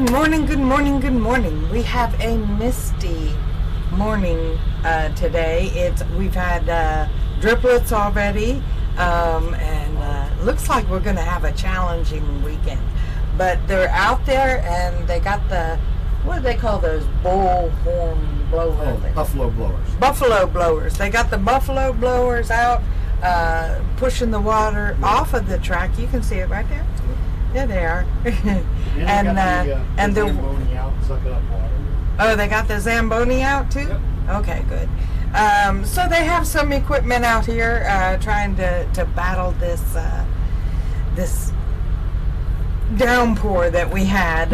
Good morning, good morning, good morning. We have a misty morning today. We've had driplets already, and looks like we're going to have a challenging weekend. But they're out there, and they got the, what do they call those, bullhorn blower things? Buffalo blowers. Buffalo blowers. They got the buffalo blowers out, pushing the water off of the track. You can see it right there. Yeah, they are. And the Zamboni out, sucking up water. Oh, they got the Zamboni out too? Yep. Okay, good. So they have some equipment out here trying to battle this downpour that we had.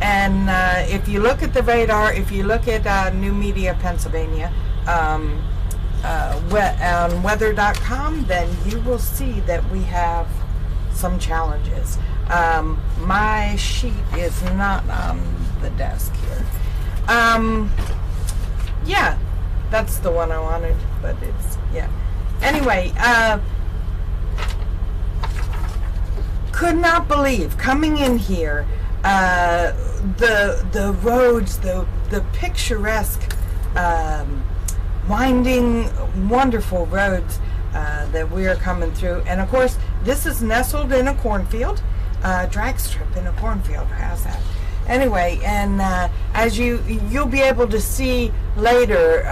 And if you look at the radar, if you look at Numidia, Pennsylvania, on weather.com, then you will see that we have some challenges. My sheet is not on the desk here. Yeah, that's the one I wanted, but it's, yeah. Anyway, could not believe coming in here, the roads, the picturesque, winding, wonderful roads that we are coming through. And of course, this is nestled in a cornfield, drag strip in a cornfield. How's that? Anyway, and as you'll be able to see later,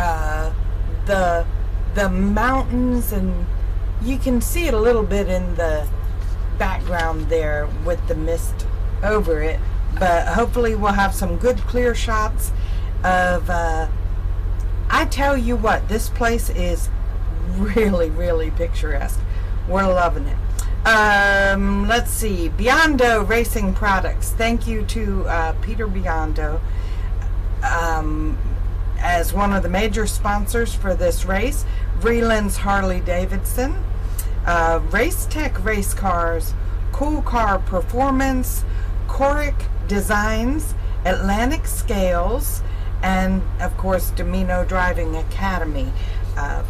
the mountains, and you can see it a little bit in the background there with the mist over it. But hopefully we'll have some good clear shots of. I tell you what, this place is really, really picturesque. We're loving it. Let's see. Biondo Racing Products. Thank you to Peter Biondo as one of the major sponsors for this race. Vreeland's Harley Davidson, Race Tech Race Cars, Cool Car Performance, Coric Designs, Atlantic Scales, and of course Domino Driving Academy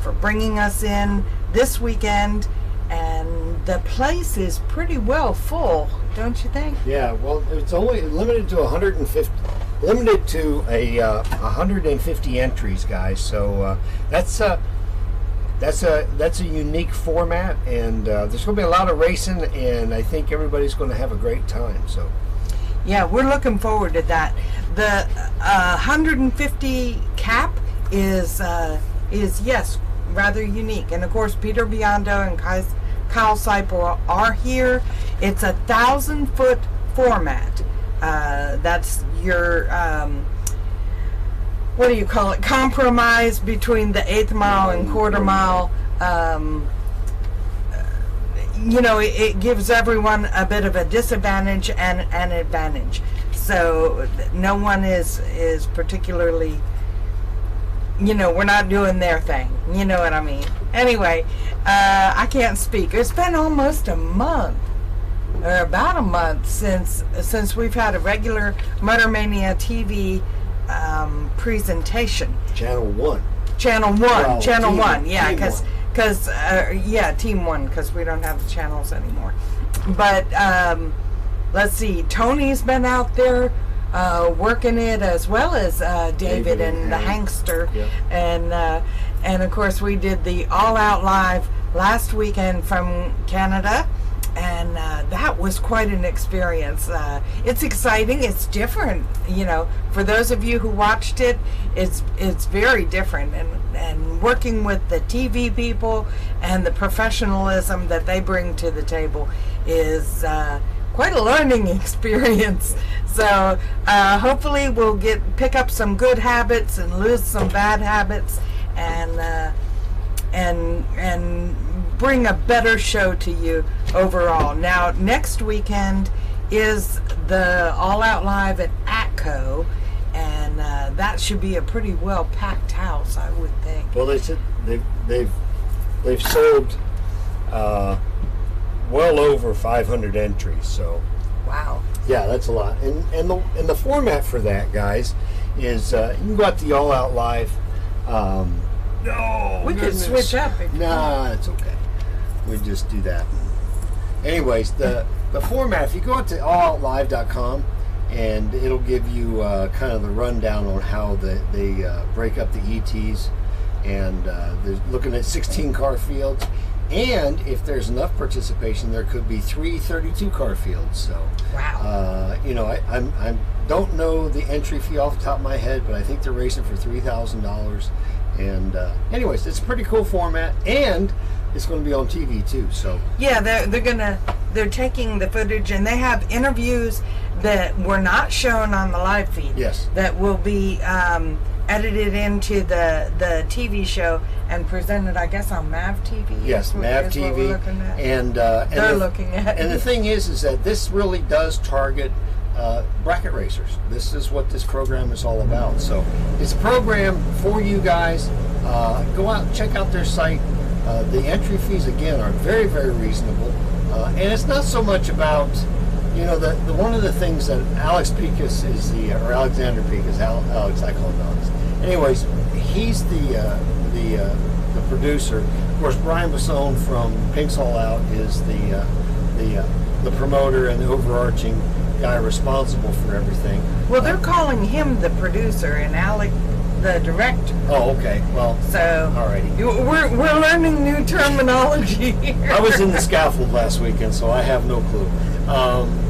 for bringing us in this weekend. And the place is pretty well full, don't you think? Yeah, well, it's only limited to 150, limited to 150 entries, guys. So that's a unique format, and there's going to be a lot of racing, and I think everybody's going to have a great time. So, yeah, we're looking forward to that. The 150 cap is yes, rather unique, and of course Peter Biondo and Kyle Seipel are here. It's 1,000-foot format. That's your what do you call it? Compromise between the eighth mile and quarter mile. You know, it gives everyone a bit of a disadvantage and an advantage. So no one is particularly, you know, we're not doing their thing. You know what I mean? Anyway, I can't speak. It's been almost a month, or about a month, since we've had a regular Motor Mania TV presentation. Channel 1. Channel 1. Well, Channel 1. Yeah, because yeah, Team 1, because we don't have the channels anymore. But let's see. Tony's been out there working it, as well as David and the Hankster. Yep. And of course we did the All Out Live last weekend from Canada, and that was quite an experience. It's exciting, it's different, you know, for those of you who watched it, it's very different, and working with the TV people and the professionalism that they bring to the table is quite a learning experience. So hopefully we'll pick up some good habits and lose some bad habits, and bring a better show to you overall. Now, next weekend is the All Out Live at ATCO, and that should be a pretty well packed house, I would think. Well, they said they've sold well over 500 entries. So, wow. Yeah, that's a lot. And the format for that, guys, is you can go out to the All Out Live. No, we could switch up. Nah, it's okay. We just do that. Anyways, the format, if you go out to alloutlive.com, and it'll give you kind of the rundown on how they break up the ETs, and they're looking at 16 car fields, and if there's enough participation, there could be 3 32-car fields. So, Wow. you know, I don't know the entry fee off the top of my head, but I think they're racing for $3,000. And anyways, it's a pretty cool format, and it's going to be on TV too. So Yeah, they're taking the footage, and they have interviews that were not shown on the live feed. Yes. That will be edited into the TV show and presented, I guess, on MAV TV. yes, MAV is what TV, we're looking at. and They're looking at. And the thing is that this really does target bracket racers. This is what this program is all about. So it's a program for you guys. Go out and check out their site. The entry fees, again, are very, very reasonable. And it's not so much about, you know, the one of the things that Alex Picas is or Alexander Picas, Alex, I call him Alex. Anyways, he's the producer. Of course, Brian Bassone from Pink's All Out is the promoter and the overarching guy responsible for everything. Well, they're calling him the producer and Alec the director. Oh, okay. Well, So alrighty. we're learning new terminology here. I was in the scaffold last weekend, so I have no clue.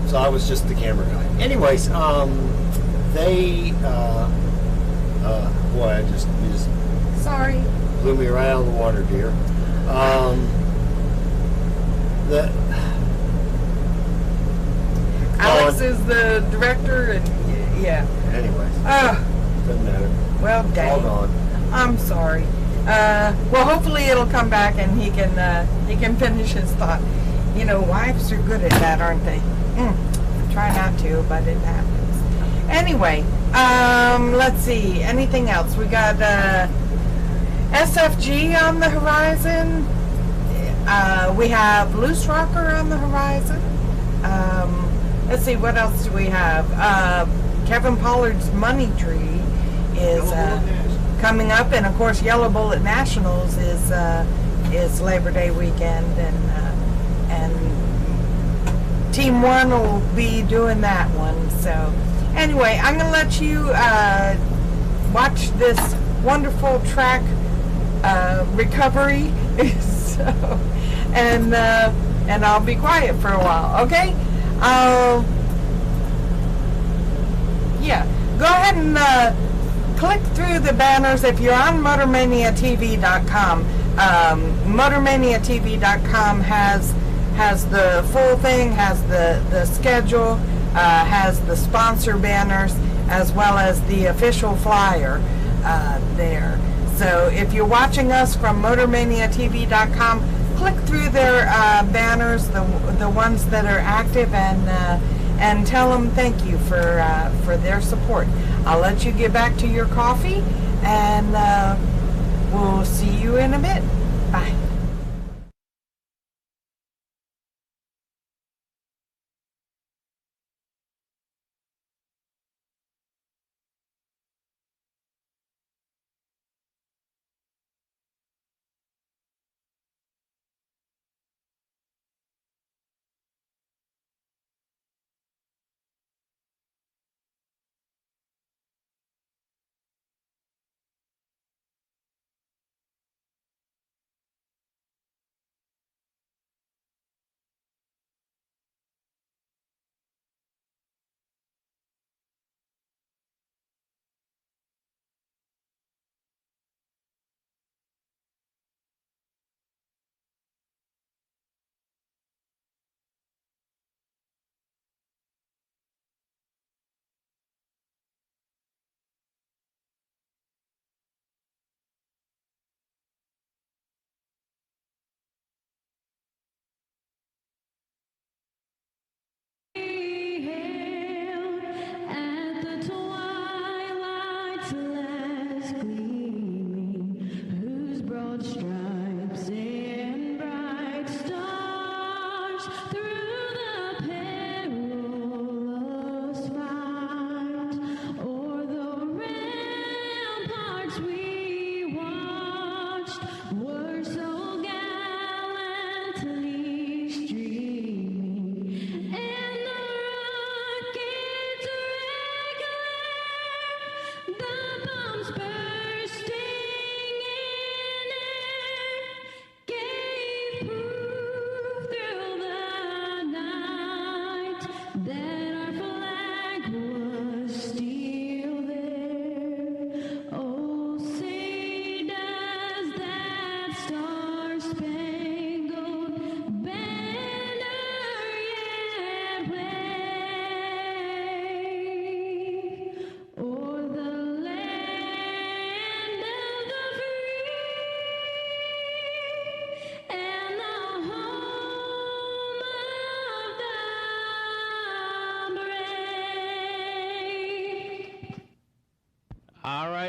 So I was just the camera guy. Anyways, they boy, you just Sorry. blew me right out of the water, dear. Alex is the director, and yeah. Anyways, Oh, doesn't matter. well, All dang. gone. I'm sorry. Well, hopefully it'll come back and he can finish his thought. You know, wives are good at that, aren't they? Try not to, but it happens. Anyway, let's see. Anything else? We got SFG on the horizon. We have Loose Rocker on the horizon. Let's see, what else do we have? Kevin Pollard's Money Tree is coming up, and of course Yellow Bullet Nationals is Labor Day weekend, and Team 1 will be doing that one. So anyway, I'm going to let you watch this wonderful track recovery. So, and I'll be quiet for a while, okay? Yeah, go ahead and click through the banners if you're on MotorManiaTV.com. MotorManiaTV.com has the full thing, has the schedule, has the sponsor banners, as well as the official flyer there. So if you're watching us from MotorManiaTV.com, click through their banners, the ones that are active, and tell them thank you for their support. I'll let you get back to your coffee, and we'll see you in a bit. Bye.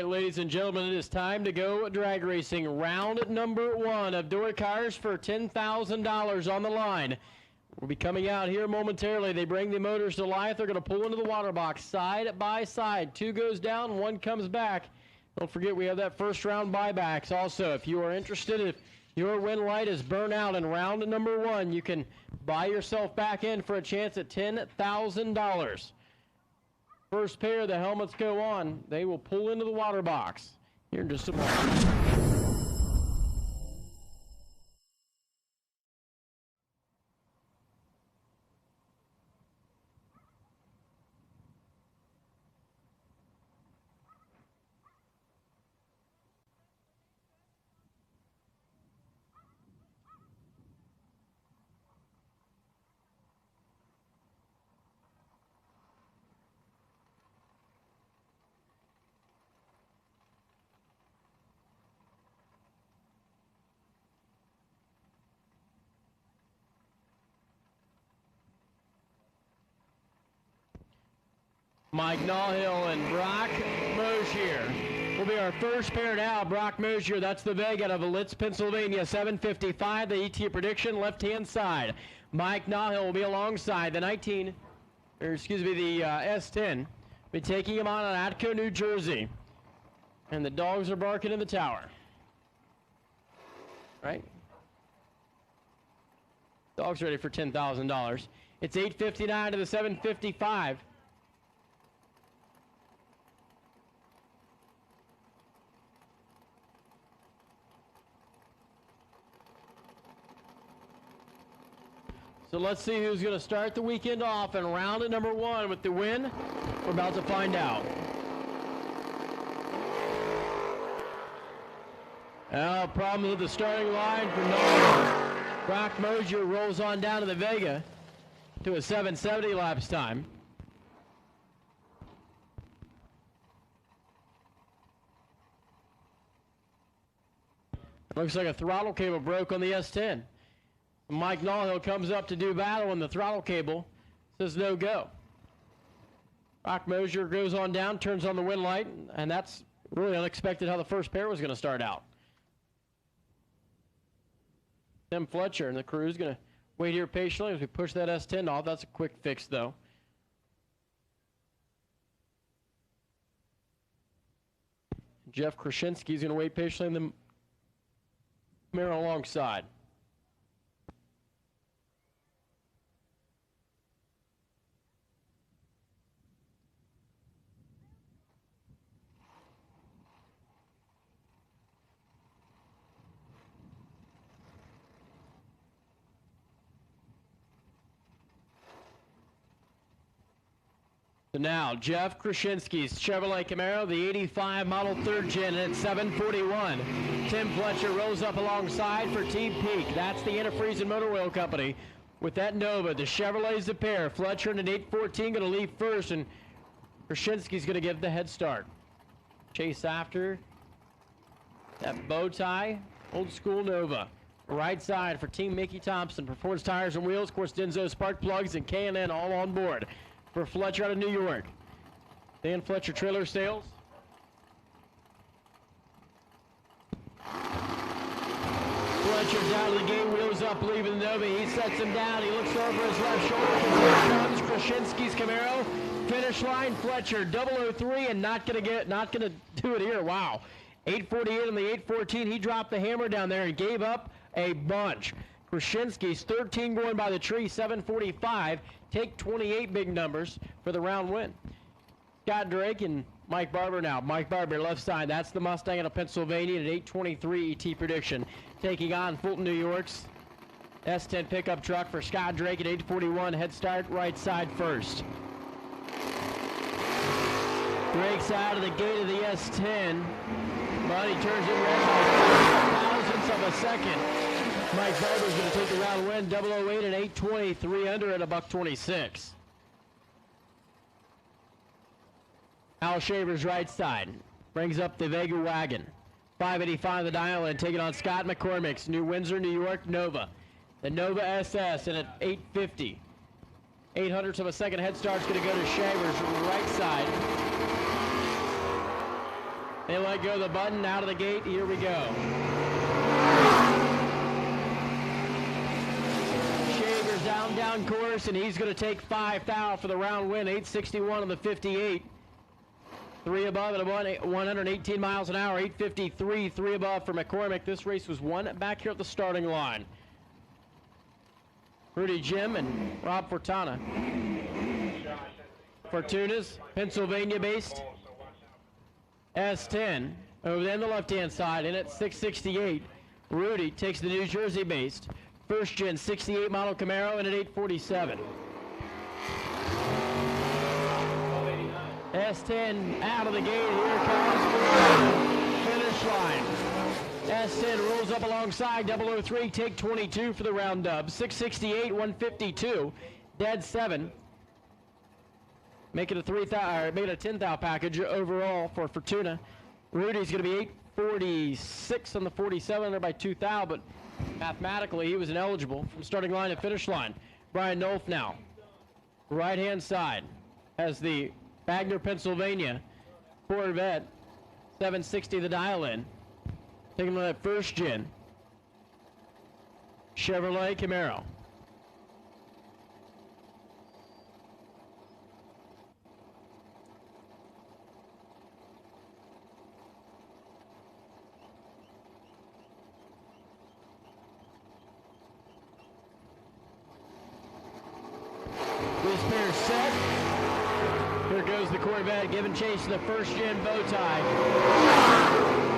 ladies and gentlemen, it is time to go drag racing. Round number 1 of door cars for $10,000 on the line. We'll be coming out here momentarily. They bring the motors to life. They're going to pull into the water box side by side. 2 goes down, 1 comes back. Don't forget we have that first round buybacks. Also, if you are interested, if your win light is burnt out in round number 1, you can buy yourself back in for a chance at $10,000. First pair of the helmets go on. They will pull into the water box here in just a moment. Mike Nallhill and Brock Mosier will be our first pair now. Brock Mosier, that's the Vega out of Litz, Pennsylvania, 755. The ET prediction, left-hand side. Mike Nallhill will be alongside the the S10. Be taking him on Atco, New Jersey. And the dogs are barking in the tower. Right? Dogs ready for $10,000. It's 859 to the 755. So let's see who's going to start the weekend off in round number 1 with the win. We're about to find out. Now, problem with the starting line for Nallhill. Brock Mosier rolls on down to the Vega to a 770 laps time. Looks like a throttle cable broke on the S10. Mike Nallhill comes up to do battle, and the throttle cable says no go. Brock Mosier goes on down, turns on the wind light, and that's really unexpected how the first pair was going to start out. Tim Fletcher and the crew is going to wait here patiently as we push that S10 off. That's a quick fix, though. Jeff Krasinski is going to wait patiently in the mirror alongside. So now, Jeff Krasinski's Chevrolet Camaro, the 85 model 3rd gen at 741. Tim Fletcher rolls up alongside for Team Peak. That's the Antifreeze and Motor Oil Company. With that Nova, the Chevrolet's a pair. Fletcher in an 814 going to leave first, and Krasinski's going to give the head start. Chase after that bow tie, old school Nova. Right side for Team Mickey Thompson. Performance Tires and Wheels, of course, Denso Spark Plugs, and K&N all on board. For Fletcher out of New York. Dan Fletcher Trailer Sales. Fletcher's out of the gate, wheels up, leaving the Nova. He sets him down. He looks over his left shoulder. Here comes Krasinski's Camaro. Finish line, Fletcher 003, and not gonna do it here. Wow. 848 on the 814. He dropped the hammer down there and gave up a bunch. Krasinski's 13 going by the tree, 745. Take 28 big numbers for the round win. Scott Drake and Mike Barber now. Mike Barber left side. That's the Mustang out of Pennsylvania at 823 ET prediction. Taking on Fulton, New York's S10 pickup truck for Scott Drake at 841. Head start right side first. Drake's out of the gate of the S10. But he turns it red by thousandths of a second. Mike Barber's going to take the round win, 008 and 823 under at $126. Al Shaver's right side brings up the Vega wagon. 585 the dial and taking on Scott McCormick's New Windsor, New York Nova. The Nova SS and at 850. 800ths of a second head start's going to go to Shaver's right side. They let go of the button, out of the gate, here we go. Shaver's down course, and he's going to take 5 thou for the round win, 861 on the 58. 3 above at 118 miles an hour, 853, 3 above for McCormick. This race was won back here at the starting line. Rudy Jim and Rob Fortuna. Fortuna's Pennsylvania-based S10 over there on the left-hand side, in at 668. Rudy takes the New Jersey-based first-gen 68 model Camaro in at 847. S10 out of the gate, here comes finish line. S10 rolls up alongside 003, take 22 for the round dub. 668, 152, dead 7. Make it a 10 thou package overall for Fortuna. Rudy's going to be 846 on the 47, there by 2 thou, but mathematically he was ineligible from starting line to finish line. Brian Nolf now, right-hand side, has the Wagner, Pennsylvania Corvette 760, the dial-in. Taking on that first gen Chevrolet Camaro. This pair set. Here goes the Corvette, giving chase to the first-gen bow tie.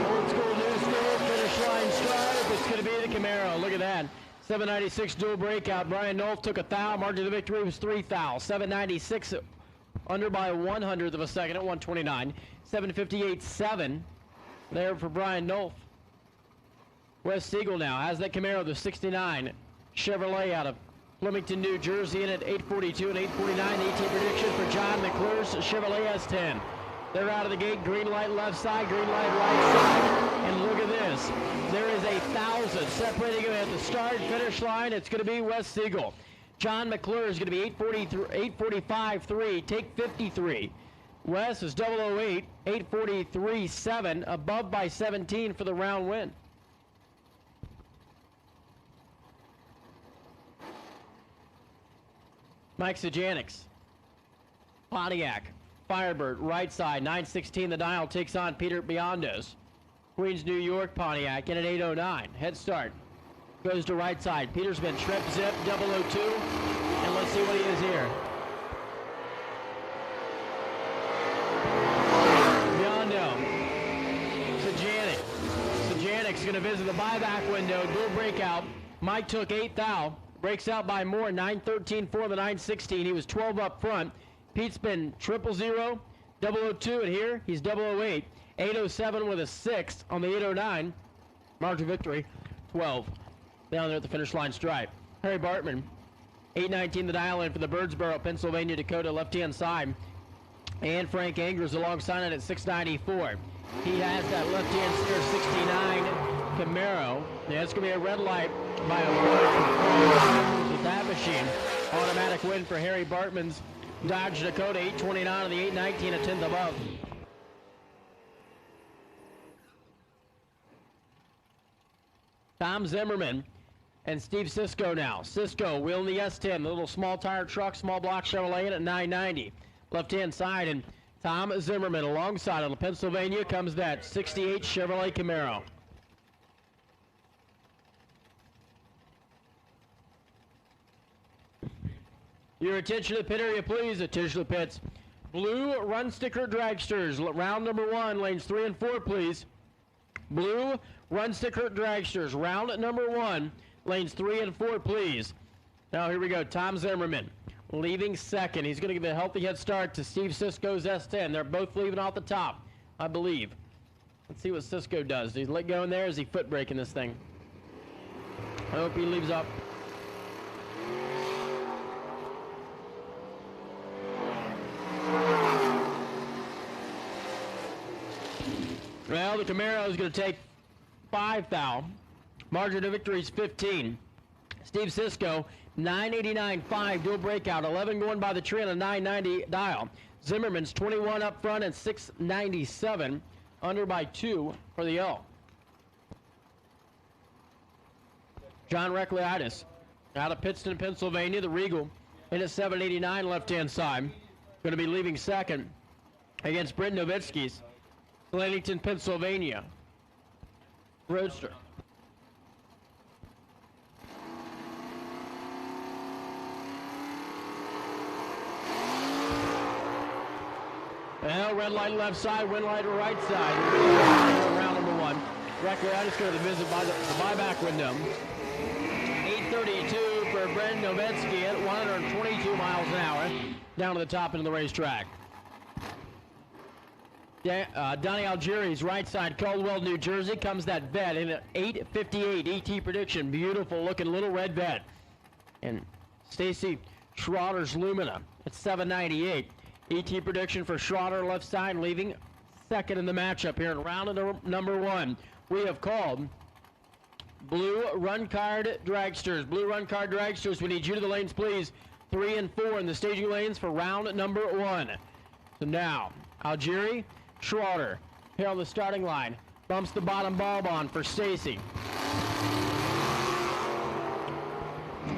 Old school, new school, finish line stripe. It's going to be the Camaro. Look at that. 796 dual breakout. Brian Nolf took a thou. Margin of the victory was 3 thou. 796 under by 100th of a second at 129. 758.7 there for Brian Nolf. Wes Siegel now has that Camaro, the 69 Chevrolet out of Flemington, New Jersey, in at 842 and 849. 18 prediction for John McClure's Chevrolet S10. They're out of the gate. Green light left side, green light right side. And look at this. There is 1,000 separating them at the start finish line. It's going to be Wes Siegel. John McClure is going to be 845.3. Take 53. Wes is 008, 843.7. Above by 17 for the round win. Mike Sajanics, Pontiac, Firebird, right side, 916 the dial, takes on Peter Biondos. Queens, New York, Pontiac, in at 809. Head start, goes to right side. Peter's been trip zip, 002, and let's see what he is here. Biondo, Sajanic's going to visit the buyback window, dual breakout. Mike took 8 thou. Breaks out by more, 913 for the 916. He was 12 up front. Pete's been 000, 002, and here he's 008. 807 with a 6 on the 809. Margin of victory, 12. Down there at the finish line stripe. Harry Bartman, 819 the dial in for the Birdsboro, Pennsylvania, Dakota, left-hand side. And Frank Angers alongside it at 694. He has that left-hand steer 69 Camaro. Yeah, it's going to be a red light by a word with that machine. Automatic win for Harry Bartman's Dodge Dakota, 829 on the 819, a 10th above. Tom Zimmerman and Steve Sisko now. Sisko wheeling the S10, the little small tire truck, small block Chevrolet in at 990. Left-hand side, and Tom Zimmerman alongside on the Pennsylvania comes that 68 Chevrolet Camaro. Your attention to the pit area, please. Attention to the pits. Blue run sticker dragsters. Round number 1, lanes 3 and 4, please. Blue run sticker dragsters. Round number 1, lanes 3 and 4, please. Now here we go. Tom Zimmerman leaving second. He's going to give a healthy head start to Steve Sisko's S10. They're both leaving off the top, I believe. Let's see what Sisko does. Does he let go in there? Is he foot braking this thing? I hope he leaves up. Well, the Camaro is going to take 5 thou. Margin of victory is 15. Steve Sisko, 989.5, dual breakout, 11 going by the tree on a 990 dial. Zimmerman's 21 up front and 697 under by 2 for the L. John Recleitis out of Pittston, Pennsylvania, the Regal in at 789 left-hand side. Going to be leaving second against Brent Nowitzki's Bennington, Pennsylvania Roadster. Well, red light left side, wind light right side. Round number 1. Recleitis going to visit by the buyback window. 8:32 for Brent Nowitzki at 122 miles an hour down to the top end of the racetrack. Donnie Algieri's right side, Caldwell, New Jersey, comes that vet in at 8:58 ET prediction. Beautiful looking little red vet. And Stacy Schroeder's Lumina at 798. ET prediction for Schroeder left side, leaving second in the matchup here in round number 1. We have called Blue Run Card Dragsters. Blue Run Card Dragsters, we need you to the lanes, please. 3 and 4 in the staging lanes for round number 1. So now, Algieri, Schroeder here on the starting line. Bumps the bottom bulb on for Stacy.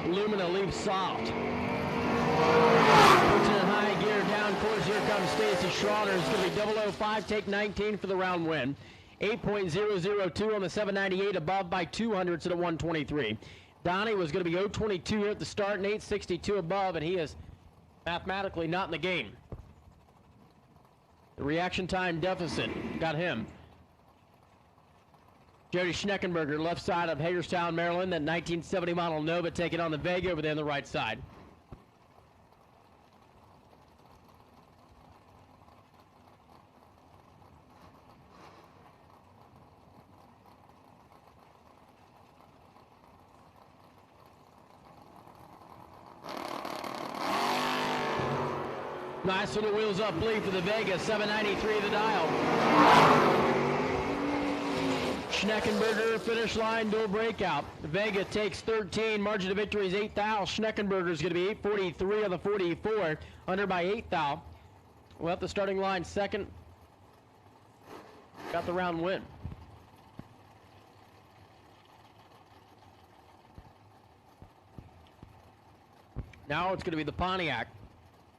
Lumina leaves soft. Puts it in high gear, down course. Here comes Stacy Schroeder. It's going to be 005, take 19 for the round win. 8.002 on the 798, above by 200s at a 123. Donnie was going to be 022 here at the start and 862 above, and he is mathematically not in the game. The reaction time deficit got him. Jody Schneckenberger, left side of Hagerstown, Maryland, that 1970 model Nova, taking on the Vega over there on the right side. Nice little wheels up lead for the Vega, 793 the dial. Schneckenberger, finish line, dual breakout. The Vega takes 13, margin of victory is 8 thou. Schneckenberger is going to be 843 on the 44, under by 8 thou. Well, at the starting line, second. Got the round win. Now it's going to be the Pontiac,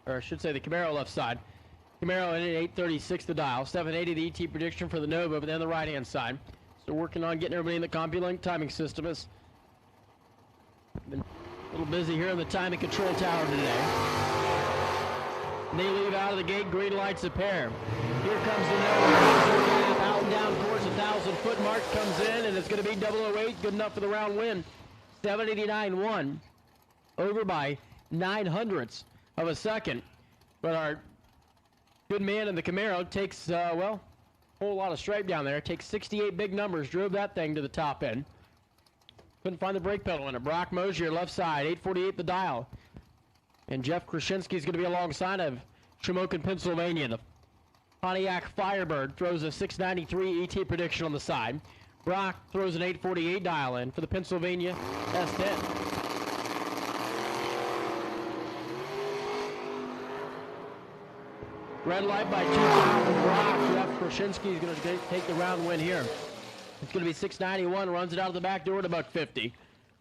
or I should say the Camaro left side. Camaro in at 836 the dial, 780 the ET prediction for the Nova, but then the right-hand side. So working on getting everybody in the CompuLink timing system. Has been a little busy here in the timing control tower today. And they leave out of the gate, green lights a pair. Here comes the Nova, out and down course, 1,000-foot mark comes in, and it's going to be 008, good enough for the round win. 789-1, over by 900ths of a second. But our good man in the Camaro takes, well, a whole lot of stripe down there. Takes 68 big numbers, drove that thing to the top end. Couldn't find the brake pedal in it. Brock Mosier, left side, 848 the dial. And Jeff Krasinski is going to be alongside of Shamokin, Pennsylvania. The Pontiac Firebird throws a 693 ET prediction on the side. Brock throws an 848 dial in for the Pennsylvania S10. Red light by 2,000 Brock. Jeff Krasinski is going to take the round win here. It's going to be 691, runs it out of the back door to $150.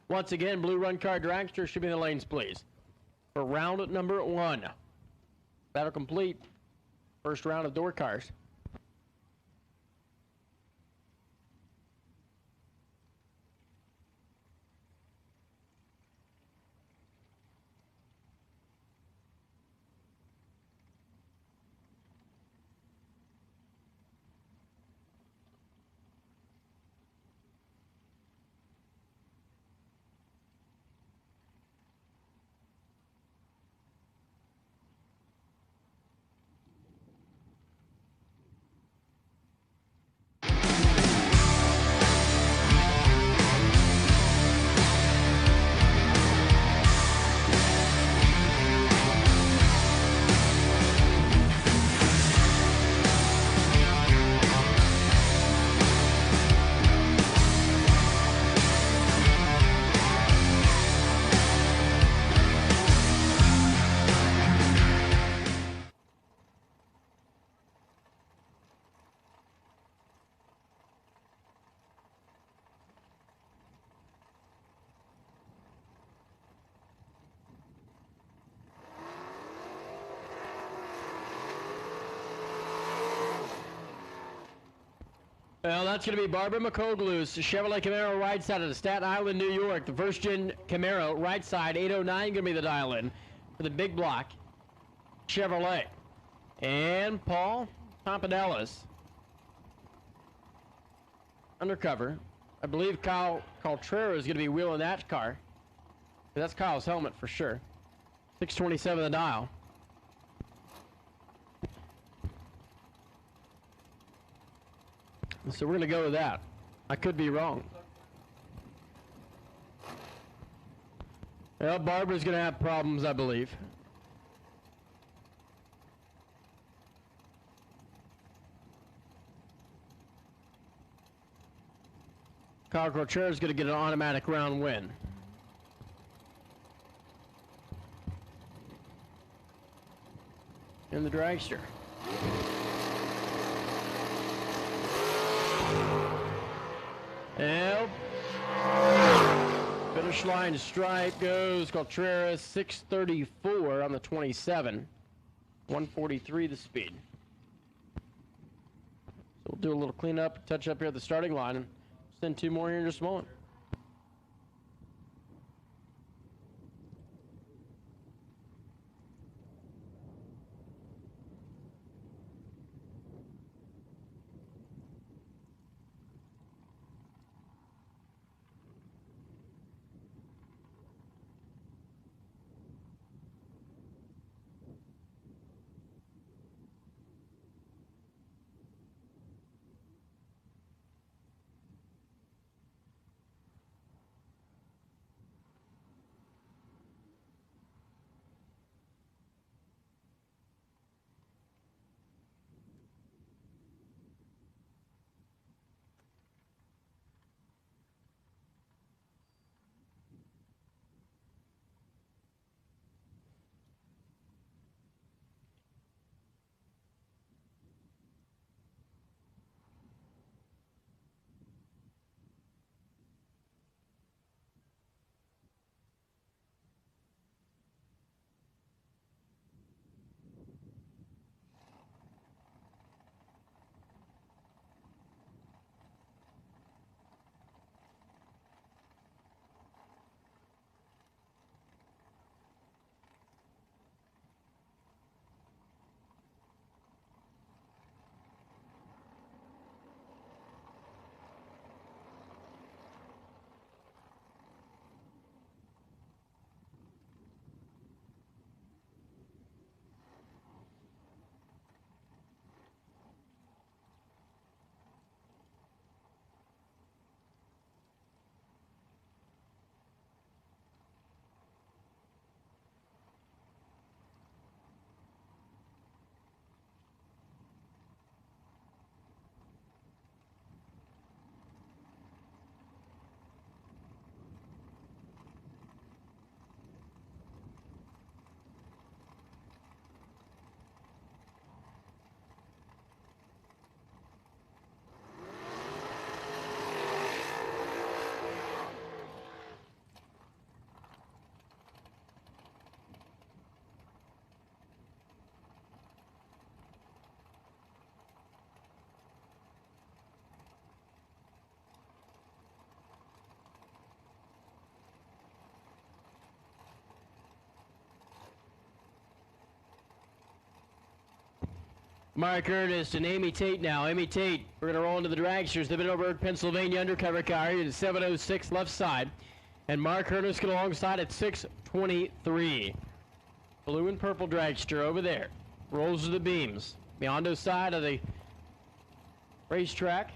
Once again, Blue Run Car Dragster should be in the lanes, please. For round number 1. That'll complete first round of door cars. Well, that's going to be Barbara McCoglu's Chevrolet Camaro right side of the Staten Island, New York. The first gen Camaro right side, 809 going to be the dial-in for the big block Chevrolet. And Paul Pompanella's undercover. I believe Kyle Caltrero is going to be wheeling that car. That's Kyle's helmet for sure. 627 the dial. So we're going to go with that. I could be wrong. Well, Barbara's going to have problems, I believe. Kyle Caltrero is going to get an automatic round win. In the dragster. Yep. Finish line stripe goes Caltrero, 634 on the 27. 143 the speed. So we'll do a little cleanup, touch up here at the starting line, and send two more here in just a moment. Mark Ernest and Amy Tate now. Amy Tate, we're going to roll into the dragsters. They've been over at Pennsylvania undercover car at 706 left side. And Mark Ernest going alongside at 623. Blue and purple dragster over there. Rolls to the beams. Beyond side of the racetrack.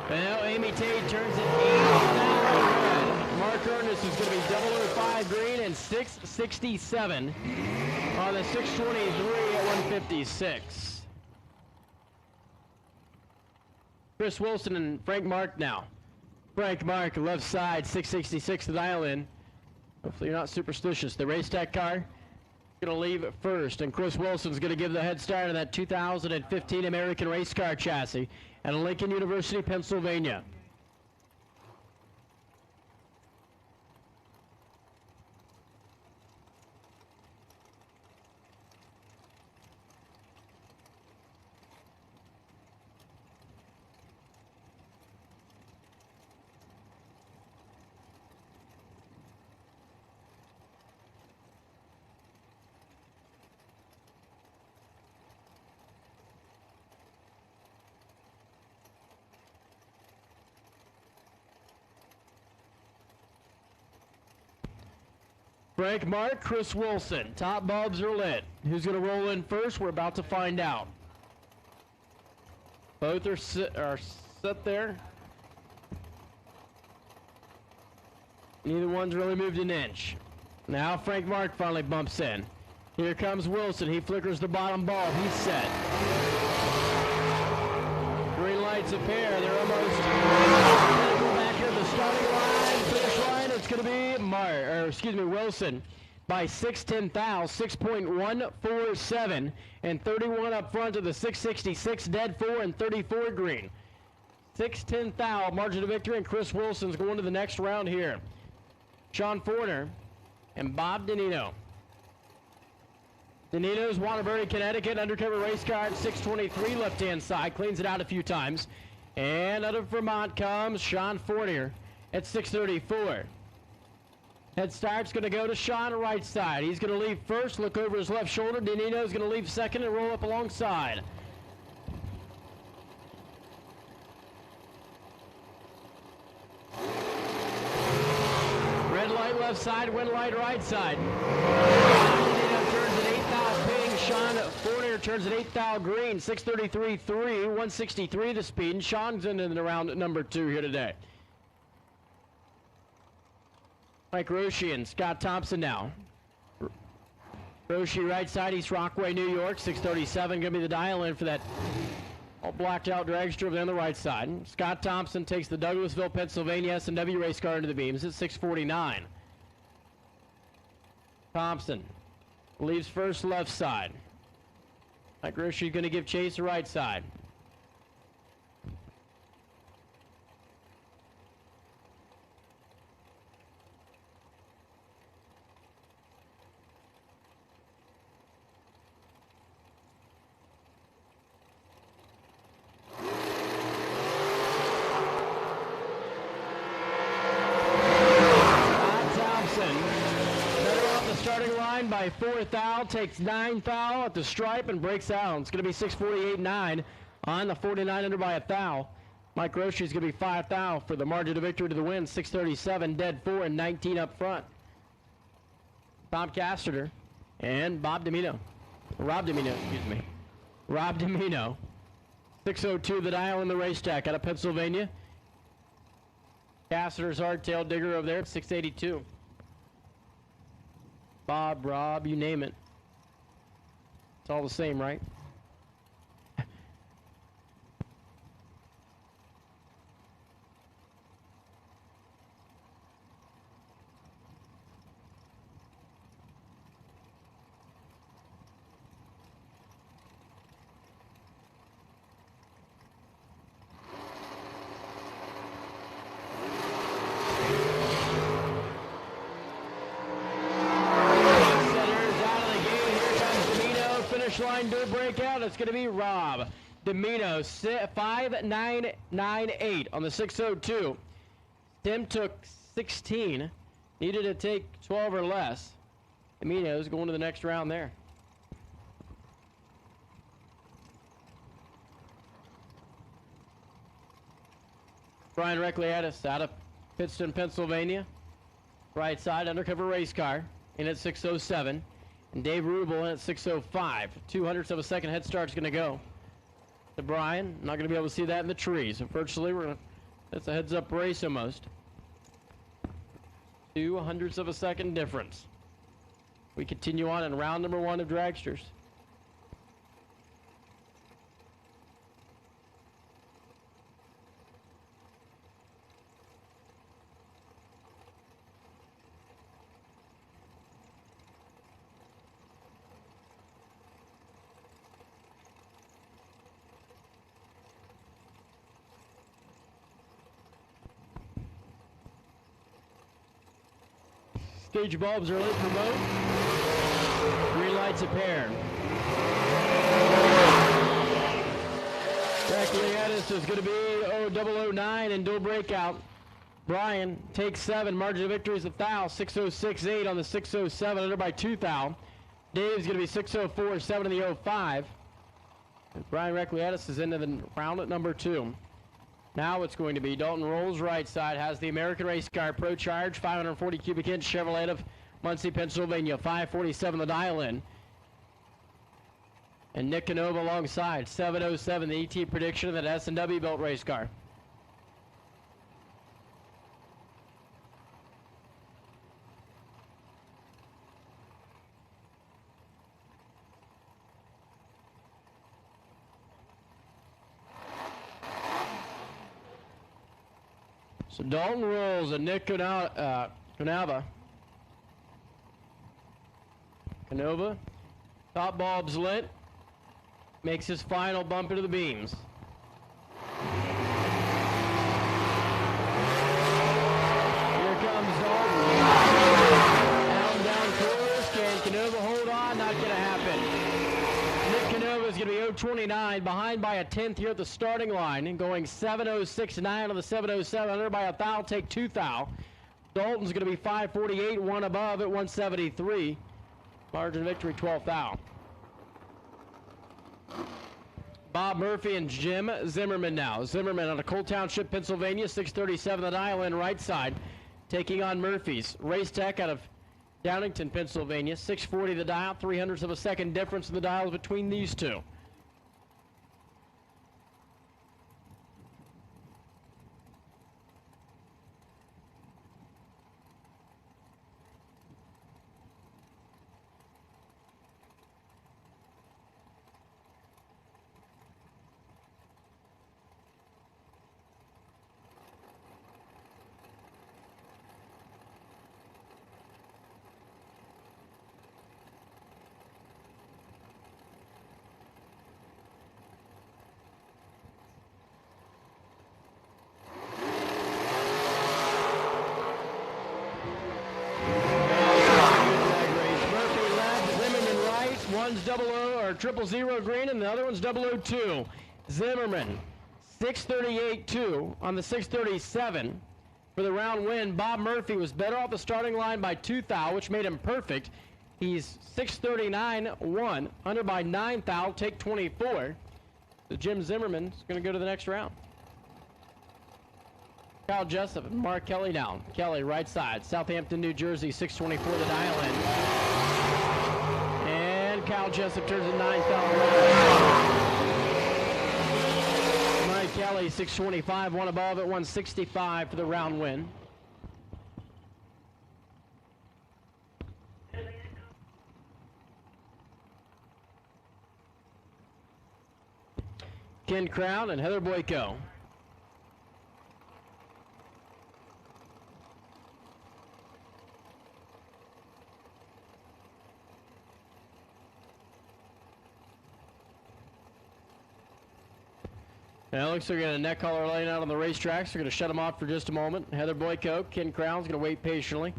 Well, Amy Tate turns it 8. Mark Ernest is going to be 005 green and 667 on the 623 at 156. Chris Wilson and Frank Mark now. Frank Mark, left side, 666 to dial in. Hopefully you're not superstitious. The race tech car going to leave first, and Chris Wilson's going to give the head start on that 2015 American race car chassis at Lincoln University, Pennsylvania. Frank Mark, Chris Wilson. Top bulbs are lit. Who's going to roll in first? We're about to find out. Both are set there. Neither one's really moved an inch. Now Frank Mark finally bumps in. Here comes Wilson. He flickers the bottom bulb. He's set. Green lights appear. They're almost back here at the starting line, finish line. It's going to be Wilson by 6/10 thou, 6.147, and 31 up front of the 666 dead 4 and 34 green. 6/10 thou, margin of victory, and Chris Wilson's going to the next round here. Sean Forner and Bob Danino. Danino's Waterbury, Connecticut, undercover race car at 623 left-hand side, cleans it out a few times. And out of Vermont comes Sean Forner at 634. Head start's going to go to Sean right side. He's going to leave first, look over his left shoulder. Danino's going to leave second and roll up alongside. Red light left side, wind light right side. Danino turns at 8th thou ping. Sean Forner turns at 8th thou green. 633.3, 163 the speed. And Sean's in the round number 2 here today. Mike Roshi and Scott Thompson now. Roshi right side, East Rockaway, New York, 637. Going to be the dial in for that all blacked out dragster over there on the right side. Scott Thompson takes the Douglasville, Pennsylvania S&W race car into the beams at 649. Thompson leaves first left side. Mike Roshi going to give chase the right side. By 4th thou, takes 9th thou at the stripe and breaks out. It's going to be 648.9 on the 49 under by 1 thou. Mike Roshi is going to be 5 thou for the margin of victory to the win. 637 dead 4 and 19 up front. Bob Casterter and Rob Domino, excuse me. Rob Domino. 602 the dial in the racetrack out of Pennsylvania. Casterter's hardtail digger over there at 682. Bob, Rob, you name it. It's all the same, right? Line door breakout. It's going to be Rob Domino 5998 on the 602. Tim took 16, needed to take 12 or less. Domino's going to the next round there. Brian Recliatis out of Pittston, Pennsylvania. Right side undercover race car in at 607. And Dave Rubel in at 605. 200ths of a second head start's going to go to Brian. Not going to be able to see that in the trees. Virtually, that's a heads-up race almost. 200ths of a second difference. We continue on in round number 1 of dragsters. Stage bulbs are lit for both. Green lights appear. Recliatis is going to be 009 and dual breakout. Brian takes 7. Margin of victory is 1 thou. 606.8 on the 607 under by 2 thou. Dave's going to be 604.7 in the 05. And Brian Recliatis is into the round at number 2. Now it's going to be Dalton Rolls right side, has the American race car Pro Charge 540 cubic inch Chevrolet of Muncie, Pennsylvania, 5:47 the dial in. And Nick Canova alongside, 7:07 the ET prediction of that S&W built race car. So Dalton rolls and Nick Canova. Canova, top bulb's lit, makes his final bump into the beams. Here comes Dalton. Down course. Can Canova hold on? Not going to happen. Nick Canova is going to be 0.29, behind by a tenth here at the starting line, and going 7:06.9 on the 7:07. Under by a thou, take 2 thou. Dalton's going to be 5:48, one above at 173. Margin of victory, 12 thou. Bob Murphy and Jim Zimmerman now. Zimmerman out of Cole Township, Pennsylvania, 6:37 the dial in right side, taking on Murphy's. Race Tech out of Downington, Pennsylvania, 6:40 the dial, 0.03 of a second difference in the dials between these two. One's 000 green and the other one's 002. Zimmerman, 6:38.2 on the 6:37 for the round win. Bob Murphy was better off the starting line by 2 thou, which made him perfect. He's 6:39.1, under by 9 thou, take 24. So Jim Zimmerman is going to go to the next round. Kyle Jessup and Mark Kelly down. Kelly right side, Southampton, New Jersey, 6:24 the dial in. Kyle Jessup turns at 9 thou. Mike Kelly, 6:25, one above at 165 for the round win. Ken Crown and Heather Boyko. Now it looks like we're going to neck collar laying out on the racetracks. We're going to shut them off for just a moment. Heather Boyko, Ken Crown's going to wait patiently.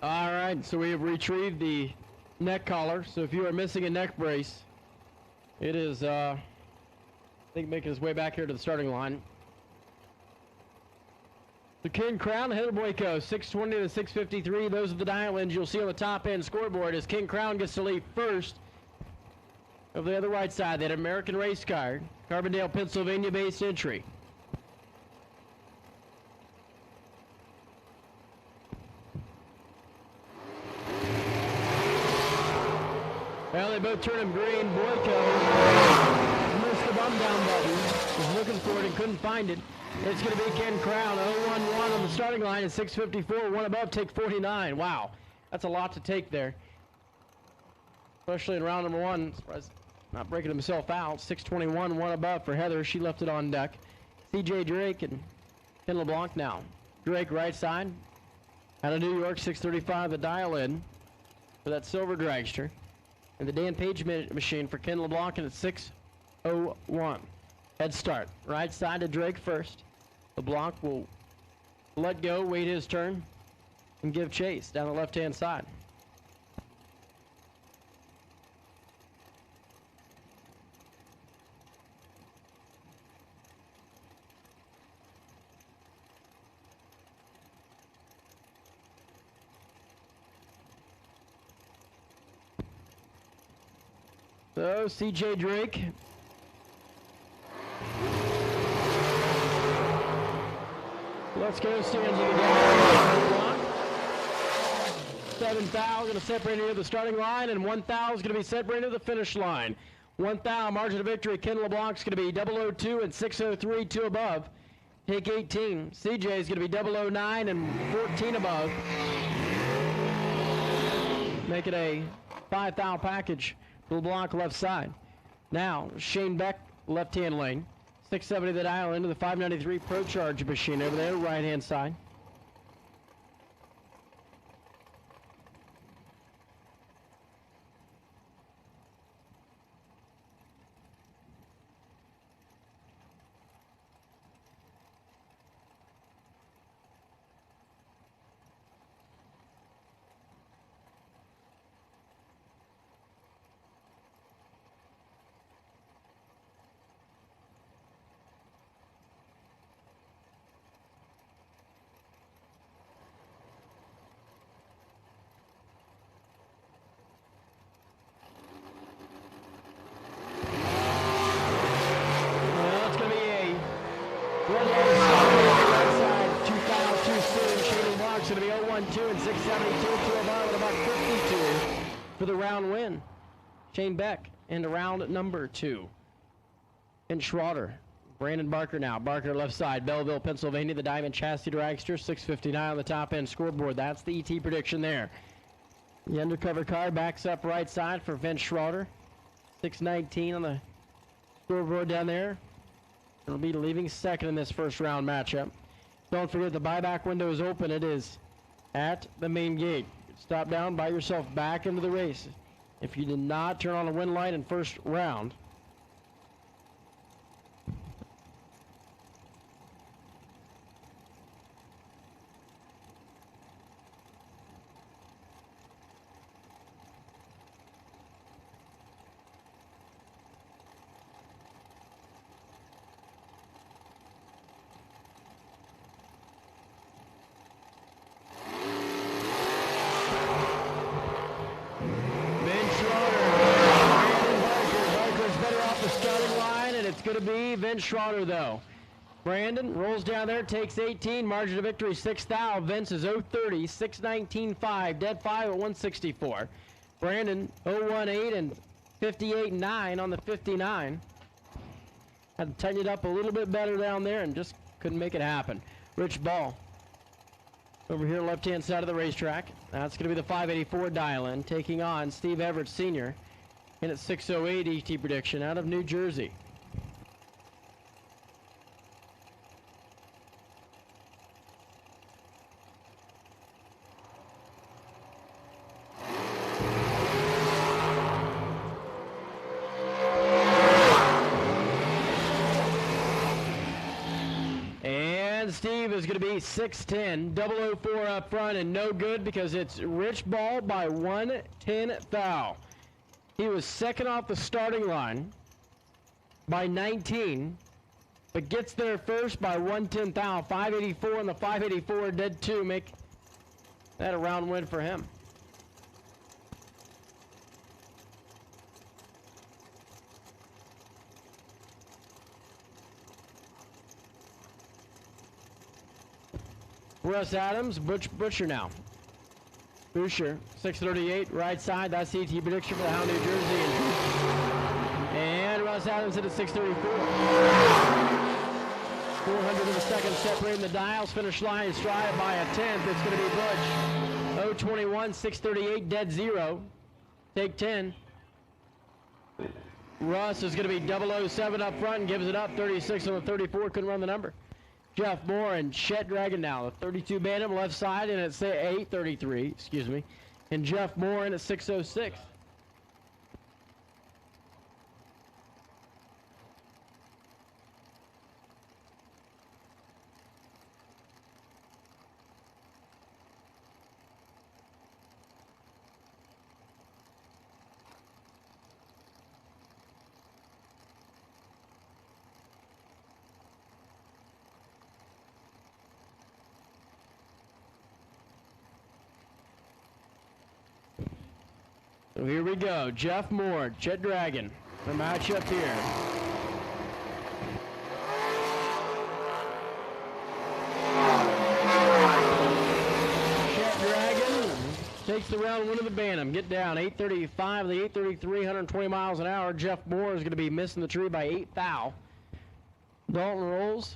All right, so we have retrieved the neck collar. So if you are missing a neck brace, it is, I think, making his way back here to the starting line. The King Crown, Heather Boyko, 620 to 653. Those are the dial-ins you'll see on the top end scoreboard as King Crown gets to leave first. Over the other right side, that American race car, Carbondale, Pennsylvania-based entry. Well, they both turn him green. Boyko missed the bump down button. Was looking for it and couldn't find it. It's going to be Ken Crown, 0-1-1 on the starting line at 654. One above, take 49. Wow, that's a lot to take there. Especially in round number one. Surprised not breaking himself out. 621, one above for Heather. She left it on deck. CJ Drake and Ken LeBlanc now. Drake right side. Out of New York, 635 the dial in for that silver dragster. And the Dan Page machine for Ken LeBlanc, and it's 601. Head start. Right side to Drake first. LeBlanc will let go, wait his turn, and give chase down the left-hand side. So, CJ Drake. Let's go, stands again. 7,000 going to separate near the starting line, and 1,000 is going to be separated near the finish line. 1,000 margin of victory. Ken LeBlanc's going to be 002 and 603, 2 above. Take 18. CJ is going to be 009 and 14 above. Make it a 5,000 package. LeBlanc left side. Now, Shane Beck, left-hand lane. 670 the dial into the 593 Pro Charge machine over there, right-hand side. Going to be 0-1-2 and 672 to above at about 52 for the round win. Shane Beck into round number 2. And Schroeder, Brandon Barker now. Barker left side, Belleville, Pennsylvania, the Diamond Chassis Dragster, 659 on the top end scoreboard. That's the ET prediction there. The undercover car backs up right side for Vince Schroeder. 619 on the scoreboard down there. It'll be leaving second in this first round matchup. Don't forget the buyback window is open. It is at the main gate. Stop down, buy yourself back into the race. If you did not turn on a win light in first round, it's going to be Vince Schroeder, though. Brandon rolls down there, takes 18. Margin of victory, 6,000. Vince is 030, 619.5. Dead 5 at 164. Brandon, 018 and 58.9 on the 59. Had to tighten it up a little bit better down there and just couldn't make it happen. Rich Ball over here, left-hand side of the racetrack. That's going to be the 584 dial-in, taking on Steve Everett Sr. in at 608 ET prediction out of New Jersey. on Steve is going to be 610. 004 up front and no good because it's Rich Ball by 110 thou. He was second off the starting line by 19, but gets there first by 110 thou. 584 and the 584 dead 2 make that a round win for him. Russ Adams, Butcher now. Boucher, 638, right side. That's the ET prediction for the Hound, New Jersey. And Russ Adams hit at 634. 400 in the second, separating the dials. Finish line stride by a tenth. It's going to be Butch. 021, 638, dead 0. Take 10. Russ is going to be 007 up front and gives it up. 36 on the 34, couldn't run the number. Jeff Moore and Chet Dragon now. The 32 Bantam left side and it's 833, excuse me. And Jeff Moore in at 606. So here we go. Jeff Moore, Chet Dragon. The matchup here. Chet Dragon takes the round win of the Bantam. Get down. 835, the 833, 120 miles an hour. Jeff Moore is going to be missing the tree by 8 thou. Dalton rolls.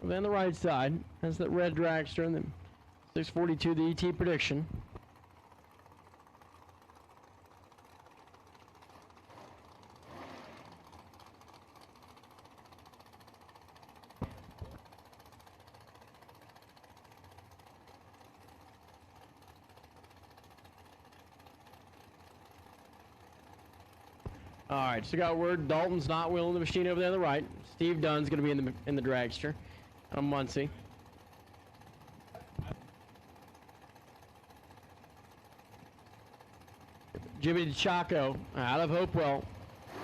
Then the right side. That's that red dragster and then 642, the ET prediction. All right, so got word Dalton's not wheeling the machine over there on the right. Steve Dunn's going to be in the dragster on Muncie. Jimmy DeChaco out of Hopewell.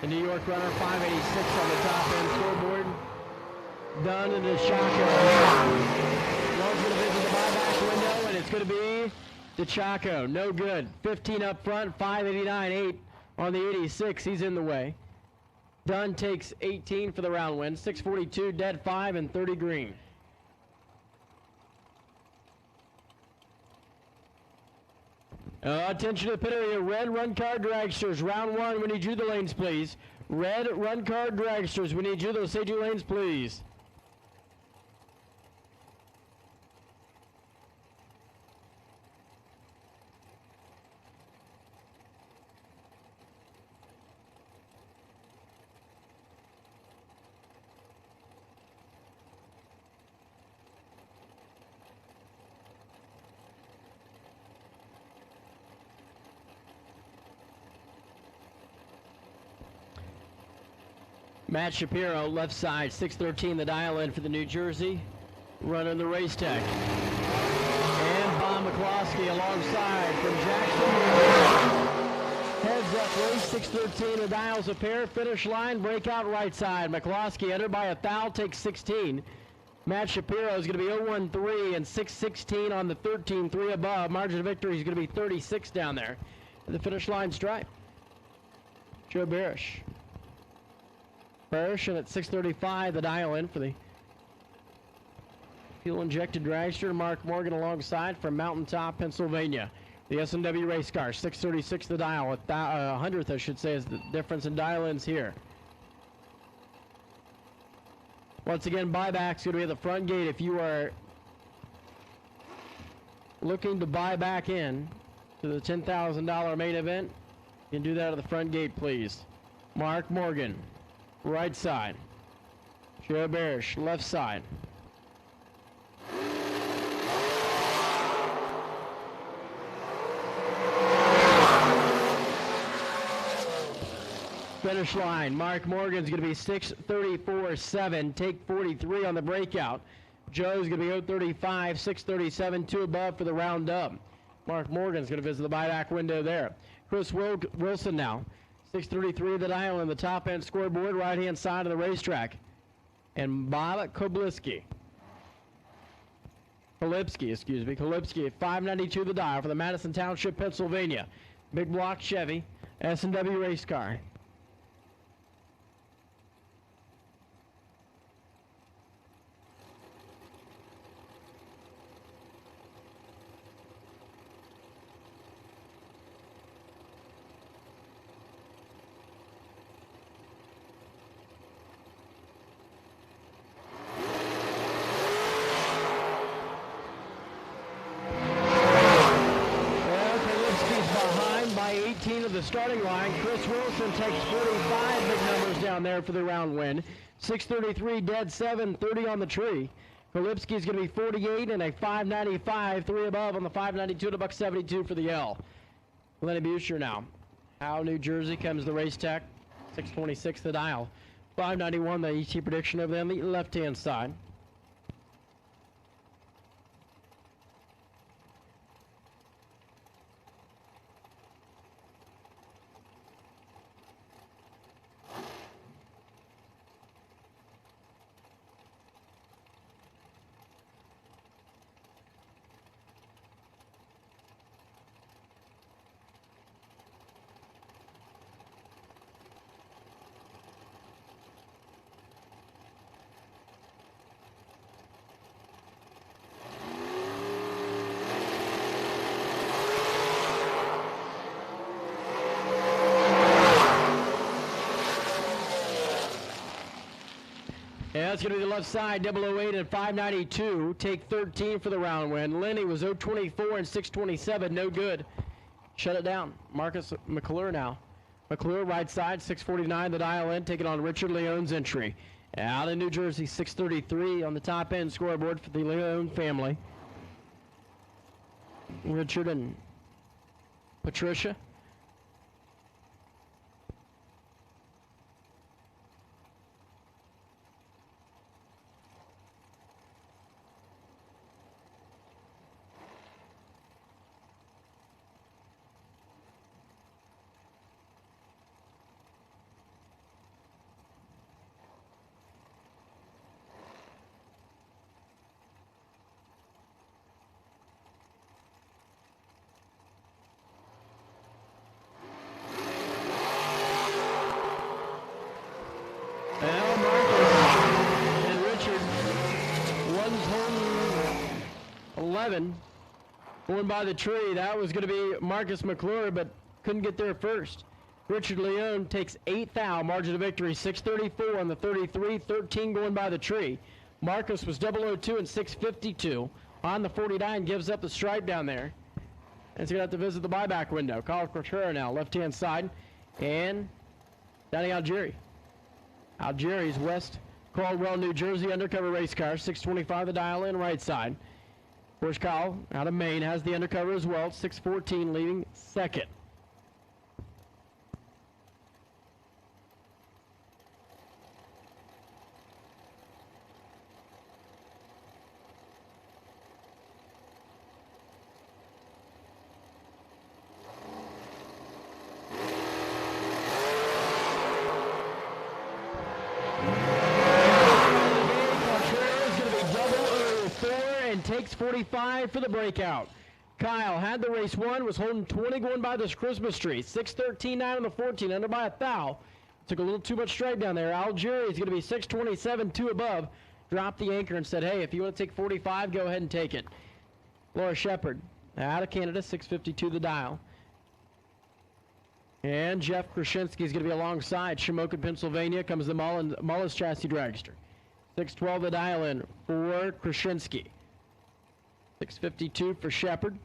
The New York runner, 586 on the top end scoreboard. Dunn and DeChaco. One's going to visit the buyback window, and it's going to be DeChaco. No good. 15 up front, 589, 8 on the 86. He's in the way. Dunn takes 18 for the round win. 642, dead 5, and 30 green. Attention to the pit area. Red run car dragsters. Round 1, we need you the lanes, please. Red run car dragsters. We need you those safety lanes, please. Matt Shapiro, left side, 613, the dial in for the New Jersey. Running the race tech. And Bob McCloskey alongside from Jackson. Heads up race, 613, the dials a pair. Finish line, breakout right side. McCloskey entered by a thou, takes 16. Matt Shapiro is going to be 013 and 616 on the 13, 3 above. Margin of victory is going to be 36 down there. The finish line stripe. Joe Barish. And at 635, the dial in for the fuel-injected dragster. Mark Morgan alongside from Mountaintop, Pennsylvania. The S&W race car, 636, the dial. A 100th, I should say, is the difference in dial-ins here. Once again, buybacks going to be at the front gate. If you are looking to buy back in to the $10,000 main event, you can do that at the front gate, please. Mark Morgan. Right side. Joe Barish, left side. Finish line. Mark Morgan's going to be 634.7. Take 43 on the breakout. Joe's going to be 035, 637, 2 above for the round up. Mark Morgan's going to visit the buyback window there. Chris Wilson now, 633 the dial in the top end scoreboard, right hand side of the racetrack. And Bob Kolipski, at 592 the dial for the Madison Township, Pennsylvania. Big block Chevy, S&W race car. Of the starting line. Chris Wilson takes 45 big numbers down there for the round win. 633 dead 730 on the tree. Kolipski's going to be 48 and a 595, 3 above on the 592 to $172 for the L. Lenny Buscher now. How New Jersey comes the race tech. 626 the dial. 591 the ET prediction over there on the left hand side. Yeah, it's going to be the left side, 008 and 592. Take 13 for the round win. Lenny was 024 and 627, no good. Shut it down. Marcus McClure now. McClure, right side, 649, the dial in, taking on Richard Leone's entry. Out in New Jersey, 633 on the top end scoreboard for the Leone family. Richard and Patricia. Well, Marcus and Richard, one's home 11. Going by the tree, that was going to be Marcus McClure, but couldn't get there first. Richard Leone takes 8th out, margin of victory, 634 on the 33, 13 going by the tree. Marcus was 002 and 652 on the 49, gives up the stripe down there. And he's going to have to visit the buyback window. Kyle Cortera now, left-hand side, and Danny Algieri. Algieri's West Caldwell, New Jersey undercover race car, 625 the dial in right side. Of course, Kyle out of Maine has the undercover as well, 614 leading second. Takes 45 for the breakout. Kyle had the race won, was holding 20 going by this Christmas tree. 613.9 on the 14, under by a thou. Took a little too much straight down there. Algieri is going to be 627, 2 above. Dropped the anchor and said, hey, if you want to take 45, go ahead and take it. Laura Shepard out of Canada, 652 the dial. And Jeff Krasinski is going to be alongside Shamokin, Pennsylvania. Comes the Mullis Chassis Dragster. 612 the dial in for Krasinski. 652 for Shepard.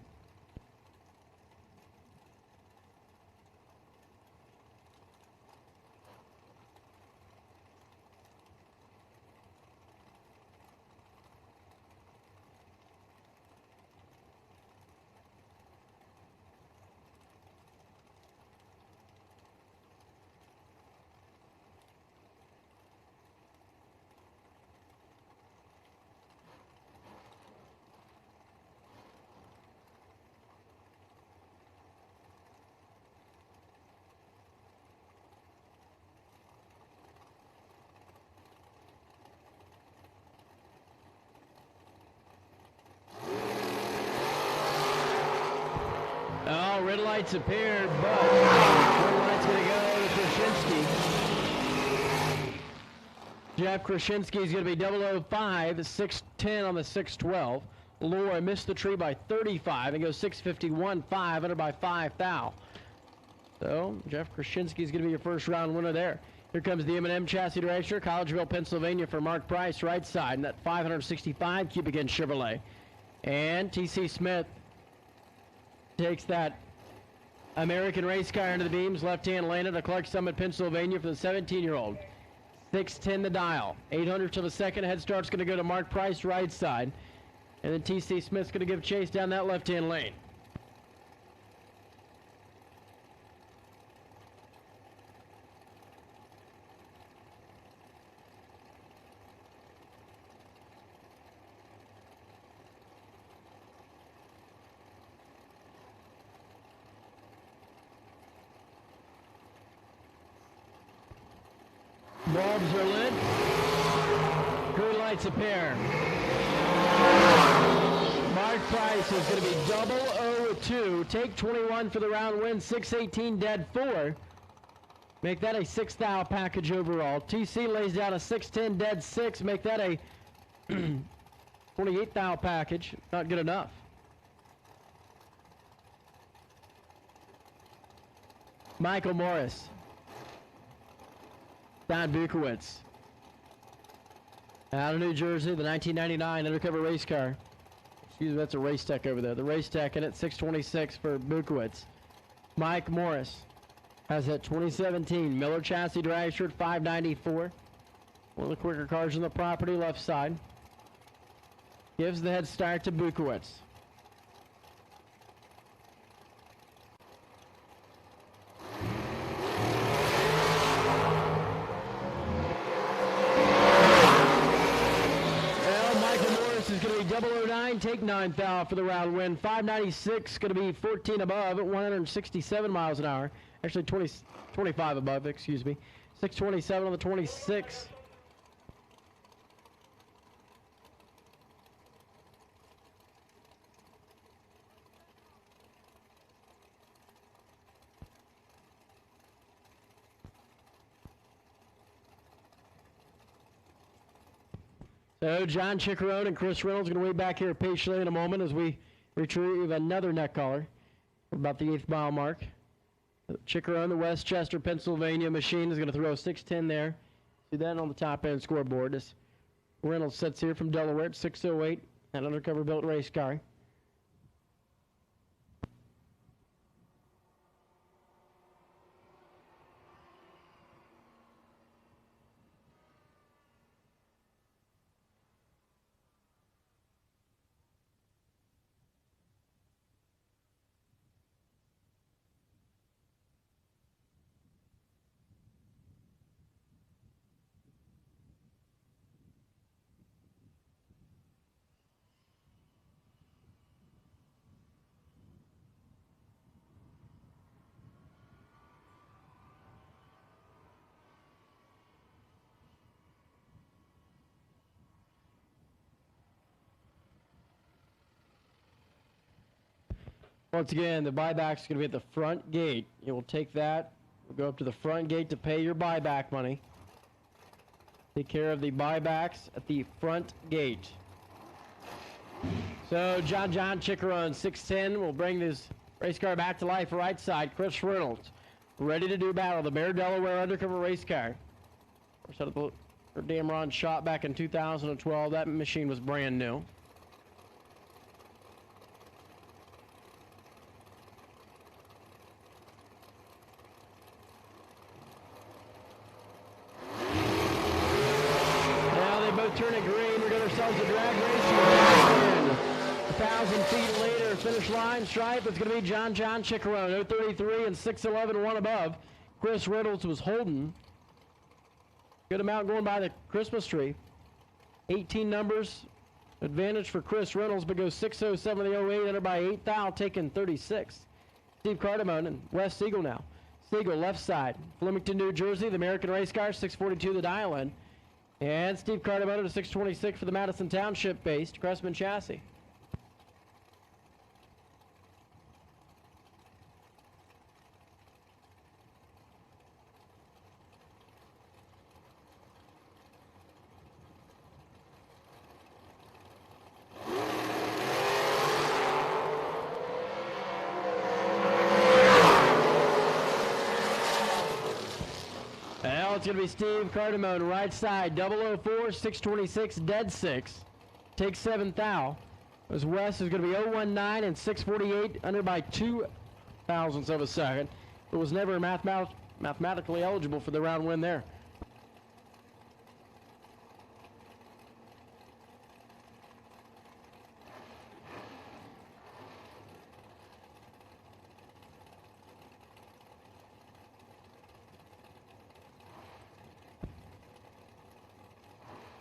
lights appeared, but green light's going to go to Krasinski. Jeff Krasinski is going to be 005, 610 on the 612. Laura missed the tree by 35 and goes 651, 5 under by 5 thou. So Jeff Krasinski is going to be your first round winner there. Here comes the M&M chassis dragster, Collegeville, Pennsylvania for Mark Price, right side, and that 565 cubic inch Chevrolet. And T.C. Smith takes that American race car into the beams, left-hand landed at Clark Summit, Pennsylvania for the 17-year-old. 610 the dial. 800 to the second. Head start's going to go to Mark Price, right side. And then T.C. Smith's going to give chase down that left-hand lane. Bulbs are lit. Green lights appear. Mark Price is going to be 002. Take 21 for the round win. 618 dead 4. Make that a 6 thou package overall. TC lays down a 610 dead 6. Make that a 28 thou package. Not good enough. Michael Morris. Don Bukowitz. Out of New Jersey, the 1999 undercover race car. Excuse me, that's a race tech over there. The race tech in it, 626 for Bukowitz. Mike Morris has that 2017 Miller chassis dragster at 594. One of the quicker cars on the property, left side. Gives the head start to Bukowitz. Take 9 thou for the round win. 596 going to be 14 above at 167 miles an hour. Actually 25 above, excuse me. 627 on the 26. So John Chickarone and Chris Reynolds are going to wait back here patiently in a moment as we retrieve another neck collar about the 8th mile mark. Chickarone, the Westchester, Pennsylvania machine, is going to throw a 610 there. See that on the top end scoreboard. This Reynolds sets here from Delaware at 608, an undercover built race car. Once again, the buyback's going to be at the front gate. You will take that, we'll go up to the front gate to pay your buyback money. Take care of the buybacks at the front gate. So John Chickarone, 610, will bring this race car back to life right side. Chris Reynolds, ready to do battle. The Bear Delaware undercover race car. Set up the Damron shot back in 2012. That machine was brand new. Turning green, we got ourselves a drag race. 1,000 feet later, finish line stripe. It's going to be John Chickarone, 033 and 611, one above. Chris Reynolds was holding. Good amount going by the Christmas tree. 18 numbers advantage for Chris Reynolds, but goes 607 to the 08, entered by 8 thou, taking 36. Steve Cardamone and Wes Siegel now. Siegel left side, Flemington, New Jersey, the American race car, 642 the dial in. And Steve Cardamone to 626 for the Madison Township-based Cressman chassis. it's going to be Steve Cardamone, right side, 004, 626, dead 6. Take 7 thou. As West is going to be 019 and 648, under by 2 thousandths of a second. It was never mathematically eligible for the round win there.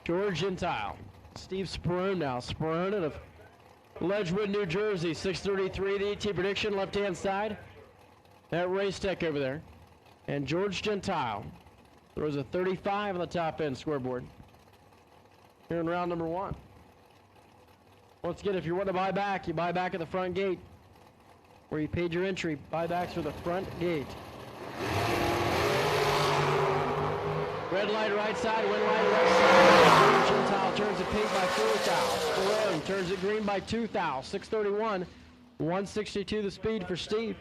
George Gentile. Steve Sperone now. Sperone out of Ledgewood, New Jersey. 6:33 the ET prediction, left-hand side. That race tech over there. And George Gentile throws a 35 on the top end scoreboard. Here in round number 1. Once again, if you want to buy back, you buy back at the front gate where you paid your entry. Buybacks are the front gate. Red light right side, win light left side. Gentile turns it pink by 4 thou. Barone turns it green by 2 thou. 6:31, 162 the speed for Steve.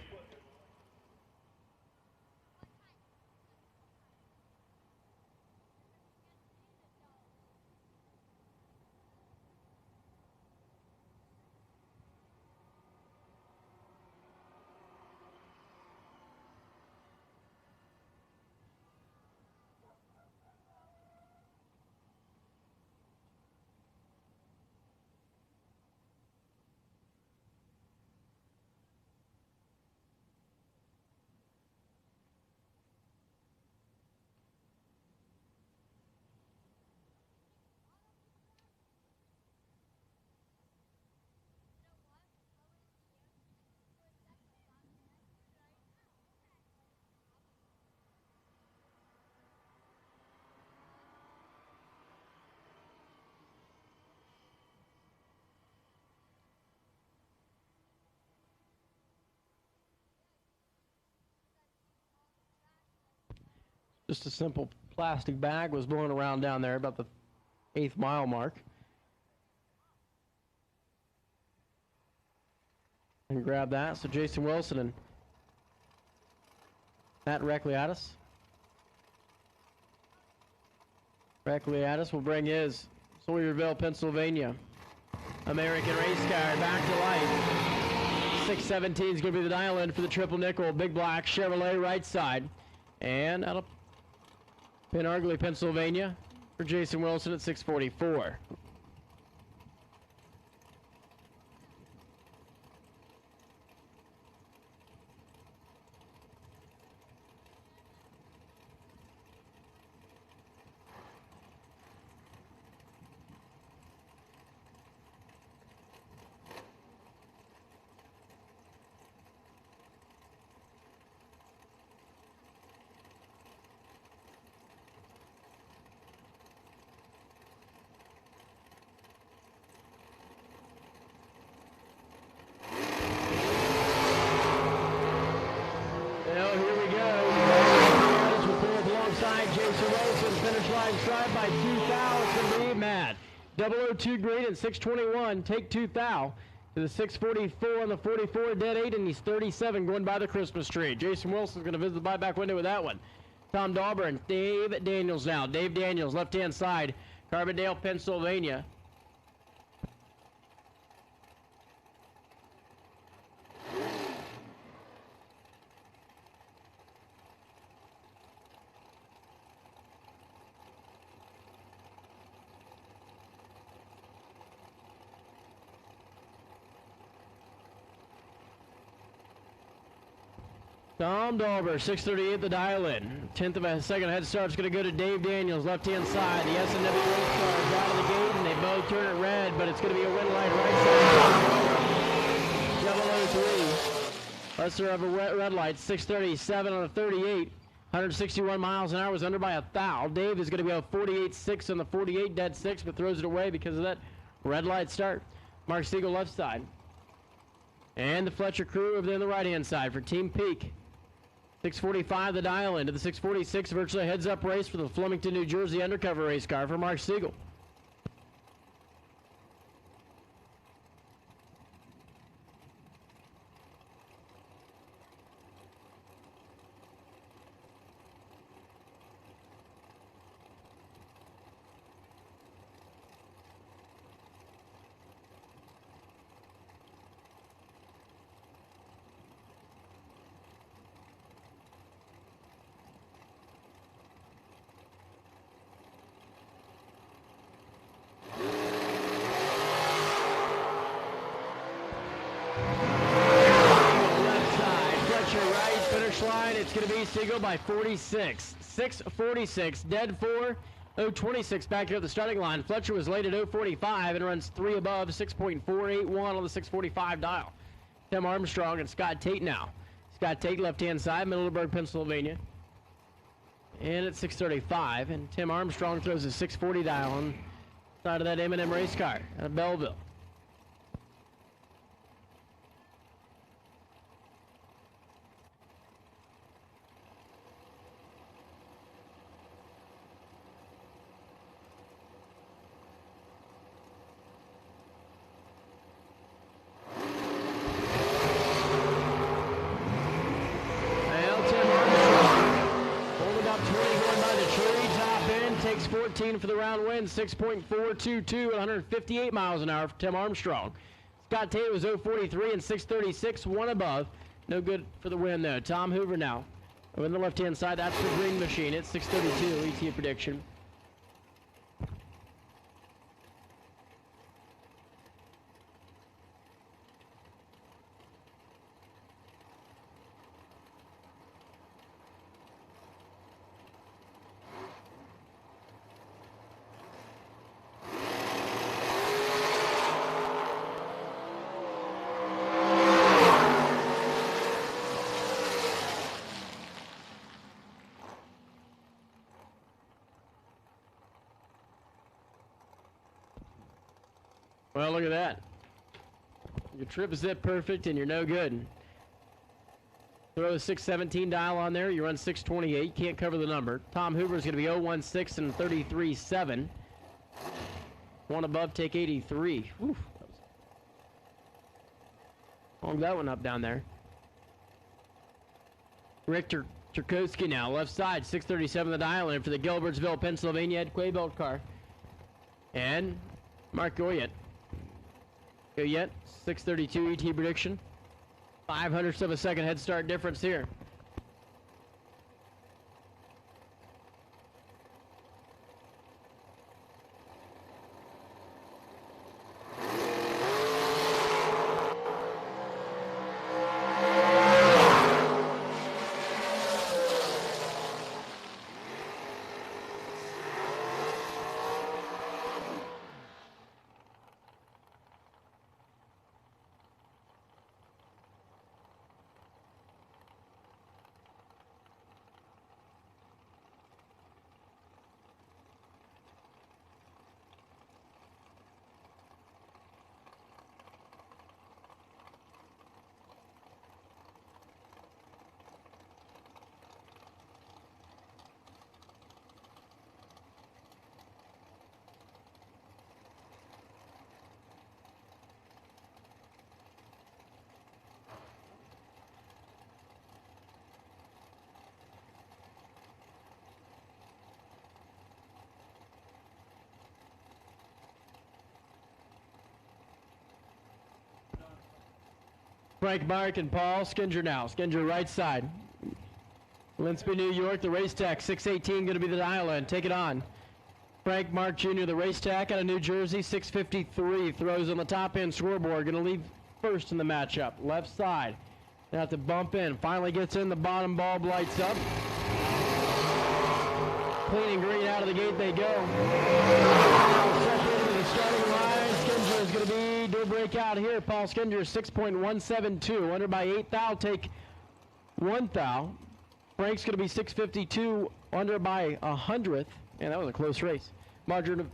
Just a simple plastic bag was blowing around down there about the 8th mile mark. And grab that. So Jason Wilson and Matt Recliatis. Recliatis will bring his Sawyerville, Pennsylvania American race car back to life. 617 is going to be the dial in for the triple nickel. Big black Chevrolet right side. And out of Penargley, Pennsylvania for Jason Wilson at 644. Stride by 2 thou. It's going to be Matt. 002 green and 621. Take 2 thou to the 644 on the 44 dead 8, and he's 37 going by the Christmas tree. Jason Wilson's going to visit the buyback window with that one. Tom Dahlberg and Dave Daniels now. Dave Daniels, left-hand side, Carbondale, Pennsylvania. Tom Dahlberg, 638 the dial in. 10th of a second head start's going to go to Dave Daniels, left-hand side. The S&W race car is out of the gate, and they both turn it red, but it's going to be a win light right side. 003. Lesser of a red light, 637 on a 38. 161 miles an hour was under by 1 thou. Dave is going to be a 48.6 on the 48, dead 6, but throws it away because of that red light start. Mark Siegel, left side. And the Fletcher crew over there on the right-hand side for Team Peak. 645 the dial into the 646 virtually heads-up race for the Flemington, New Jersey undercover race car for Mark Siegel. going to be Siegel by 46. 6:46, dead 4. 0:26 back here at the starting line. Fletcher was late at 0:45 and runs 3 above, 6.481 on the 6:45 dial. Tim Armstrong and Scott Tate now. Scott Tate, left-hand side, Middleburg, Pennsylvania. And at 6:35, and Tim Armstrong throws a 6:40 dial on the side of that M&M race car out of Belleville. Takes 14 for the round win, 6.422 at 158 miles an hour for Tim Armstrong. Scott Tate was 0:43 and 6:36, 1 above. No good for the win though. Tom Hoover now. Over on the left-hand side, that's the green machine. It's 6:32, ETA prediction. Well, look at that. Your trip is zip perfect and you're no good. Throw a 617 dial on there, you run 628, can't cover the number. Tom Hoover is going to be 016 and 33.7. 1 above, take 83. Whew. Long that one up down there. Rick Turkowski now, left side, 637 the dial in for the Gilbertsville, Pennsylvania Ed Quaybolt car. And Mark Goyette. Goyette, 632 ET prediction. 0.05 of a second head start difference here. Frank Mark and Paul Skinger now. Skinger right side. Linsby, New York, the race tack. 618 going to be the dial in. Take it on. Frank Mark Jr., the race tack out of New Jersey. 653 throws on the top end scoreboard. Going to leave first in the matchup. Left side. Gonna have to bump in. Finally gets in. The bottom bulb lights up. Clean and green out of the gate they go. Separated to the starting line. Skinger is going to be do a breakout here. Paul Skinger 6.172. Under by 8 thou. Take 1 thou. Frank's going to be 652. Under by 100th. And that was a close race. Margin of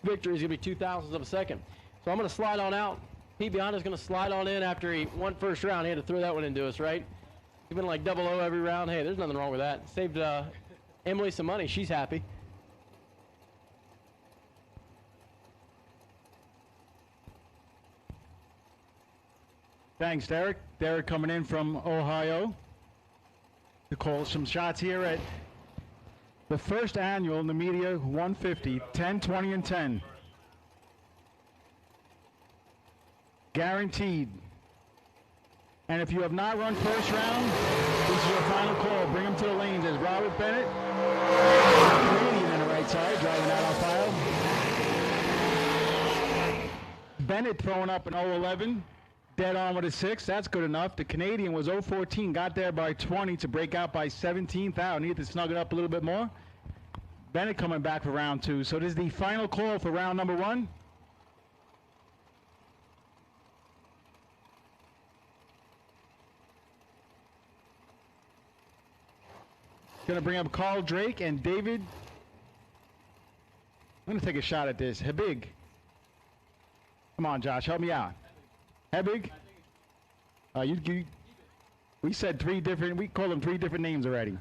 victory is going to be 2 thousandths of a second. So I'm going to slide on out. Pete Bionda's going to slide on in after he won first round. He had to throw that one into us, right? He's been like 0-0 every round. Hey, there's nothing wrong with that. Saved Emily some money. She's happy. Thanks, Derek. Derek coming in from Ohio to call some shots here at the first annual Numidia 150, 10, 20, and 10. Guaranteed. And if you have not run first round, this is your final call. Bring them to the lanes. There's Robert Bennett, Canadian on the right side, driving out on file. Bennett throwing up an 011. dead on with a 6. That's good enough. The Canadian was 014, got there by 20 to break out by 17th out. Needed to snug it up a little bit more. Bennett coming back for round 2. So this is the final call for round number 1. Gonna bring up Carl Drake and David. I'm gonna take a shot at this. Hebig. Come on, Josh, help me out. Hebig. We said 3 different. We called them 3 different names already.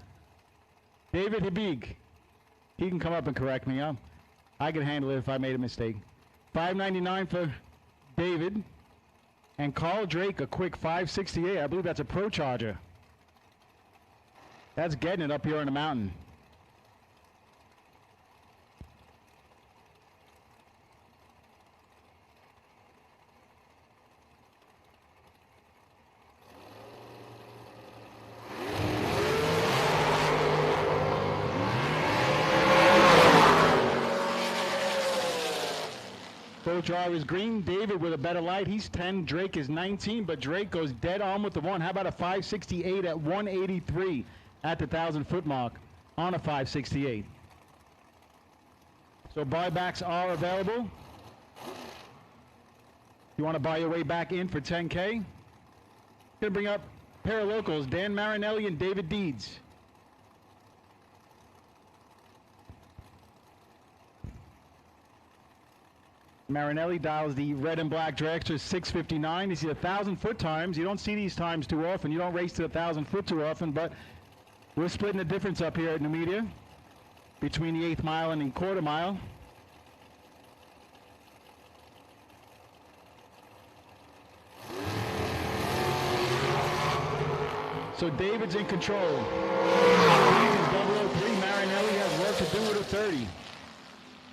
David Hebig. He can come up and correct me. I can handle it if I made a mistake. $5.99 for David, and Carl Drake a quick $5.68. I believe that's a Pro Charger. That's getting it up here on the mountain. Both drivers green. David with a better light. He's 10. Drake is 19, but Drake goes dead on with the 1. How about a 568 at 183 at the 1,000-foot mark on a 568? So buybacks are available. You want to buy your way back in for 10K? Gonna bring up a pair of locals, Dan Marinelli and David Deeds. Marinelli dials the red and black dragster 659. You see 1,000-foot times. You don't see these times too often. You don't race to 1,000-foot too often, but we're splitting the difference up here at Numidia between the 1/8 mile and the 1/4 mile. So David's in control. Deeds is 003. Marinelli has work to do with a 30.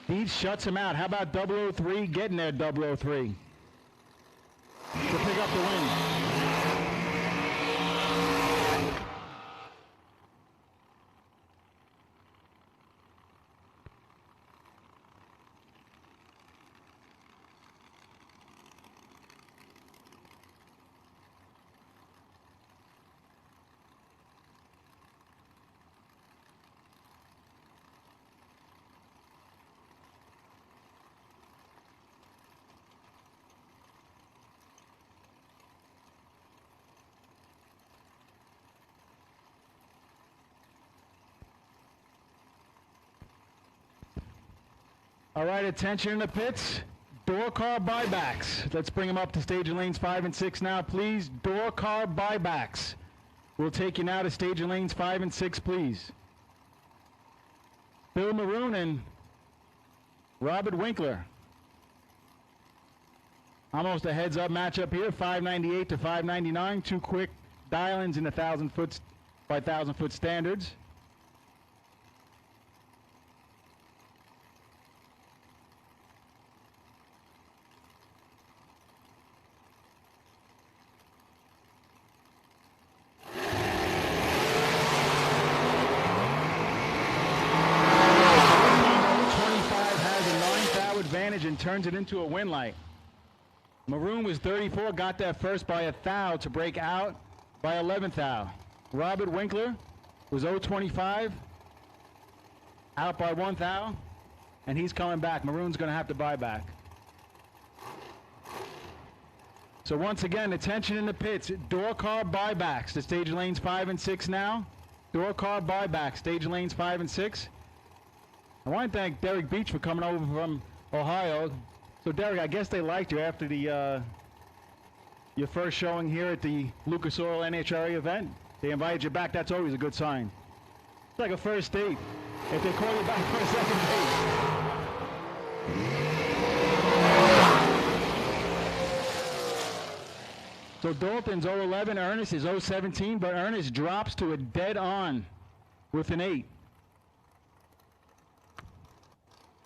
Deeds shuts him out. How about 003 getting there, 003? To pick up the win. All right, attention in the pits. Door car buybacks. Let's bring them up to stage and lanes 5 and 6 now, please. Door car buybacks. We'll take you now to stage and lanes 5 and 6, please. Bill Maroon and Robert Winkler. Almost a heads-up matchup here, 598 to 599. 2 quick dial-ins in the 1,000-foot by 1,000-foot standards. And turns it into a win light. Maroon was 34, got that first by 1 thou to break out by 11 thou. Robert Winkler was 025, out by 1 thou, and he's coming back. Maroon's going to have to buy back. So once again, attention in the pits. Door car buybacks to stage lanes 5 and 6 now. Door car buybacks, stage lanes 5 and 6. I want to thank Derek Beach for coming over from Ohio. So Derek, I guess they liked you after the your first showing here at the Lucas Oil NHRA event. They invited you back. That's always a good sign. It's like a first date. If they call you back for a second date. So Dalton's 011, Ernest is 017, but Ernest drops to a dead on with an 8.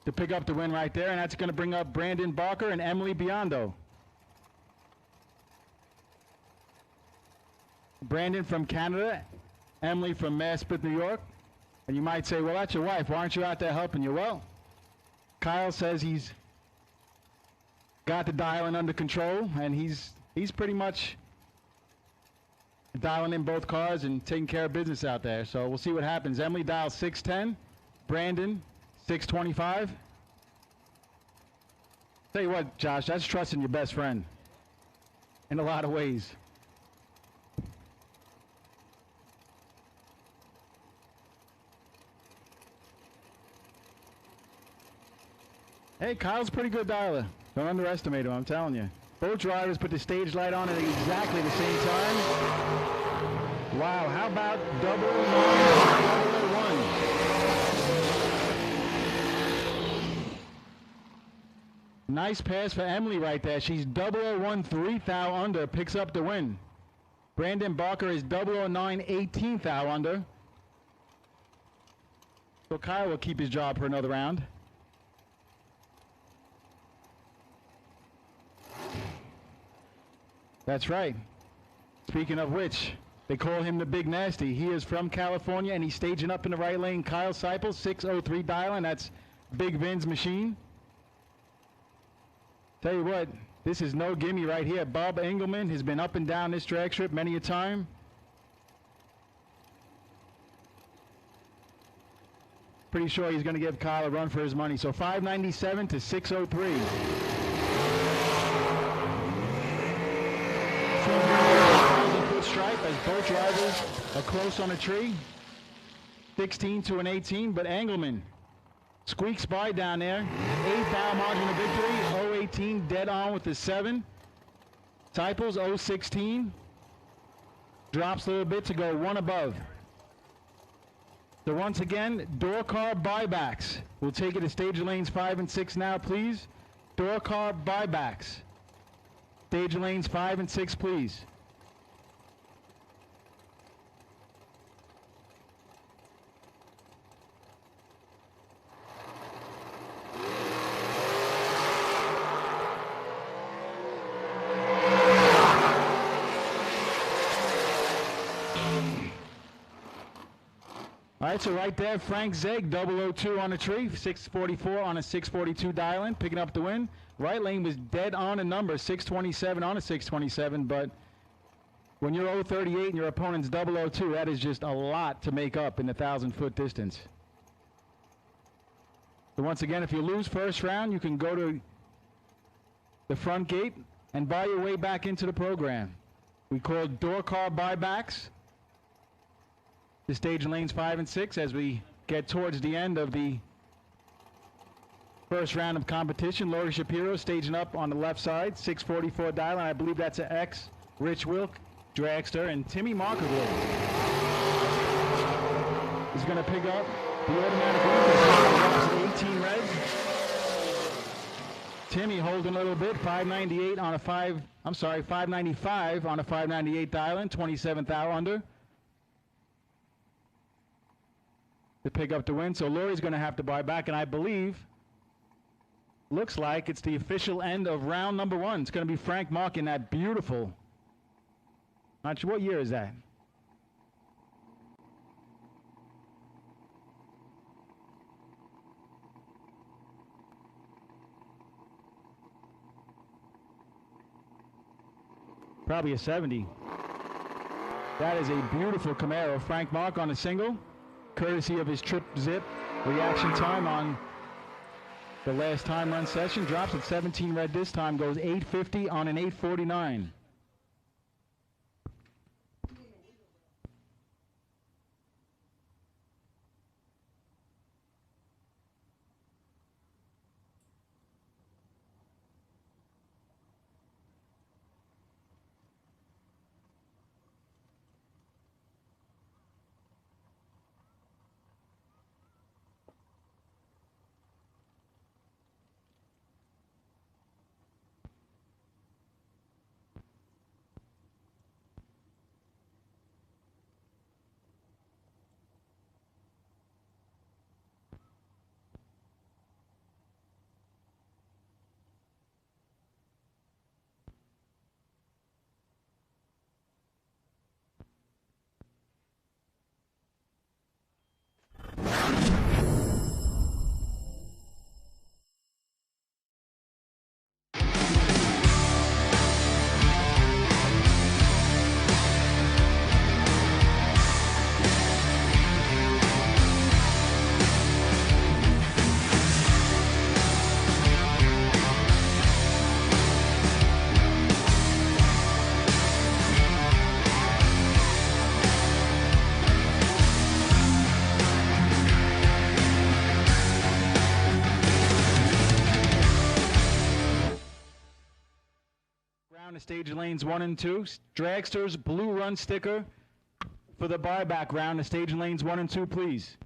To pick up the win right there, and that's going to bring up Brandon Barker and Emily Biondo. Brandon from Canada, Emily from Maspeth, New York. And you might say, well, that's your wife. Why aren't you out there helping you? Well, Kyle says he's got the dialing under control, and he's he's pretty much dialing in both cars and taking care of business out there. So we'll see what happens. Emily dials 610, Brandon 625. Tell you what, Josh, that's trusting your best friend in a lot of ways. Hey, Kyle's a pretty good dialer. Don't underestimate him, I'm telling you. Both drivers put the stage light on at exactly the same time. Wow, how about 001? Nice pass for Emily right there. She's 001 3 thou under, picks up the win. Brandon Barker is 009 18 thou under. So Kyle will keep his job for another round. That's right. Speaking of which, they call him the Big Nasty. He is from California, and he's staging up in the right lane. Kyle Seipel, 603 dialing. That's Big Vin's machine. Tell you what, this is no gimme right here. Bob Engelman has been up and down this drag strip many a time. Pretty sure he's going to give Kyle a run for his money. So 597 to 603. Stripe as both drivers are close on a tree. 16 to an 18, but Engelman squeaks by down there. 8 thou margin of victory. 018 dead on with the 7. Seipel's 016 drops a little bit to go 1 above. So once again, door car buybacks. We'll take it to stage lanes 5 and 6 now, please. Door car buybacks. Stage lanes 5 and 6, please. All right, so right there, Frank Zeg, 002 on the tree, 644 on a 642 dial-in, picking up the win. Right lane was dead on a number, 627 on a 627, but when you're 038 and your opponent's 002, that is just a lot to make up in the 1,000-foot distance. So once again, if you lose first round, you can go to the front gate and buy your way back into the program. We call door car buybacks. The stage in lanes 5 and 6 as we get towards the end of the first round of competition. Lori Shapiro staging up on the left side, 644 dial, and I believe that's an X. Rich Wilk, dragster, and Timmy Markaville is going to pick up the automatic win. 18 red. Timmy holding a little bit, 598 on a 595 on a 598 dial-in, 27th thou under. To pick up the win. So Lori's going to have to buy back, and I believe, looks like it's the official end of round number 1. It's going to be Frank Mark in that beautiful, not sure what year is that? Probably a 70. That is a beautiful Camaro. Frank Mark on a single, courtesy of his Trip Zip reaction time on the last time run session. Drops at 17 red this time, goes 850 on an 849. Round to stage lanes 1 and 2. Dragsters, blue run sticker for the buyback round to stage lanes 1 and 2, please.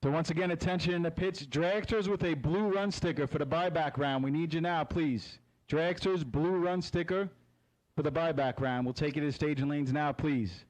So once again, attention in the pits. Dragsters with a blue run sticker for the buyback round. We need you now, please. Dragsters, blue run sticker for the buyback round. We'll take you to the staging lanes now, please.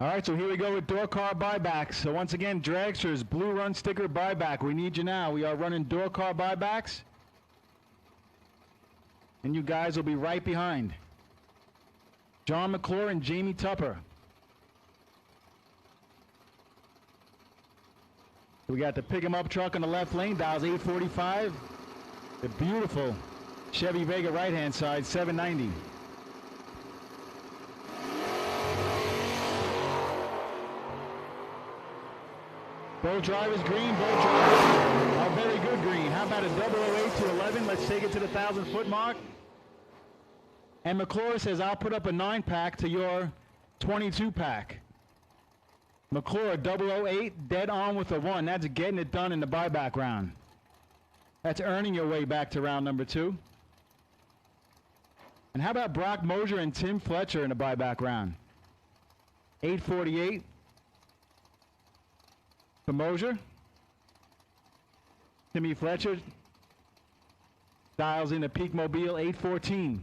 All right, so here we go with door car buybacks. So once again, Dragsters, blue run sticker buyback. We need you now. We are running door car buybacks. And you guys will be right behind. John McClure and Jamie Tupper. We got the pick 'em up truck on the left lane, dials 845. The beautiful Chevy Vega right-hand side, 790. Both drivers green, both drivers are very good green. How about a 008 to 11? Let's take it to the 1,000-foot mark. And McClure says, I'll put up a 9-pack to your 22-pack. McClure, 008, dead on with a 1. That's getting it done in the buyback round. That's earning your way back to round number 2. And how about Brock Mosier and Tim Fletcher in the buyback round? 848. For Mosier, Timmy Fletcher dials in a Peak Mobile 814.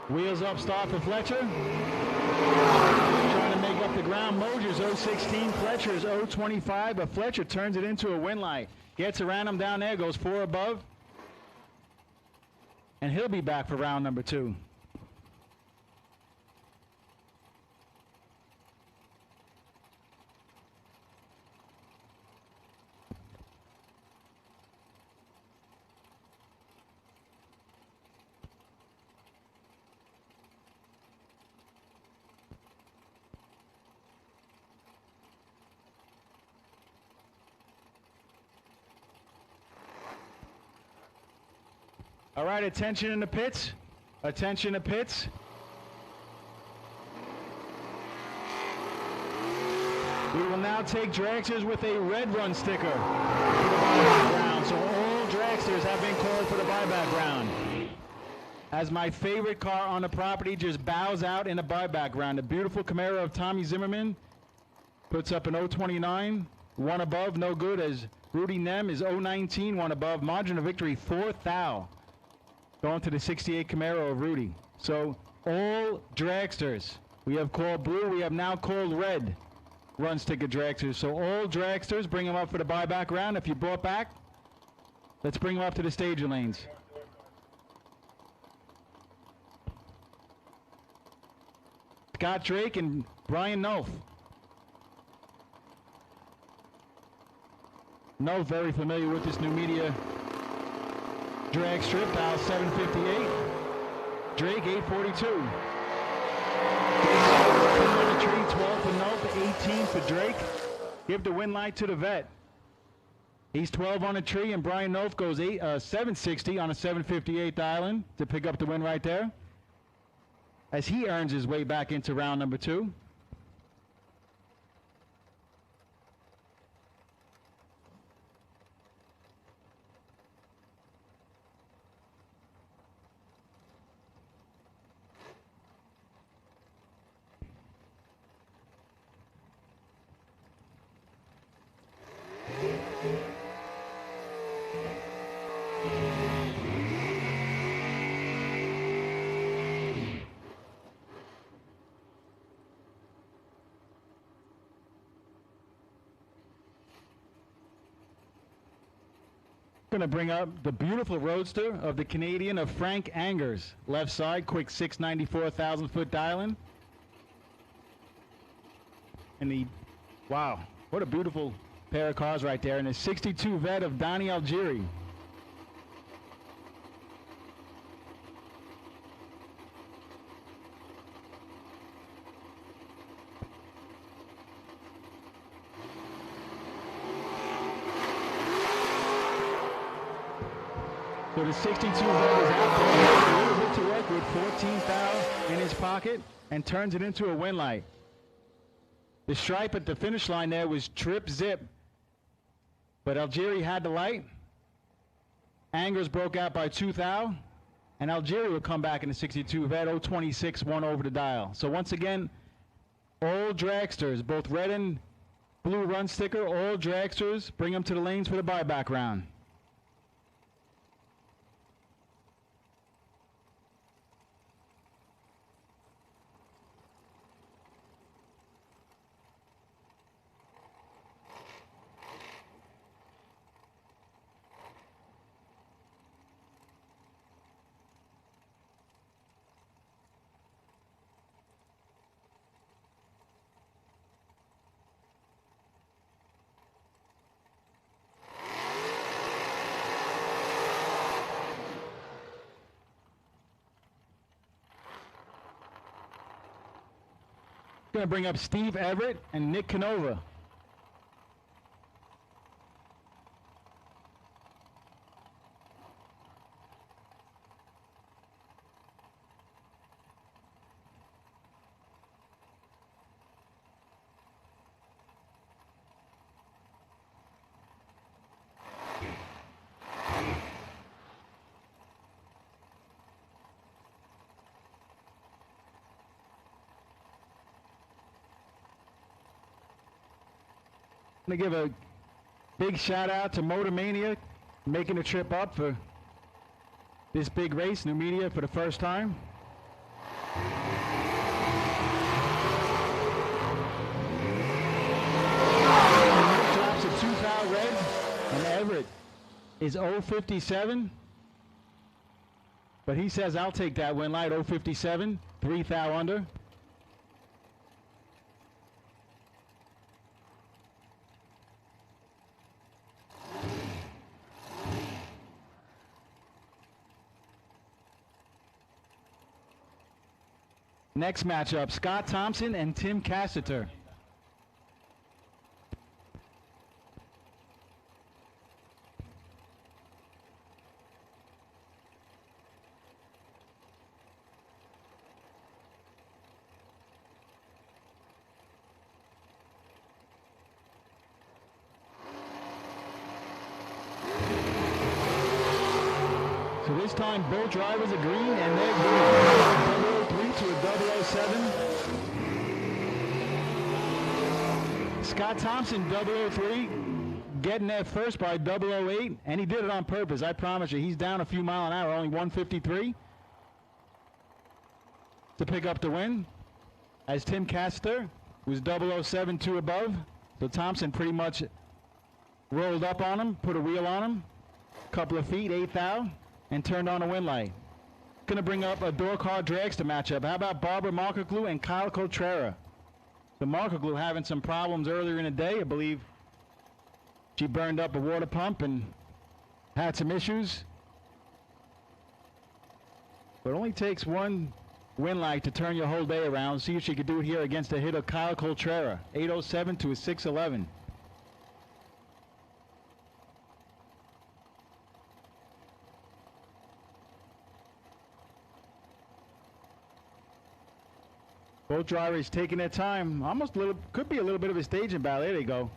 Wheels up start for Fletcher. Trying to make up the ground. Mosier's 016, Fletcher's 025, but Fletcher turns it into a win light. Gets around him down there, goes 4 above. And he'll be back for round number 2. All right, attention in the pits. Attention in the pits. We will now take dragsters with a red run sticker for the buyback round. So all dragsters have been called for the buyback round. As my favorite car on the property just bows out in the buyback round. The beautiful Camaro of Tommy Zimmerman puts up an 029, one above, no good, as Rudy Nem is 019, one above. Margin of victory, 4th thou. Going to the 68 Camaro of Rudy. So all dragsters. We have called blue, we have now called red run sticker dragsters. So all dragsters, bring them up for the buyback round. If you brought back, let's bring them up to the staging lanes. Scott Drake and Brian Noth. Noth very familiar with this Numidia drag strip, dial 758. Drake 842. On the tree, 12 for Noth, 18 for Drake. Give the win light to the vet. He's 12 on the tree, and Brian Noth goes 760 on a 758 dialing to pick up the win right there, as he earns his way back into round number 2. Going to bring up the beautiful roadster of the Canadian of Frank Angers. Left side, quick 694 1,000-foot dialing. And the, wow, what a beautiful pair of cars right there. And the 62 vet of Donnie Algieri. So the 62 vet is out there, a little bit to work with, 14,000 in his pocket, and turns it into a win light. The stripe at the finish line there was trip zip, but Algieri had the light. Angers broke out by 2,000, and Algieri will come back in the 62 vet, 026, one over the dial. So once again, all dragsters, both red and blue run sticker, all dragsters, bring them to the lanes for the buyback round. Going to bring up Steve Everett and Nick Canova. I'm going to give a big shout out to Motor Mania making the trip up for this big race, Numidia, for the first time. Drops a 2,000 red, and Everett is 057. But he says, I'll take that win light, 057, 3,000 under. Next matchup, Scott Thompson and Tim Cassiter. this time both drivers are green, and they're green. 003 to a 007. Scott Thompson, 003, getting there first by 008, and he did it on purpose. I promise you, he's down a few miles an hour, only 153 to pick up the win. As Tim Castor was 007, 2 above. So Thompson pretty much rolled up on him, put a wheel on him, couple of feet, 8th thou, and turned on a win light. Going to bring up a door car dragster matchup. How about Barbara Markoglu and Kyle Cotrera? The Markoglu having some problems earlier in the day. I believe she burned up a water pump and had some issues. But it only takes one win light to turn your whole day around. See if she could do it here against the hitter Kyle Cotrera. 807 to a 611. Both drivers taking their time. Almost a little, could be a little bit of a staging battle. There they go.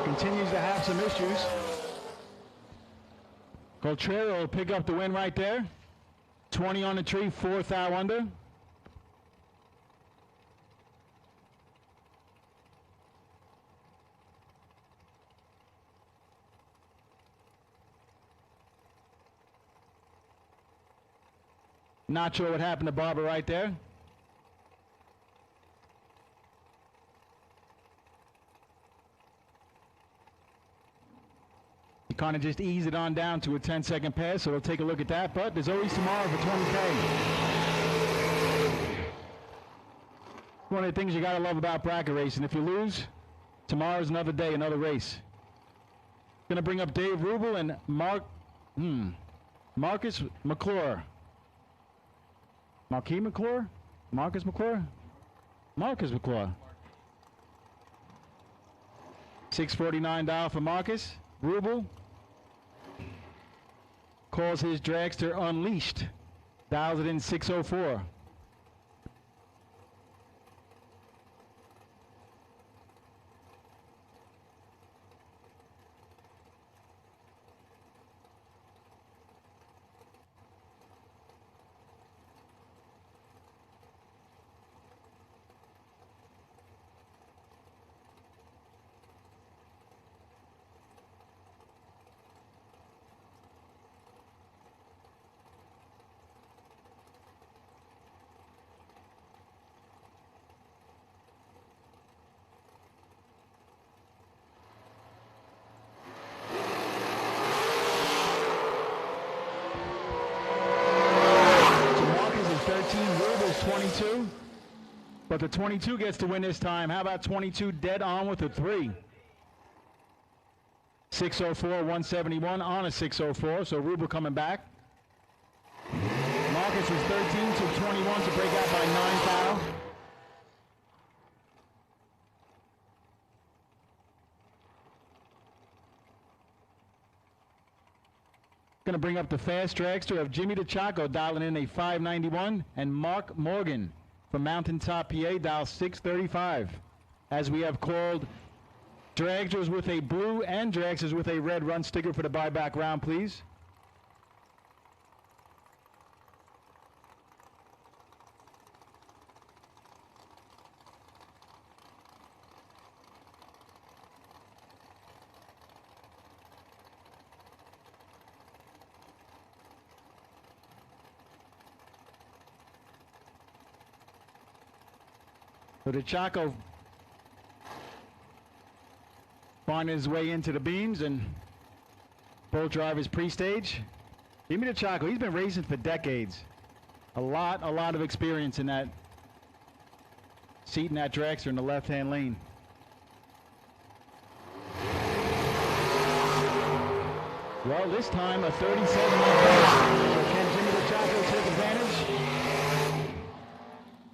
Continues to have some issues. Cotrera will pick up the win right there. 20 on the tree, 4th thou under. Not sure what happened to Barbara right there. You kind of just ease it on down to a 10-second pass, so we'll take a look at that. But there's always tomorrow for 20K. One of the things you got to love about bracket racing. If you lose, tomorrow's another day, another race. Going to bring up Dave Rubel and Marcus McClure. Marquis McClure? Marcus McClure? Marcus McClure. 649 dial for Marcus. Rubel calls his dragster Unleashed. Dials it in 604. But the 22 gets to win this time. How about 22 dead on with a 3? 604, 171 on a 604, so Rubel coming back. Marcus was 13 to 21 to break out by 9 thou. Going to bring up the fast dragster of Jimmy DeChaco, dialing in a 591, and Mark Morgan from Mountaintop, PA, dial 635. As we have called dragsters with a blue and dragsters with a red run sticker for the buyback round, please. So DeChaco finding his way into the beams, and both drivers pre-stage. Jimmy DeChaco, he's been racing for decades. A lot of experience in that seat in that dragster in the left-hand lane. Well, this time a 37 on pace. So can Jimmy DeChaco take advantage?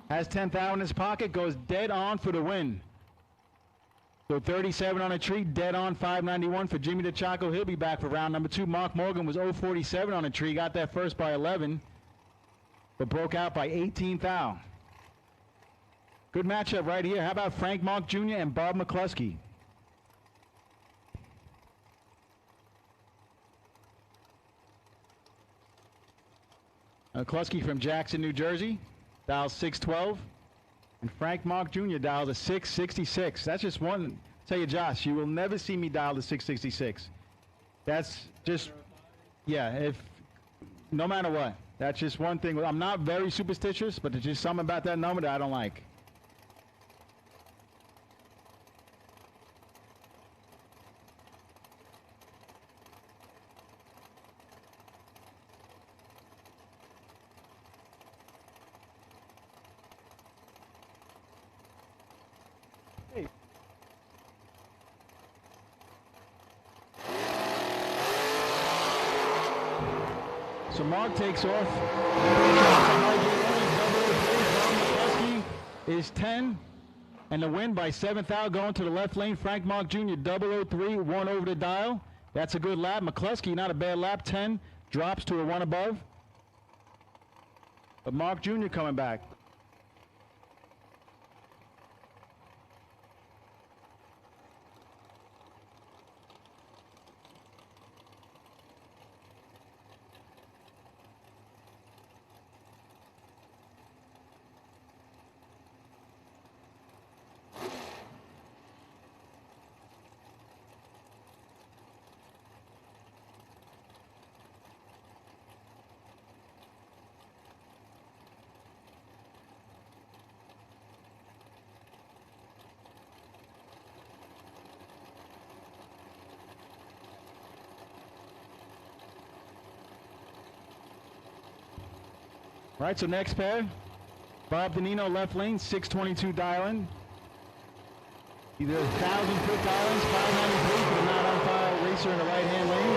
Has 10 thou in his pocket, goes dead on for the win. So 37 on a tree, dead on 591 for Jimmy DeChaco. He'll be back for round number 2. Mark Morgan was 047 on a tree, got that first by 11, but broke out by 18 thou. Good matchup right here. How about Frank Monk Jr. and Bob McCluskey? McCluskey from Jackson, New Jersey, dials 612. And Frank Monk Jr. dials a 666. That's just one. Tell you, Josh, you will never see me dial the 666. That's just, yeah, no matter what. That's just one thing. I'm not very superstitious, but there's just something about that number that I don't like. So Mark takes off. McCluskey is 10. And the win by 7th out going to the left lane. Frank Mark Jr. 003, 1 over the dial. That's a good lap. McCluskey, not a bad lap. 10, drops to a 1 above. But Mark Jr. coming back. All right, so next pair, Bob Danino left lane, 622 dialing. Either 1,000-foot dialings, 593 for the not on file racer in the right-hand lane.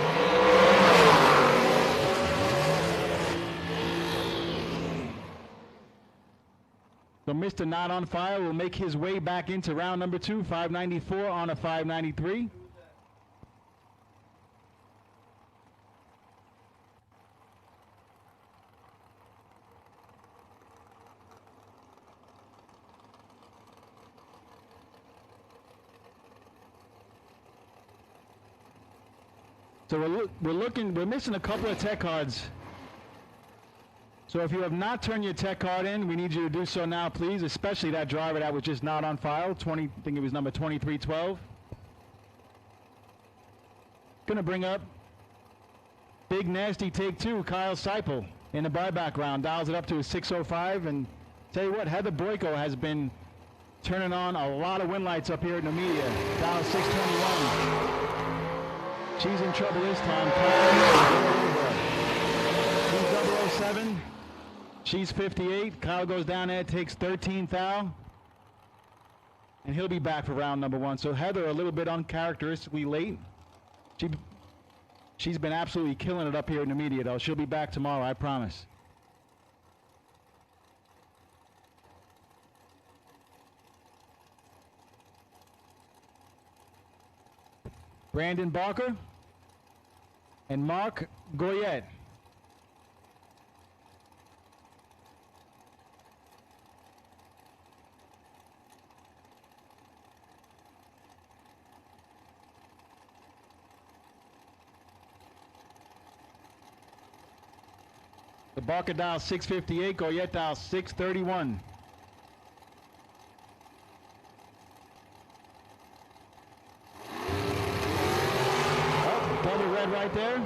So Mr. Not on Fire will make his way back into round number 2, 594 on a 593. So we're missing a couple of tech cards. So if you have not turned your tech card in, we need you to do so now, please, especially that driver that was just not on file, I think it was number 2312. Gonna bring up Big Nasty Take 2, Kyle Seipel in the buyback round, dials it up to a 605, and tell you what, Heather Boyko has been turning on a lot of win lights up here at Numidia, dial 621. She's in trouble this time. She's 007. She's 58. Kyle goes down there, takes 13 thou. And he'll be back for round number 1. So Heather a little bit uncharacteristically late. She's been absolutely killing it up here in Numidia, though. She'll be back tomorrow, I promise. Brandon Barker and Mark Goyette. The Barker dial 658, Goyette dial 631. Right there.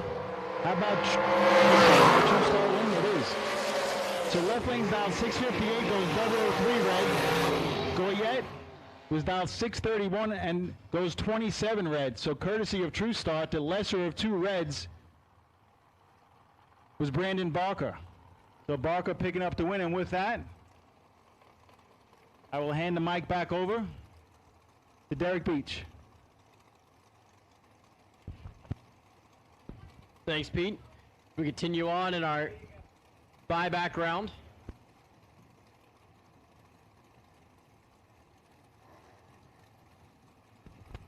How about true star win? It is. So left lane's dial 658, goes 003 red. Goyette was dial 631 and goes 27 red. So courtesy of True Star, the lesser of 2 reds was Brandon Barker. So Barker picking up the win, and with that, I will hand the mic back over to Derek Beach. Thanks, Pete. We continue on in our buyback round.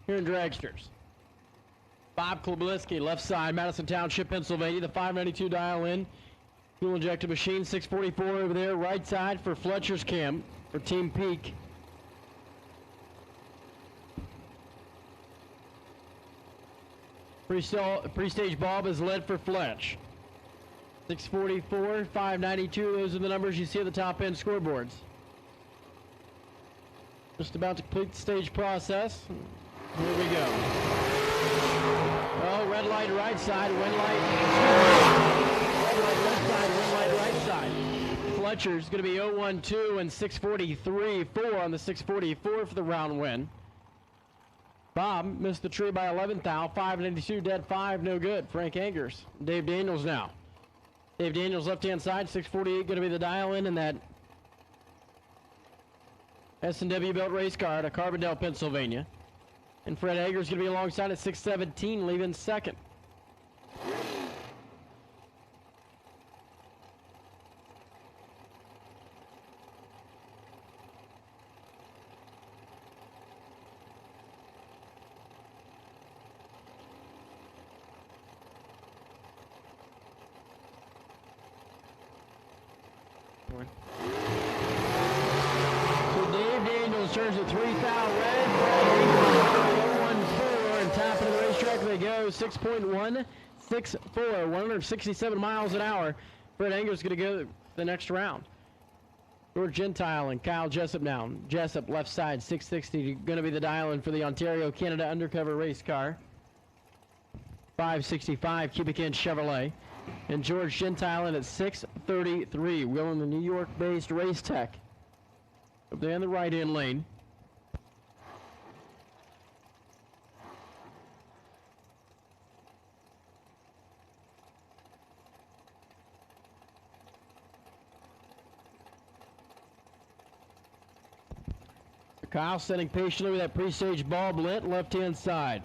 Here in Dragsters. Bob Klobliski, left side, Madison Township, Pennsylvania, the 592 dial in. Fuel injector machine, 644 over there, right side for Fletcher's Camp for Team Peak. Pre-stage Bob is led for Fletch. 644, 592, those are the numbers you see at the top end scoreboards. Just about to complete the stage process. Here we go. Oh, red light right side, wind light. Red light left side, wind light right side. Fletcher's going to be 0-1-2 and 643-4 on the 644 for the round win. Bob missed the tree by 11th thou, 592, dead 5, no good. Frank Angers. Dave Daniels now. Dave Daniels left-hand side, 648 going to be the dial-in in that S&W built race car out of Carbondale, Pennsylvania. And Fred Hager's going to be alongside at 617, leaving second. So Dave Daniels turns at 3 thou red. 0-1-4 and top of the racetrack they go. 6.164, 167 miles an hour. Fred Anger's going to go the next round. George Gentile and Kyle Jessup now. Jessup left side, 660, going to be the dial-in for the Ontario, Canada undercover race car. 565 cubic inch Chevrolet. And George Gentile in at 633, wheeling the New York-based Race Tech. Up there in the right-hand lane. Kyle sitting patiently with that pre-stage bulb lit left-hand side.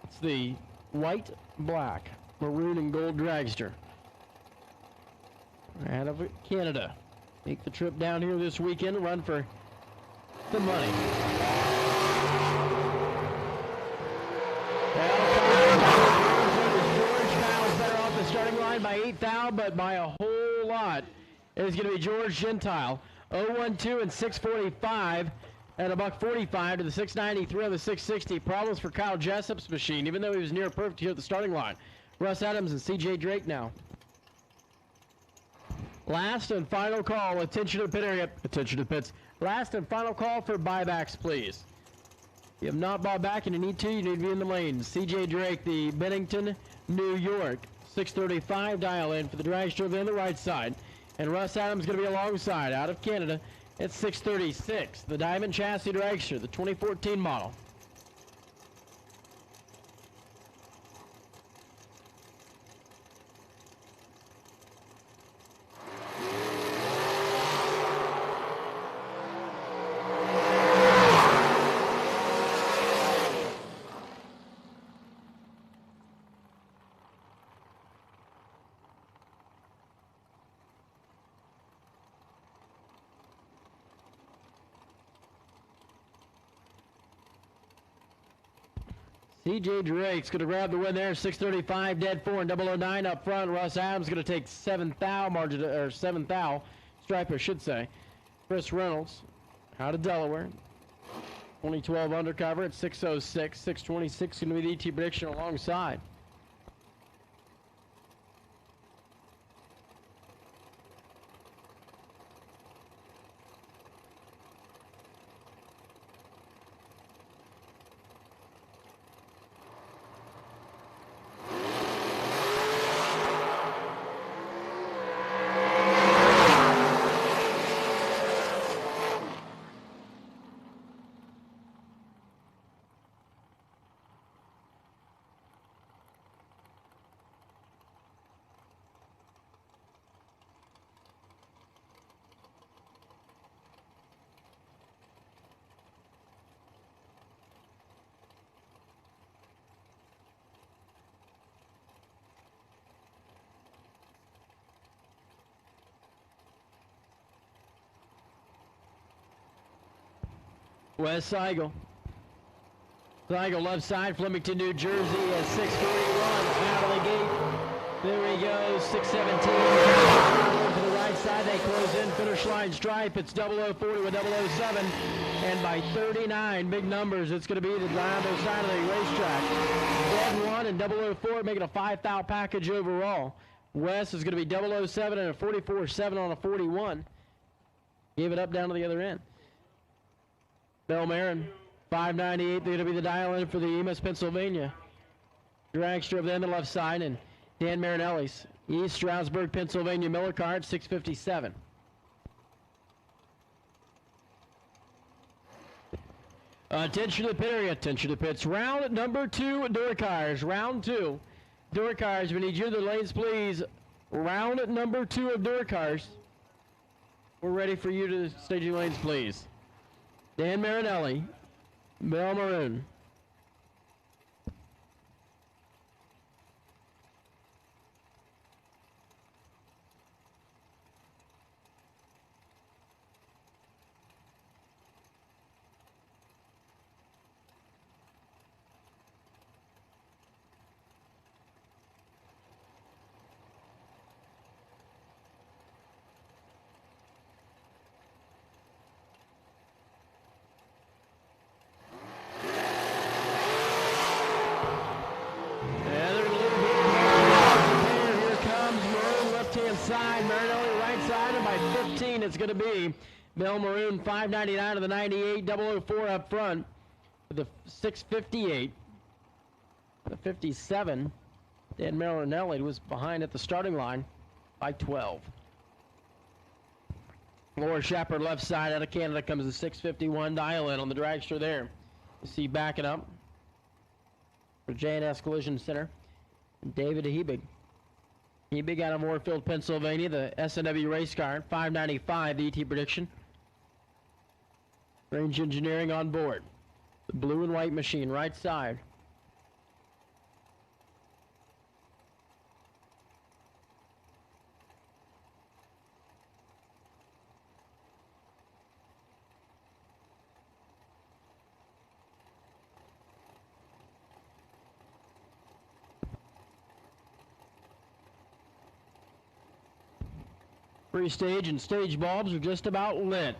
It's the white, black, maroon, and gold dragster out of Canada. Make the trip down here this weekend, run for the money. George Kyle's better off the starting line by 8 thou, but by a whole lot. It's going to be George Gentile. 0-1-2 and 645 at $1.45 to the 693 on the 660. Problems for Kyle Jessup's machine, even though he was near perfect here at the starting line. Russ Adams and CJ Drake now. Last and final call. Attention to the pit area. Attention to the pits. Last and final call for buybacks, please. If you have not bought back and you need to be in the lane. CJ Drake, the Bennington, New York. 635 dial in for the dragster over on the right side. And Russ Adams going to be alongside out of Canada at 636. The Diamond Chassis dragster, the 2014 model. CJ Drake's going to grab the win there, 635, dead 4 and 009 up front. Russ Adams going to take 7th thou margin, or 7th thou, stripe I should say. Chris Reynolds out of Delaware, 2012 undercover at 606, 626 going to be the ET prediction alongside. Wes Seigel. Seigel left side, Flemington, New Jersey at 6:41 out of the gate. There he goes, 6:17. For the right side, they close in, finish finish line stripe. It's 0040 with 007. And by 39, big numbers, it's going to be the Orlando side of the racetrack. Dead 1 and 004 making a 5,000 package overall. West is going to be 007 and a 44.7 on a 41. Give it up down to the other end. Belmarin, 598, they're going to be the dial-in for the East Pennsylvania. Dragster over there on the left side, and Dan Marinelli's East Stroudsburg, Pennsylvania Miller car at 657. Attention to the pit area, attention to the pits. Round at number 2, door cars. Round 2. Door cars, we need you in the lanes, please. Round at number 2 of door cars. We're ready for you to stage your lanes, please. Dan Marinelli, Bell Maroon. It's going to be Bell Maroon 599 to the 98, 004 up front with the 658. The 57, Dan Marinelli was behind at the starting line by 12. Laura Shepard left side out of Canada comes the 651 dial in on the dragster there. You see backing up for J&S Collision Center, David Hebig. Hebig out of Moorfield, Pennsylvania, the S&W race car, 595, the ET prediction. Range Engineering on board. The blue and white machine, right side. Pre-stage and stage bulbs are just about lit.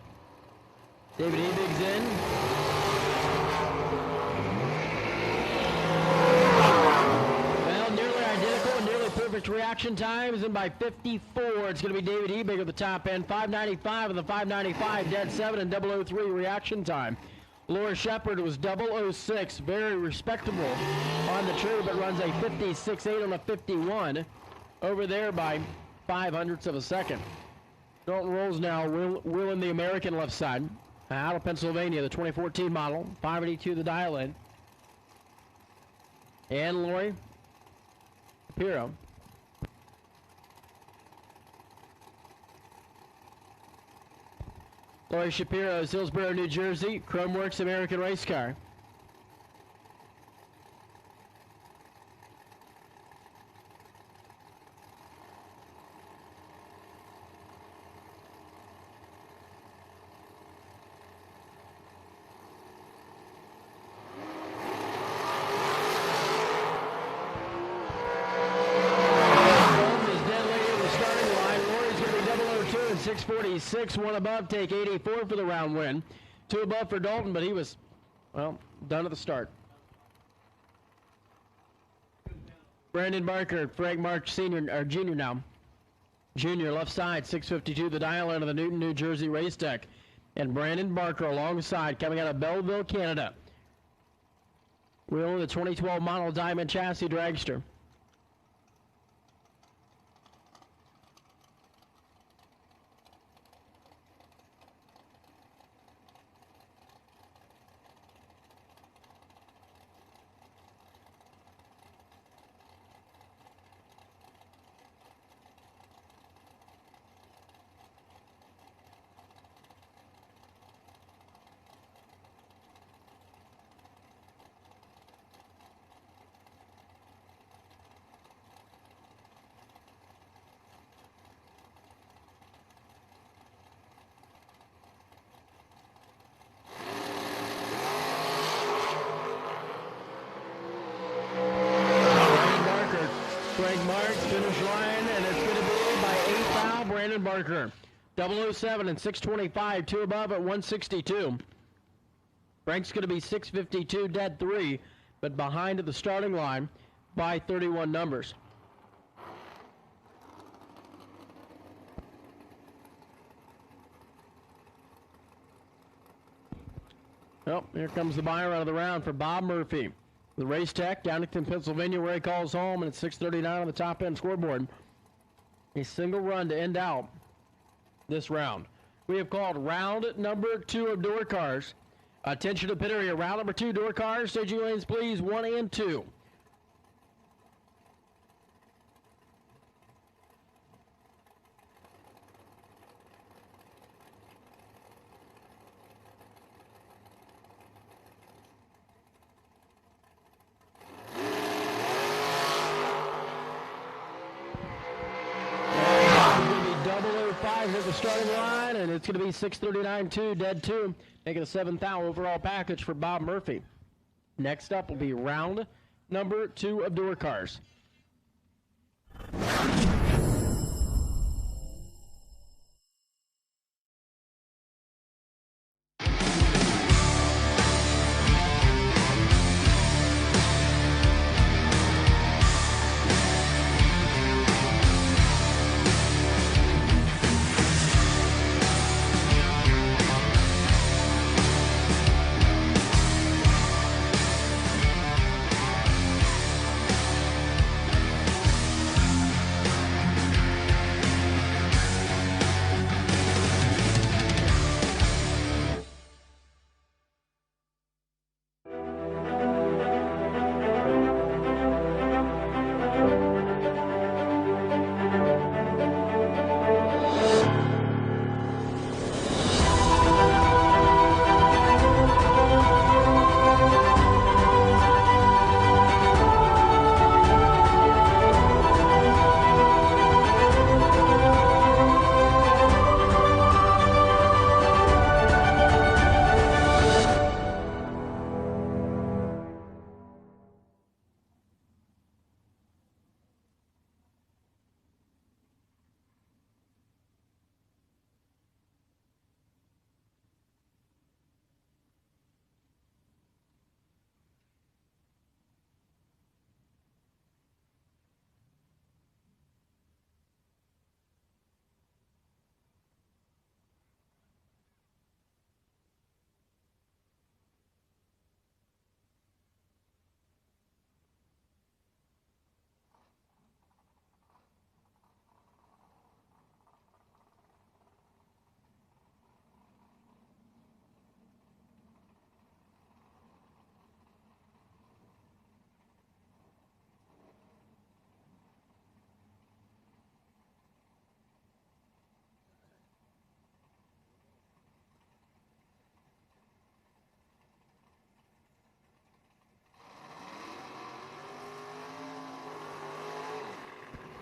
David Hebig's in. Well, nearly identical and nearly perfect reaction times, and by 54, it's going to be David Hebig at the top end. 595 and the 595, dead 7 and 003 reaction time. Laura Shepard was 006, very respectable on the tree, but runs a 56.8 on a 51 over there by 0.05 of a second. Dalton rolls now, Will in the American left side. Out of Pennsylvania, the 2014 model. 582 the dial in. And Lori Shapiro. Lori Shapiro, Hillsborough, New Jersey. Chromeworks American race car. and 646. One above, take 84 for the round win. Two above for Dalton, but he was, well, done at the start. Brandon Barker, Frank March Sr., or Jr. now. Junior, left side, 652, the dial end of the Newton, New Jersey race deck. And Brandon Barker alongside, coming out of Belleville, Canada. Wheeling the 2012 model Diamond Chassis Dragster. Frank March, finish line, and it's going to be by 8 foul, Brandon Barker. 007 and 625, two above at 162. Frank's going to be 652, dead 3, but behind at the starting line by 31 numbers. Oh, here comes the buyer out of the round for Bob Murphy. The Race Tech, Downington, Pennsylvania, where he calls home, and it's 6:39 on the top end scoreboard. A single run to end out this round. We have called round number 2 of door cars. Attention to pit area, round number 2 door cars. Staging lanes, please, 1 and 2. At the starting line, and it's going to be 639-2, dead 2, making a 7th out overall package for Bob Murphy. Next up will be round number 2 of door cars.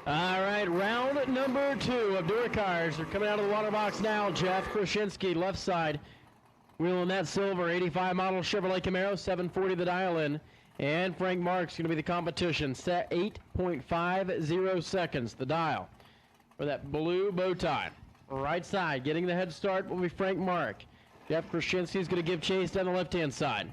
All right, round number 2 of door cars. They're coming out of the water box now. Jeff Krasinski, left side. Wheeling that silver, 85 model Chevrolet Camaro, 740 the dial-in. And Frank Mark's going to be the competition. Set 8.50 seconds, the dial, for that blue bow tie. Right side, getting the head start will be Frank Mark. Jeff Krasinski's going to give chase down the left-hand side.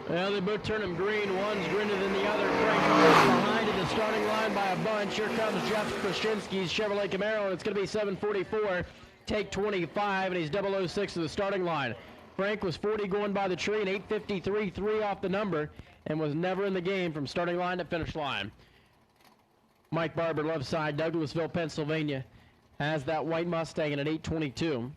Well, they both turn them green. One's greener than the other. Frank Mark's behind at the starting line by a bunch. Here comes Jeff Krasinski's Chevrolet Camaro, and it's going to be 744, take 25, and he's 006 to the starting line. Frank was 40 going by the tree, and 853, 3 off the number, and was never in the game from starting line to finish line. Mike Barber, left side, Douglasville, Pennsylvania, has that white Mustang in at 822.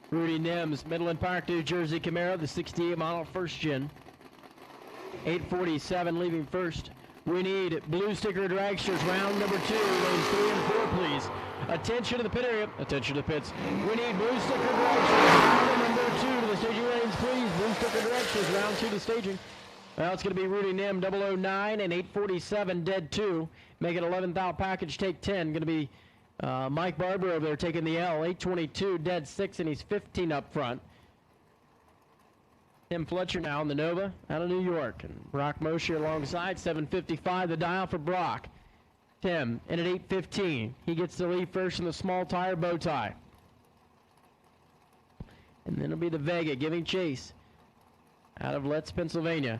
Rudy Nims, Midland Park, New Jersey Camaro, the 68 model, first gen. 847 leaving first. We need blue sticker dragsters, round number 2, lanes 3 and 4, please. Attention to the pit area, attention to the pits. We need blue sticker dragsters, round number 2 to the staging lanes, please. Blue sticker dragsters, into the staging. Well, it's going to be Rudy Nim, 009 and 847, dead 2. Make it 11th out package, take 10. Going to be Mike Barber over there taking the L, 822, dead 6, and he's 15 up front. Tim Fletcher now in the Nova out of New York. And Brock Moshe alongside, 755, the dial for Brock. Tim in at 815. He gets the lead first in the small tire bow tie. And then it'll be the Vega giving chase out of Letts, Pennsylvania.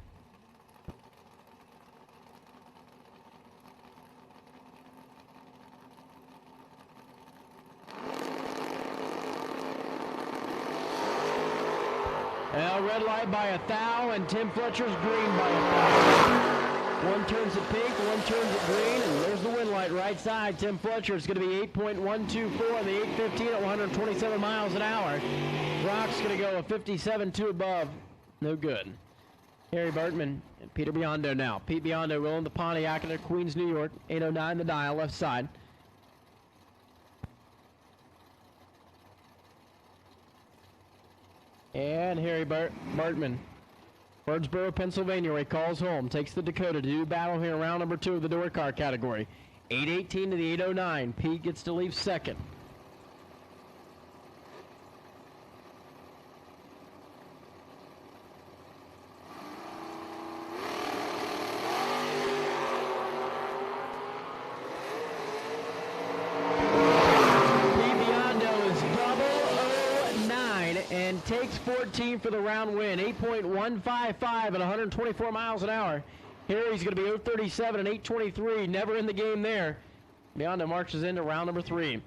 Well, red light by a thou, and Tim Fletcher's green by a thou. One turns it pink, one turns it green, and there's the wind light right side. Tim Fletcher is going to be 8.124 on the 815 at 127 miles an hour. Brock's going to go a 57.2 above. No good. Harry Bartman and Peter Biondo now. Pete Biondo rolling the Pontiac into Queens, New York. 809 the dial, left side. And Harry Bartman, Birdsboro, Pennsylvania, where he calls home, takes the Dakota to do battle here in round number 2 of the door car category. 818 to the 809. Pete gets to leave second. And takes 14 for the round win. 8.155 at 124 miles an hour. Here he's going to be 037 and 823. Never in the game there. Biondo marches into round number 3.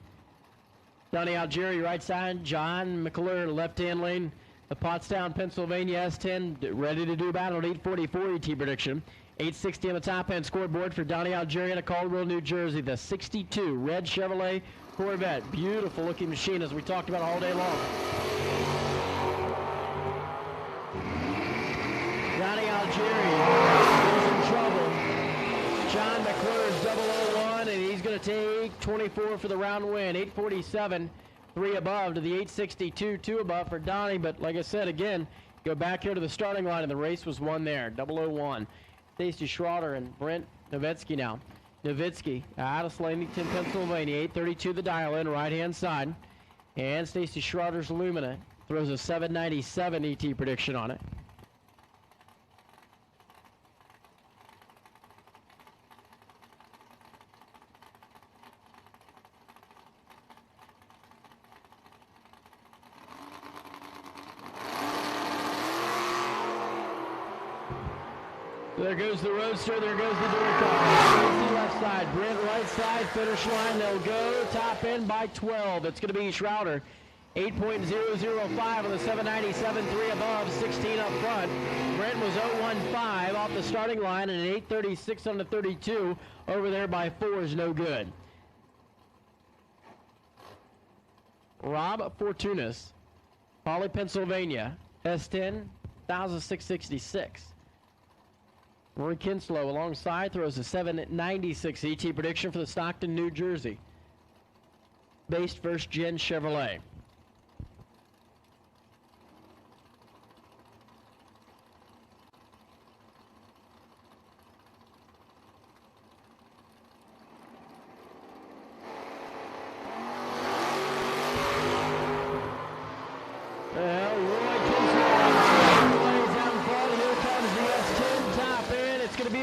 Donnie Algieri right side. John McClure left-hand lane. The Pottstown, Pennsylvania S10 ready to do battle at 844 ET prediction. 860 on the top end scoreboard for Donnie Algieri out of Caldwell, New Jersey. The 62 red Chevrolet Corvette. Beautiful looking machine as we talked about all day long. Donnie Algieri is in trouble. John McClure is 001, and he's going to take 24 for the round win. 847, 3 above to the 862, 2 above for Donnie. But like I said, again, go back here to the starting line, and the race was won there. 001. Stacey Schroeder and Brent Nowitzki now. Nowitzki out of Slanington, Pennsylvania. 832 the dial in, right-hand side. And Stacey Schroeder's Lumina throws a 797 ET prediction on it. There goes the Roadster, there goes the door car. Left side, Brent right side, finish line, they'll go top end by 12. It's going to be Schroeder. 8.005 on the 797, 3 above, 16 up front. Brent was 015 off the starting line, and an 836 on the 32 over there by 4 is no good. Rob Fortunas, Holly, Pennsylvania, S10, 1,666. Rory Kinslow alongside throws a 796 ET prediction for the Stockton, New Jersey based first gen Chevrolet.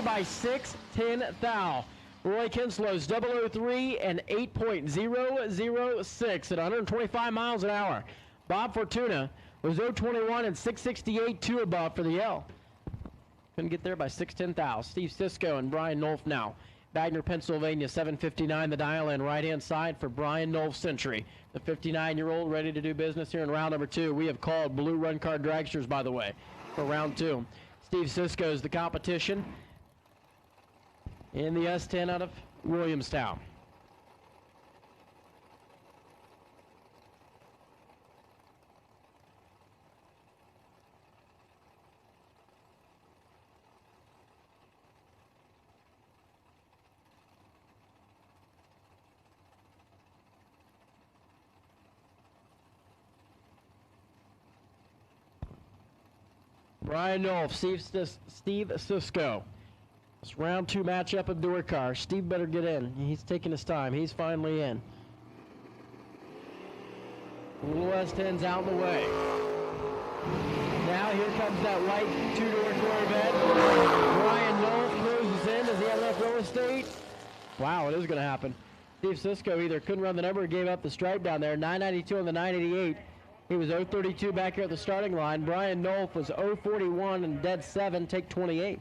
By 6-10 thou. Roy Kinslow's 003 and 8.006 at 125 miles an hour. Bob Fortuna was 021 and 668, 2 above for the L. Couldn't get there by 6-10 thou. Steve Sisko and Brian Nolf now. Wagner, Pennsylvania, 759 the dial in, right-hand side for Brian Nolf Century. The 59-year-old ready to do business here in round number 2. We have called Blue Run Car Dragsters, by the way, for round 2. Steve Sisko is the competition in the S10 out of Williamstown. Brian Nolf, Steve Cisco. It's round 2 matchup of door car. Steve better get in. He's taking his time. He's finally in. Little West End's out in the way. Now here comes that white 2-door Corvette. Brian Nolf closes in. Does he have enough real estate? Wow, it is going to happen. Steve Cisco either couldn't run the number or gave up the stripe down there. 992 on the 988. He was 032 back here at the starting line. Brian Nolf was 041 and dead 7, take 28.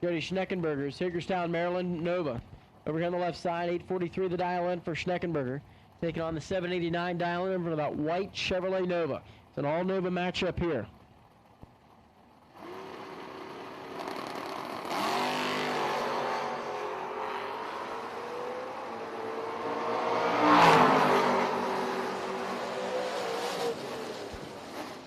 Jody Schneckenberger's Hagerstown, Maryland, Nova. Over here on the left side, 843 the dial in for Schneckenberger. Taking on the 789 dial in for that white Chevrolet Nova. It's an all Nova matchup here.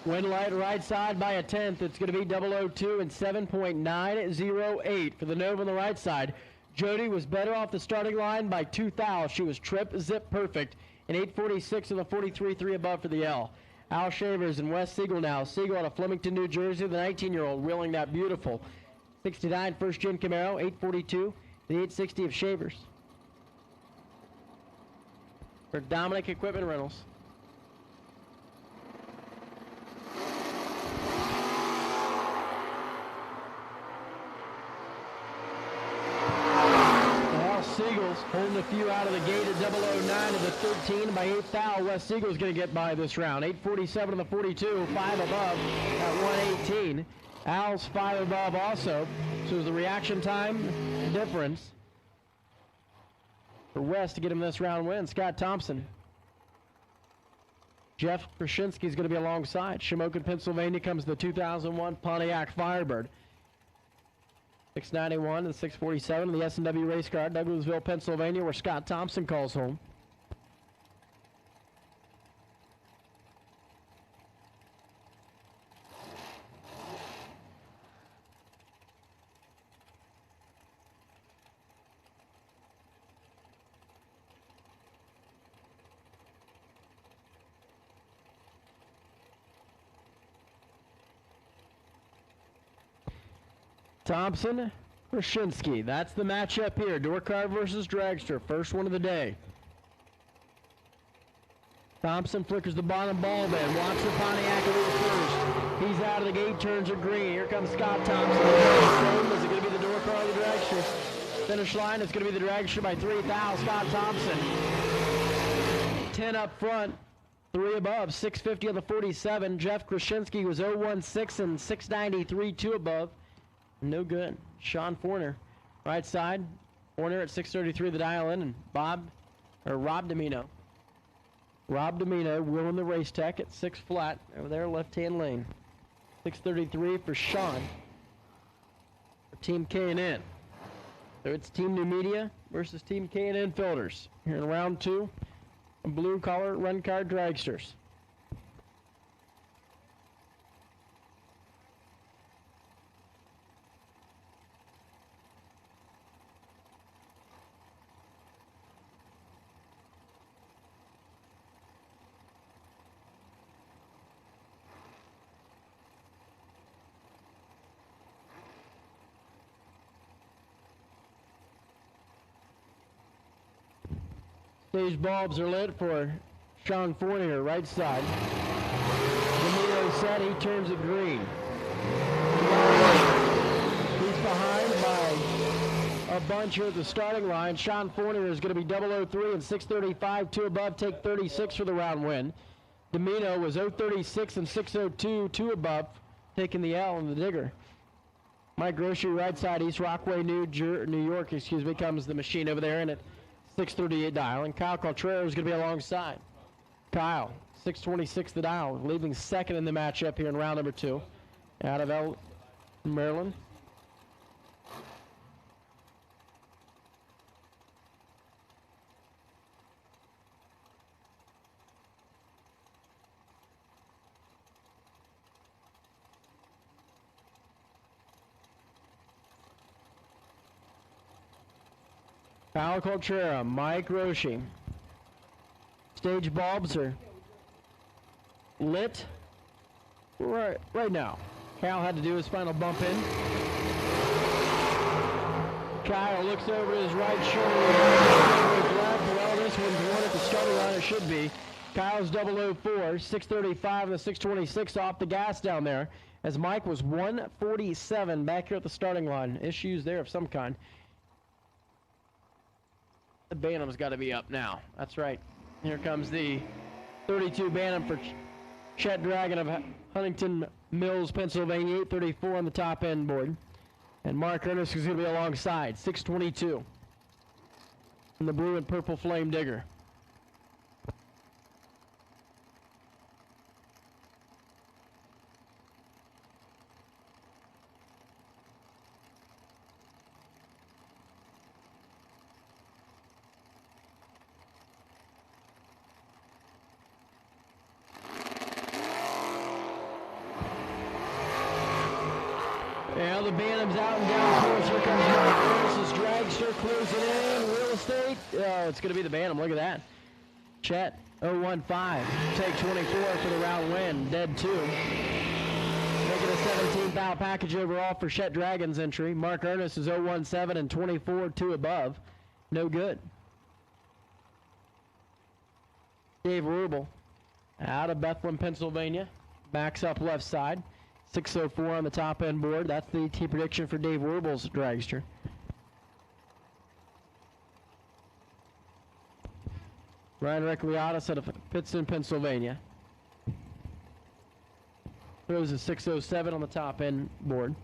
Wind light right side by a 10th. It's going to be 002 and 7.908 for the Nova on the right side. Jody was better off the starting line by 2 thou. She was trip zip perfect. And 846 on the 43.3 above for the L. Al Shavers and Wes Siegel now. Siegel out of Flemington, New Jersey, the 19-year-old wheeling that beautiful 69 first gen Camaro. 842 the 860 of Shavers. For Dominic Equipment Rentals. Seagulls holding a few out of the gate at 009 to the 13 by 8 thou. Wes Siegel's going to get by this round. 847 on the 42, 5 above at 118. Al's 5 above also. So the reaction time difference for Wes to get him this round win. Scott Thompson. Jeff Krasinski's going to be alongside. Shamokin, Pennsylvania comes the 2001 Pontiac Firebird. 691 and 647 in the S&W race car, Douglasville, Pennsylvania, where Scott Thompson calls home. Thompson, Krasinski. That's the matchup here. Door car versus dragster. First one of the day. Thompson flickers the bottom ball then. Watch the Pontiac a little first. He's out of the gate, turns it green. Here comes Scott Thompson. Is it going to be the door car or the dragster? Finish line, it's going to be the dragster by 3 thou. Scott Thompson. 10 up front. 3 above. 650 on the 47. Jeff Krasinski was 016 and 693, 2 above. No good. Sean Forner, right side. Forner at 633 the dial in, and Rob Domino. Rob Domino winning the race tech at 6 flat over there, left-hand lane. 633 for Sean. For Team K&N. So it's Team Numidia versus Team K&N Filters. Here in round 2, blue collar run car dragsters. Stage bulbs are lit for Sean Fournier, right side. Domino set, he turns it green. He's behind by a bunch here at the starting line. Sean Fournier is going to be 003 and 635, 2 above, take 36 for the round win. Domino was 036 and 602, 2 above, taking the L in the digger. Mike Grocery, right side, East Rockaway, New York, comes the machine over there in it. 638 dial, and Kyle Contreras is going to be alongside. Kyle, 626 the dial, leaving second in the matchup here in round number 2. Out of Maryland. Kyle Contreras, Mike Roshi. Stage bulbs are lit right now. Cal had to do his final bump in. Kyle looks over his right shoulder, his left. Well, this one's one at the starting line. It should be. Kyle's 004, 635 and the 626 off the gas down there. As Mike was 147 back here at the starting line. Issues there of some kind. The Bantam's got to be up now. That's right. Here comes the 32 Bantam for Chet Dragon of Huntington Mills, Pennsylvania. 834 on the top end board. And Mark Ernest is going to be alongside. 622. And the blue and purple Flame Digger. Well, the Bantam's out and down course. Here comes Mark Ernest's dragster closing in. Real estate. Oh, it's going to be the Bantam. Look at that. Chet 015. Take 24 for the round win. Dead 2. Making a 17-foul package overall for Chet Dragon's entry. Mark Ernest is 017 and 24, 2 above. No good. Dave Rubel out of Bethlehem, Pennsylvania. Backs up left side. 604 on the top end board. That's the T prediction for Dave Rubel's dragster. Ryan Requiatis out of Pittston, Pennsylvania. Throws a 607 on the top end board.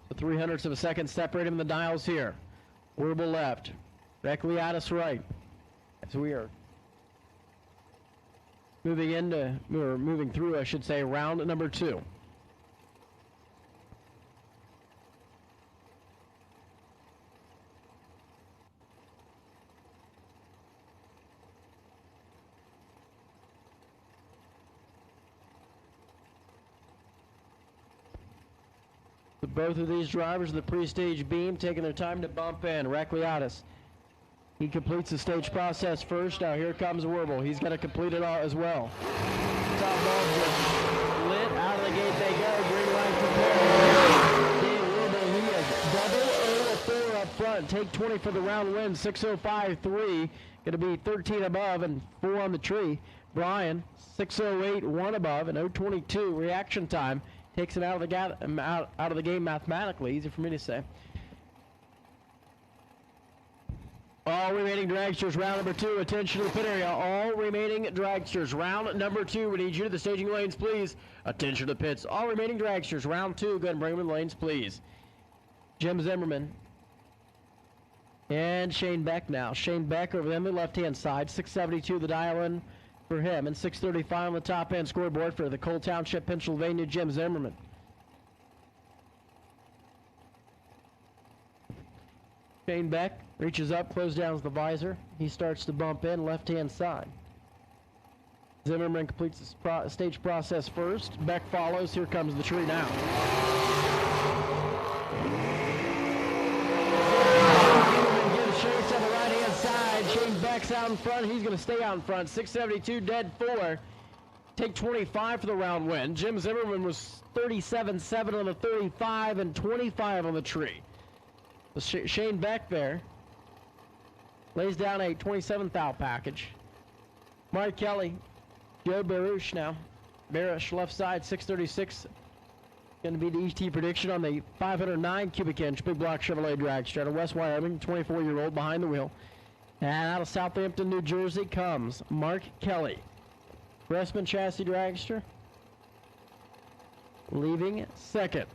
So 300ths of a second separate him in the dials here. Rubel left. Requiatis right. As we are moving through, I should say, round number 2. Both of these drivers of the pre-stage beam taking their time to bump in. Requiatis. He completes the stage process first. Now here comes Werble. He's going to complete it all as well. Top bulbs are lit. Out of the gate they go. Green light for Dave Werble. He is 004 up front. Take 20 for the round win. 605.3. Going to be 13 above and 4 on the tree. Brian 608, 1 above and 022 reaction time. Takes it out of the game mathematically. Easy for me to say. All remaining dragsters, round number 2. Attention to the pit area. All remaining dragsters, round number 2. We need you to the staging lanes, please. Attention to the pits. All remaining dragsters, round 2. Go ahead and bring them in the lanes, please. Jim Zimmerman. And Shane Beck now. Shane Beck over them, the left-hand side. 672 the dial-in for him. And 635 on the top-end scoreboard for the Cole Township, Pennsylvania, Jim Zimmerman. Shane Beck reaches up, closes down the visor. He starts to bump in left-hand side. Zimmerman completes the stage process first. Beck follows. Here comes the tree now. Zimmerman gives chase on the right-hand side. Shane Beck's out in front. He's going to stay out in front. 672, dead 4. Take 25 for the round win. Jim Zimmerman was 37-7 on the 35 and 25 on the tree. Shane Beck there lays down a 27th foul package. Mark Kelly, Joe Baruch now. Baruch left side, 636. Going to be the ET prediction on the 509 cubic inch big block Chevrolet dragster out of West Wyoming, 24-year-old behind the wheel. And out of Southampton, New Jersey comes Mark Kelly. Pressman chassis dragster leaving second.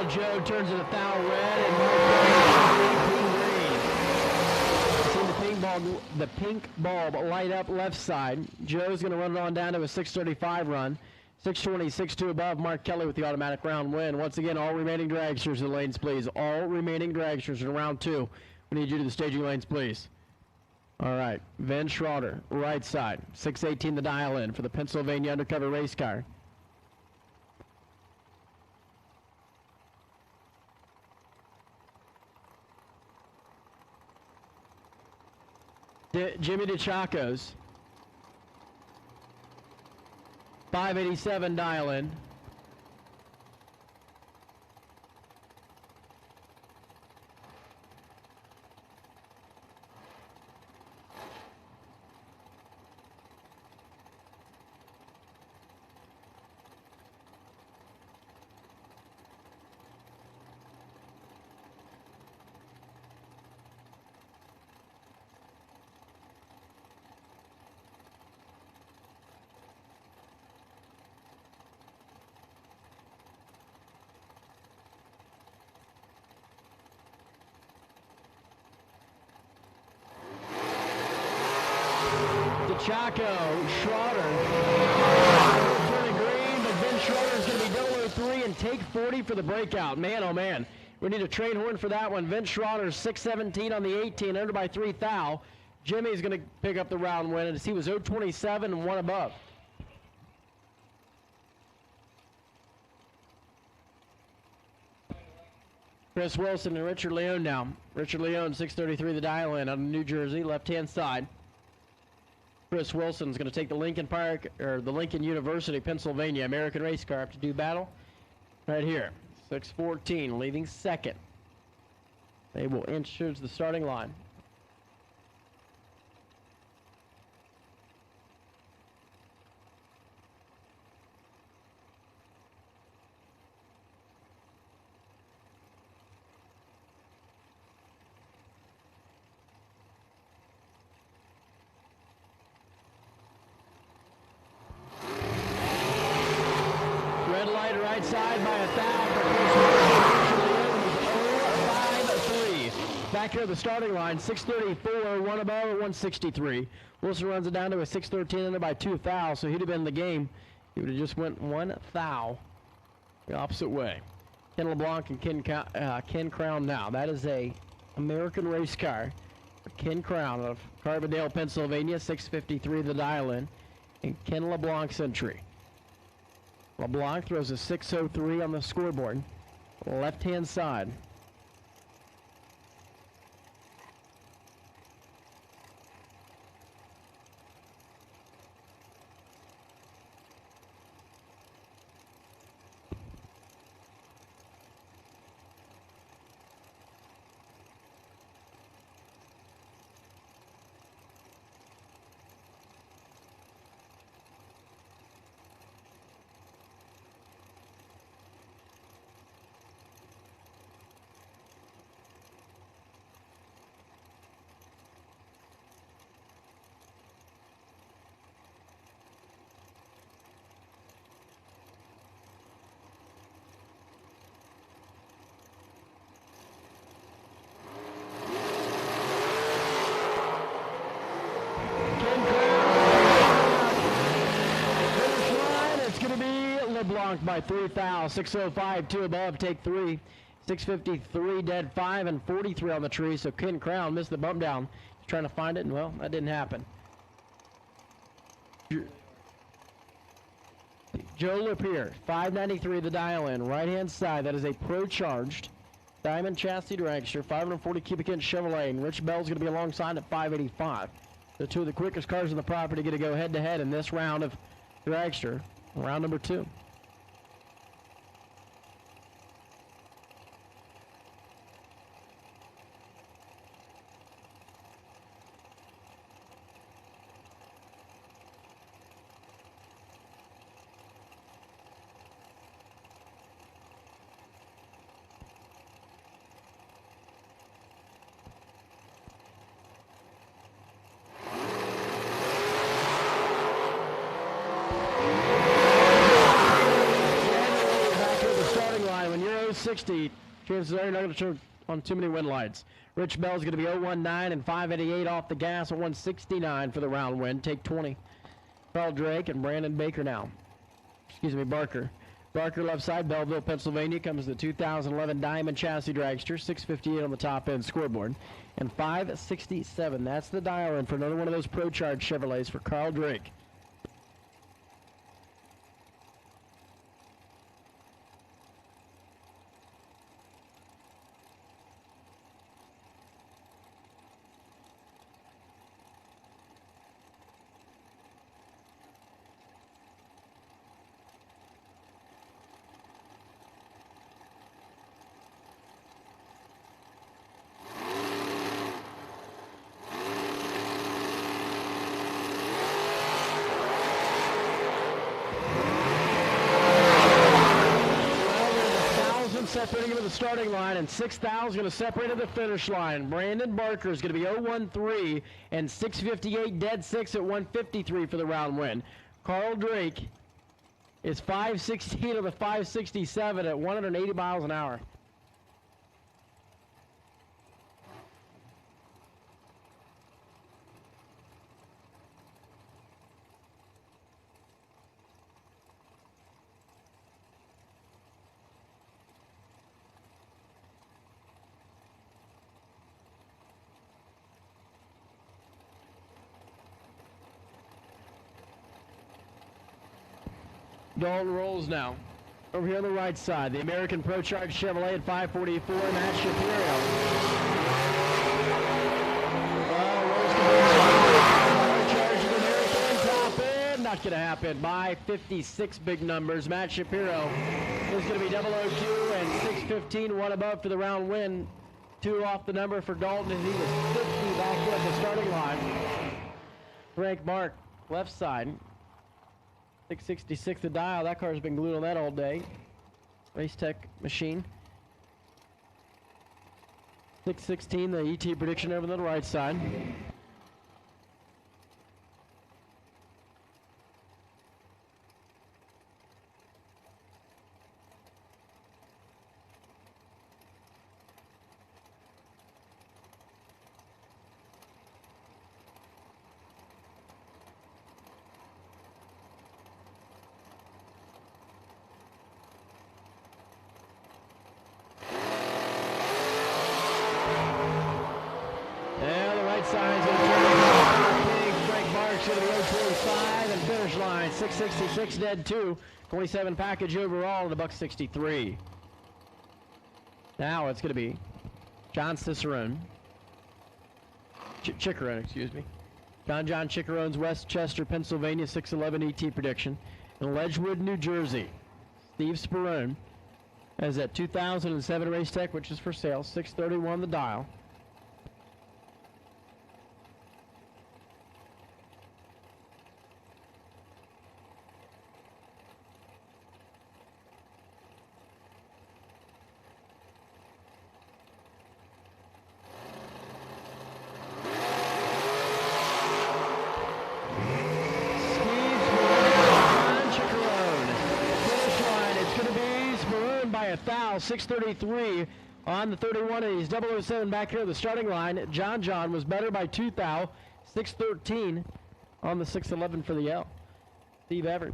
Joe turns it a foul red and Mark the pink bulb light up left side. Joe's going to run it on down to a 635 run. 620, 6-2 above. Mark Kelly with the automatic round win. Once again, all remaining dragsters in the lanes, please. All remaining dragsters in round 2. We need you to the staging lanes, please. All right, Van Schroeder, right side. 618 the dial in for the Pennsylvania undercover race car. Jimmy DeChacos. 587 dial in. Chaco, Schroeder, turning green, but Ben Schroeder is going to be 003 and take 40 for the breakout. Man, oh man, we need a train horn for that one. Vince Schroeder, 617 on the 18, under by 3 thou. Jimmy's going to pick up the round win as he was 027 and 1 above. Chris Wilson and Richard Leone now. Richard Leone, 633 the dial in out of New Jersey, left-hand side. Chris Wilson's going to take the Lincoln Park, or the Lincoln University, Pennsylvania American race car up to do battle right here. 614 leading second. They will inch towards the starting line. Right side by 1,000. 0-5-3. Back here at the starting line, 634, 1 above at 163. Wilson runs it down to a 613 under by 2 thou, so he'd have been in the game. He would have just went 1 thou the opposite way. Ken LeBlanc and Ken Crown now. That is a American race car for Ken Crown of Carbondale, Pennsylvania, 653 the dial-in, and Ken LeBlanc's entry. LeBlanc throws a 603 on the scoreboard, left-hand side. LeBlanc by 3 thou, 605, 2 above, take 3, 653 dead 5 and 43 on the tree. So Ken Crown missed the bump down. He's trying to find it, and well, that didn't happen. Joe Lapeer, 593 the dial in, right hand side. That is a pro-charged diamond chassis dragster, 540 cubic inch Chevrolet, and Rich Bell's going to be alongside at 585. The two of the quickest cars on the property get to go head to head in this round of dragster, round number 2. When you're 060, chances are you're not going to turn on too many win lights. Rich Bell's going to be 019 and 588 off the gas at 169 for the round win. Take 20. Carl Drake and Brandon Baker now. Barker. Barker left side, Belleville, Pennsylvania, comes the 2011 Diamond Chassis Dragster, 658 on the top end scoreboard, and 567. That's the dial in for another one of those Pro Charge Chevrolets for Carl Drake. Separating him at the starting line, and 6,000 is going to separate at the finish line. Brandon Barker is going to be 0-1-3 and 658 dead 6 at 153 for the round win. Carl Drake is 516 of the 567 at 180 miles an hour. Dalton rolls now. Over here on the right side, the American Pro Charge Chevrolet at 544, Matt Shapiro. Top end, not going to happen. By 56 big numbers. Matt Shapiro is going to be 002 and 615, one above for the round win. 2 off the number for Dalton, and he was 50 back at the starting line. Frank Mark, left side. 666 the dial. That car's been glued on that all day. Race Tech machine. 616 the ET prediction over on the right side. Signs going to turn Frank Marks going to go 25 and finish line 666 dead 2, 27 package overall at $163. Now it's going to be John Cicerone, Chickerone, excuse me. John Chickerone's Westchester, Pennsylvania 611 ET prediction. In Ledgewood, New Jersey, Steve Sperone has that 2007 Race Tech, which is for sale, 631 the dial. By 633 on the 31, and he's 007 back here at the starting line. John was better by 2 thou, 613 on the 611 for the L. Steve Everett.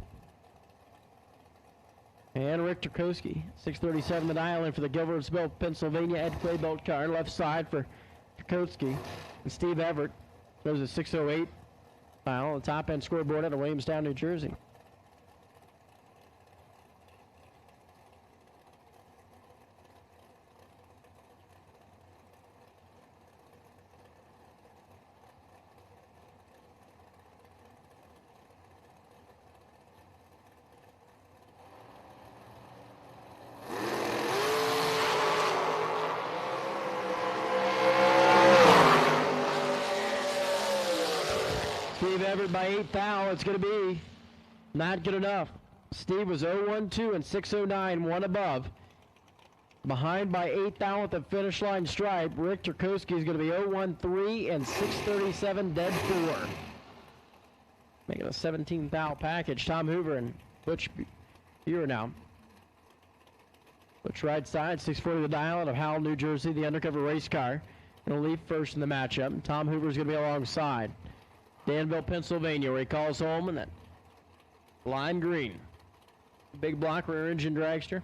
And Rick Turkowski, 637 the dial in for the Gilbertsville, Pennsylvania Ed Clay Bolt car. Left side for Turkowski. And Steve Everett goes at 608 dial on the top end scoreboard out of Williamstown, New Jersey. Steve Everett by 8 thou. It's going to be not good enough. Steve was 0-1-2 and 609, one above. Behind by 8 thou at the finish line stripe. Rick Turkowski is going to be 0-1-3 and 637 dead 4. Making a 17 thou package. Tom Hoover and Butch Buer now. Butch right side, 640 the dial out of Howell, New Jersey, the undercover race car. Going to leave first in the matchup. Tom Hoover is going to be alongside. Danville, Pennsylvania, where he calls home in that lime green. Big block rear engine dragster.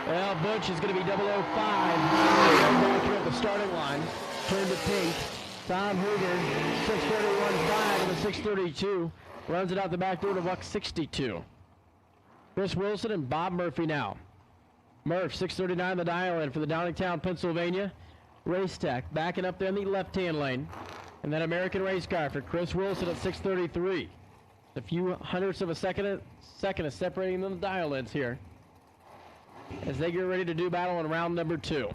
Well, Butch is going to be 005. Back here at the starting line. Turn to pink. Tom Hoover, 631.5 and a 632. Runs it out the back door to buck 62. Chris Wilson and Bob Murphy now. Murph, 639 the dial in for the Downingtown, Pennsylvania Race Tech. Backing up there in the left-hand lane. And then American Race Car for Chris Wilson at 633. A few hundredths of a second is separating them dial ins here as they get ready to do battle in round number 2.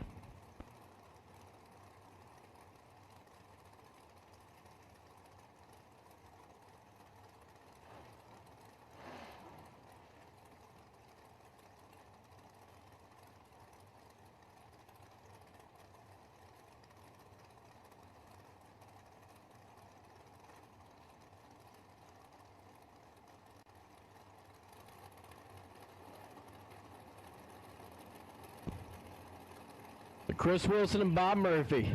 Chris Wilson and Bob Murphy.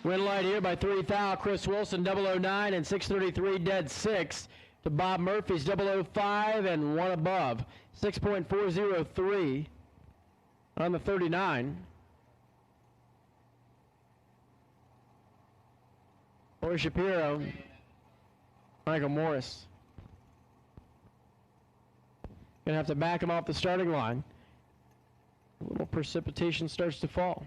Win light here by 3 thou. Chris Wilson 009 and 633 dead 6 to Bob Murphy's 005 and 1 above. 6.403 on the 39. Or Shapiro, Michael Morris. Gonna have to back him off the starting line. A little precipitation starts to fall.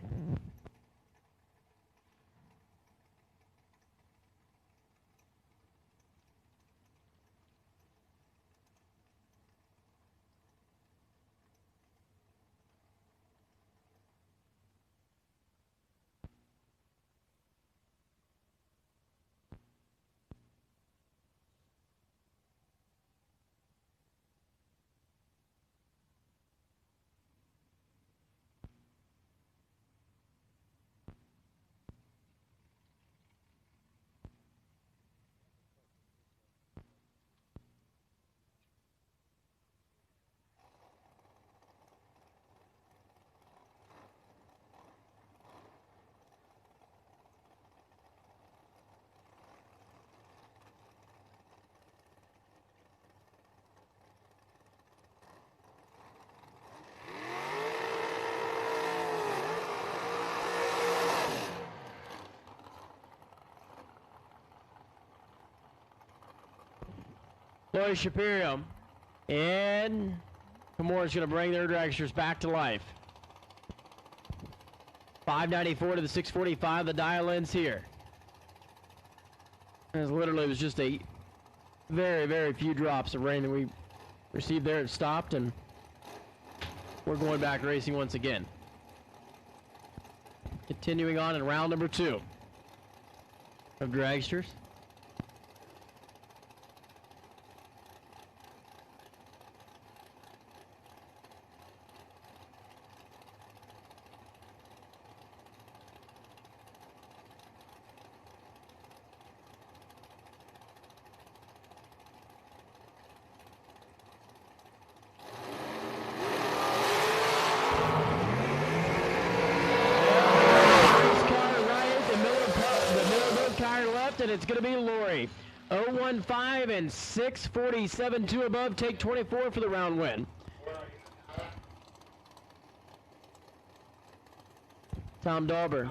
Lloyd Shapiro and Camora's going to bring their dragsters back to life. 594 to the 645, the dial ends here. As literally it was just a very, very few drops of rain that we received there. It stopped and we're going back racing once again. Continuing on in round number 2 of dragsters. And it's going to be Lori. 015 and 647, 2 above. Take 24 for the round win. Tom Dauber.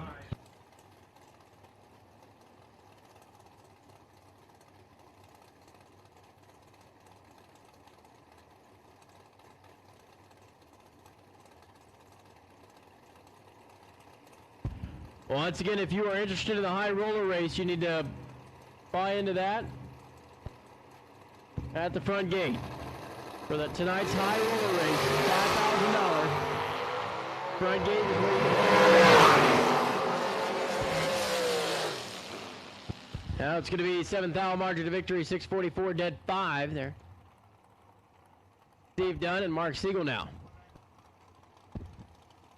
Once again, if you are interested in the high roller race, you need to buy into that at the front gate for tonight's high roller race. $5,000. Front gate is where you Now it's going to be 7th margin to victory, 644 dead 5 there. Steve Dunn and Mark Siegel now.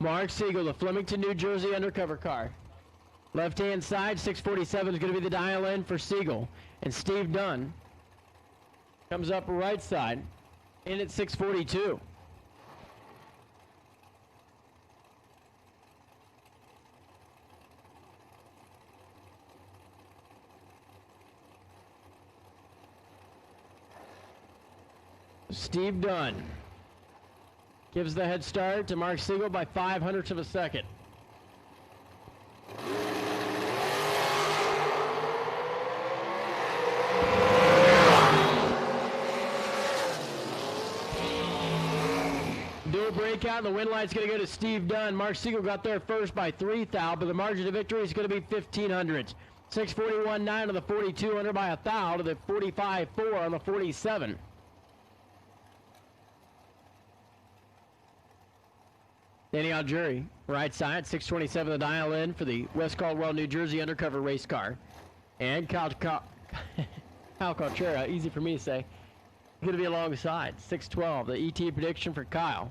Mark Siegel, the Flemington, New Jersey undercover car. Left-hand side, 647 is going to be the dial-in for Siegel. And Steve Dunn Comes up right side. In at 642. Steve Dunn gives the head start to Mark Siegel by 0.05 of a second. Dual breakout, and the win light's going to go to Steve Dunn. Mark Siegel got there first by 3 thou, but the margin of victory is going to be 1,500. 641.9 on the 42, under by 1 thou to the 45.4 on the 47. Danny Algieri, right side, 627 the dial in for the West Caldwell, New Jersey undercover race car. And Kyle Contreras, easy for me to say, going to be alongside, 612, the ET prediction for Kyle.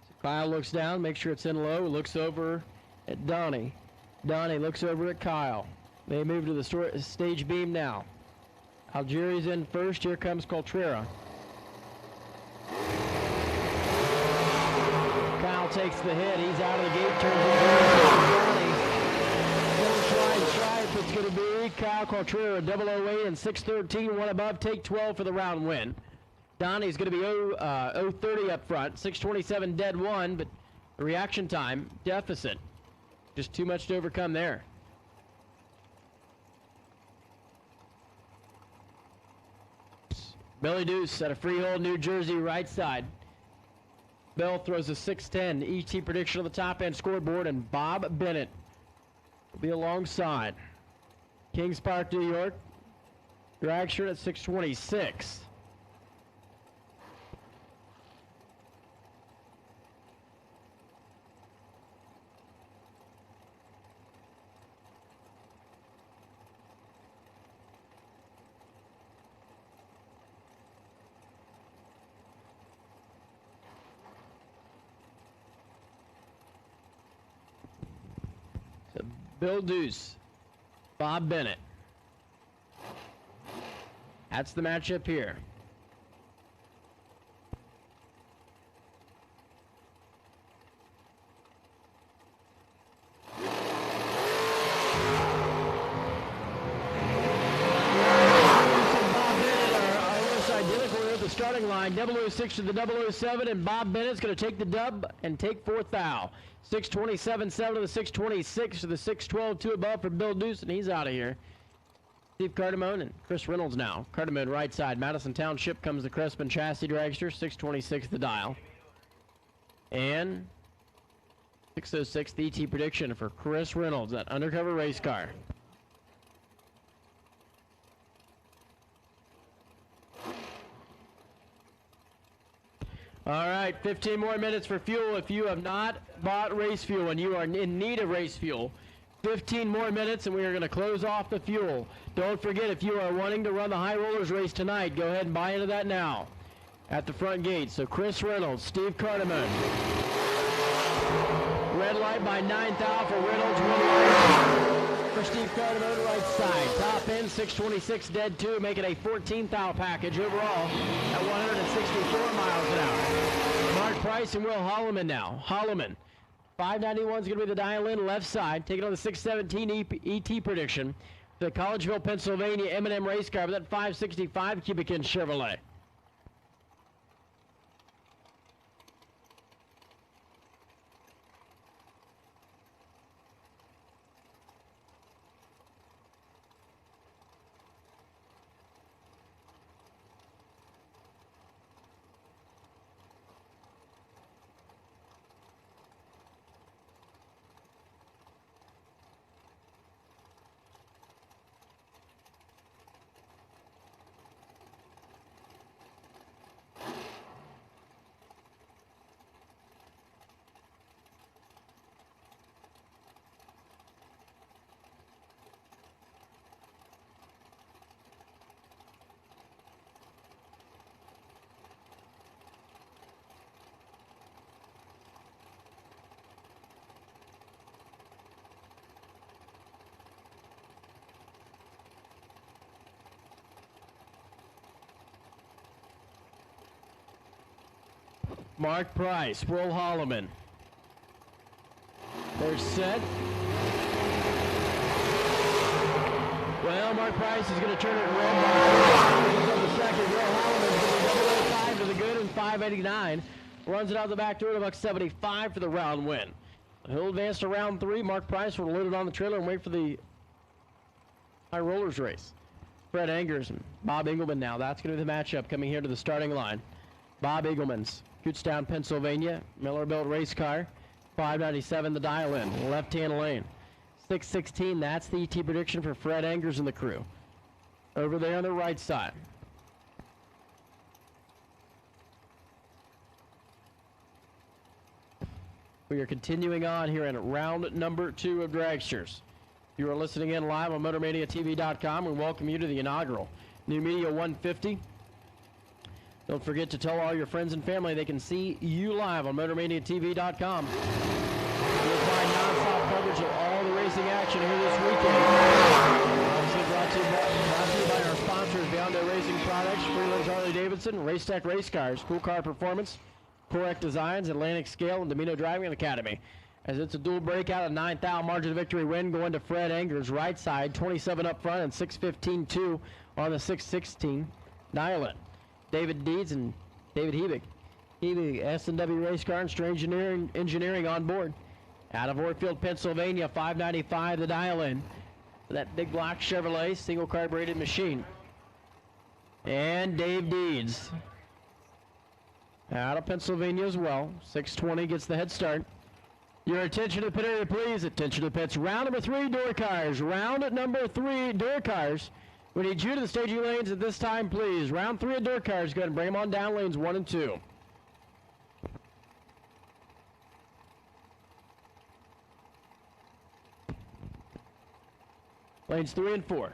So Kyle looks down, makes sure it's in low, looks over at Donnie. Donnie looks over at Kyle. They move to the stage beam now. Algieri's in first. Here comes Contreras. Kyle takes the hit. He's out of the gate. Turns it stripe. It's going to be Kyle Contreras, 008 and 613. One above. Take 12 for the round win. Donnie's going to be 030 up front. 627 dead one, but the reaction time deficit. Just too much to overcome there. Billy Deuce at a freehold, New Jersey, right side. Bell throws a 610. ET prediction on the top end scoreboard, and Bob Bennett will be alongside. Kings Park, New York. Dragster at 626. Bill Deuce, Bob Bennett. That's the matchup here. Starting line, 006 to the 007, and Bob Bennett's going to take the dub and take 4th thou. 627.7 to the 626 to the 612, 2 above for Bill Deuce, and he's out of here. Steve Cardamone and Chris Reynolds now. Cardamone right side. Madison Township comes the Crespin Chassis Dragster, 626 the dial. And 606 the ET prediction for Chris Reynolds, that undercover race car. All right, 15 more minutes for fuel. If you have not bought race fuel and you are in need of race fuel, 15 more minutes and we are going to close off the fuel. Don't forget, if you are wanting to run the High Rollers race tonight, go ahead and buy into that now at the front gate. So Chris Reynolds, Steve Cardamone. Red light by 9 thou for Reynolds, 1 light for Steve Cardamone, right side. Top end, 626 dead 2, making a 14 thou package overall at 164 miles an hour. Mark Price and Will Holloman now. Holloman, 591 is going to be the dial-in left side, taking on the 617 ET prediction. The Collegeville, Pennsylvania M&M race car with that 565 cubic inch Chevrolet. Mark Price, Will Holloman. They're set. Well, Mark Price is going to turn it red by the second. Will Holloman is going to go 5 to the good and 589. Runs it out the back door to $175 for the round win. He'll advance to round 3. Mark Price will load it on the trailer and wait for the high rollers race. Fred Angers and Bob Engelman now. That's going to be the matchup coming here to the starting line. Bob Engelman's Kutztown, Pennsylvania. Miller-built race car. 597 the dial-in. Left-hand lane. 616, that's the ET prediction for Fred Angers and the crew. Over there on the right side. We are continuing on here in round number 2 of Dragsters. You are listening in live on MotorManiaTV.com. We welcome you to the inaugural Numidia 150. Don't forget to tell all your friends and family they can see you live on MotorManiaTV.com. You'll find non-stop coverage of all the racing action here this weekend. Also brought to you by our sponsors, Beyond Air Racing Products, Freeland's Harley Davidson, Racetech Race Cars, Cool Car Performance, Correct Designs, Atlantic Scale, and Domino Driving Academy. As it's a dual breakout, a 9th margin of victory win going to Fred Angers, right side, 27 up front and 615-2 on the 616 dial-in. David Deeds and David Hebig. Hebig, S&W Race Car and Strange Engineering on board. Out of Orfield, Pennsylvania, 595 the dial-in. That big black Chevrolet single carbureted machine. And Dave Deeds. Out of Pennsylvania as well. 620 gets the head start. Your attention to the pit area, please. Attention to the pits. Round number 3, door cars. Round at number 3, door cars. We need you to the staging lanes at this time, please. Round 3 of door cars. Go ahead and bring them on down lanes 1 and 2. Lanes 3 and 4.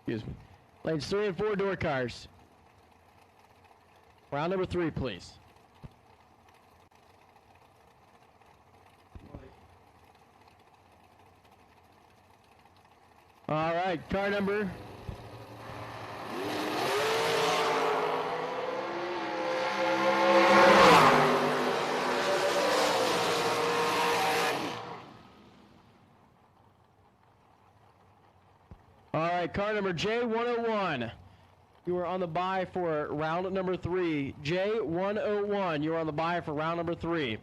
Excuse me. Lanes 3 and 4 door cars. Round number 3, please. All right, car number. All right, car number J101. You are on the bye for round number 3. J101, you are on the bye for round number 3.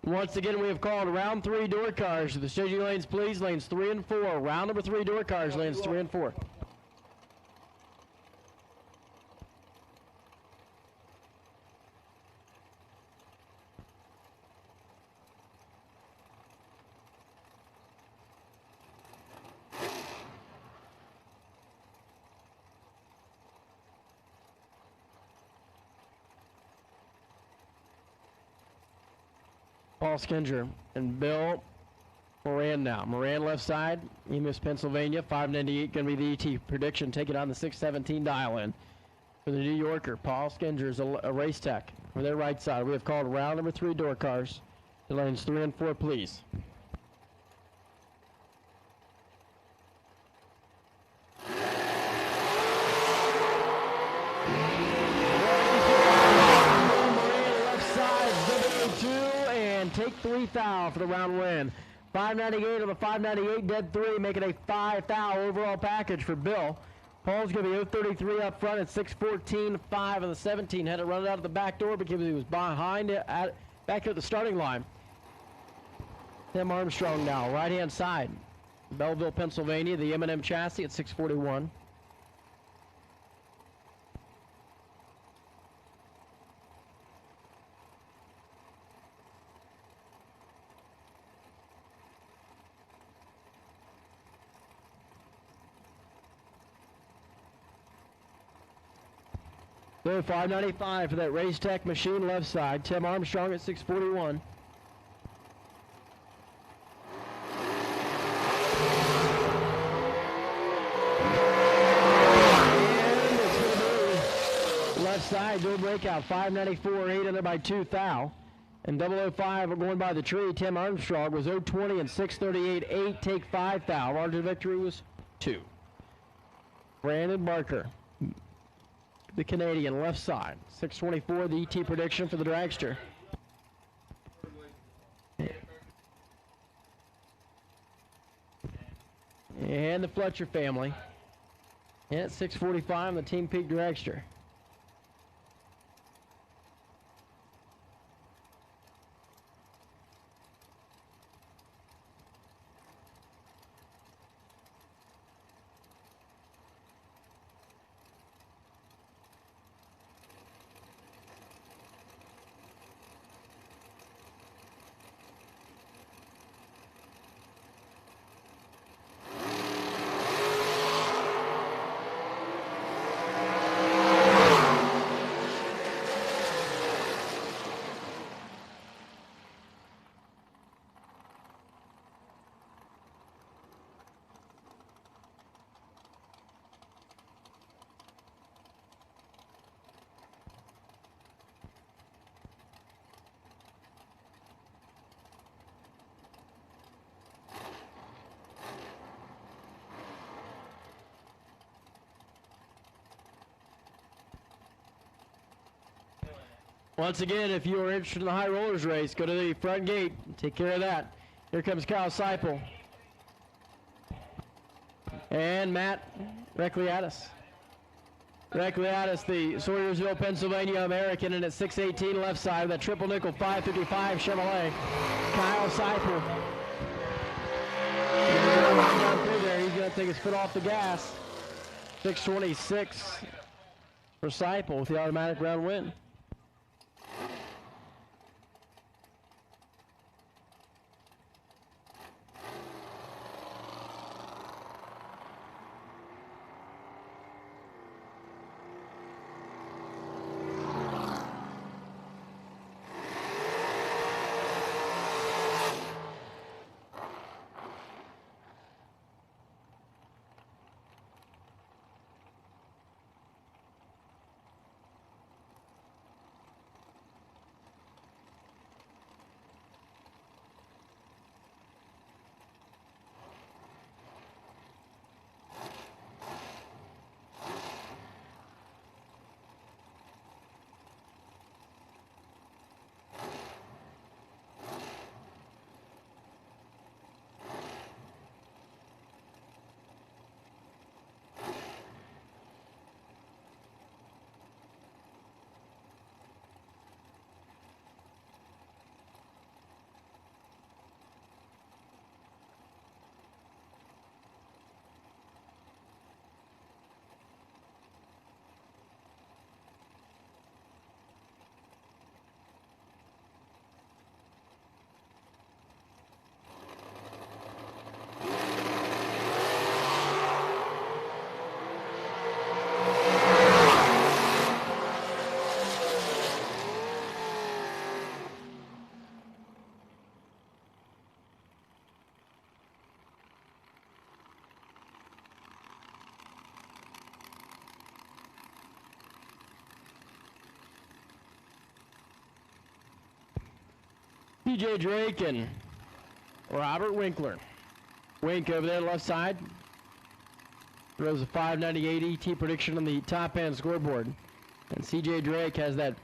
Once again, we have called round 3 door cars. The staging lanes, please. Lanes 3 and 4. Round number 3 door cars, lanes 3 and 4. Paul Skinger and Bill Moran now. Moran left side, Emus, Pennsylvania, 598 going to be the ET prediction. Take it on the 617 dial-in. For the New Yorker, Paul Skinger is a race tech. For their right side, we have called round number 3 door cars. The lanes 3 and 4, please. Take 3 thou for the round win. 598 on the 598, dead 3, making a 5 thou overall package for Bill. Paul's going to be 033 up front at 614, 5 on the 17. Had to run it out of the back door because he was behind it back here at the starting line. Tim Armstrong now, right-hand side. Belleville, Pennsylvania, the M&M chassis at 641. So 595 for that Race Tech machine left side. Tim Armstrong at 641. And it's going to be left side, dual breakout, 594, 8 under by 2 thou. And 005 going by the tree. Tim Armstrong was 020 and 638, 8 take 5 thou. Margin of victory was 2. Brandon Barker. the Canadian, left side. 624, the ET prediction for the dragster. And the Fletcher family. And at 645, the Team Peak dragster. Once again, if you are interested in the high rollers race, go to the front gate. Take care of that. Here comes Kyle Seipel. And Matt Recliatis. Recliatis, the Sawyerville, Pennsylvania American, and at 618 left side with a triple nickel 555 Chevrolet. Kyle Seipel. He's going to take his foot off the gas. 626 for Seipel with the automatic round win. TJ Drake and Robert Winkler. Wink over there left side. Throws a 598 ET prediction on the top end scoreboard. And CJ Drake has that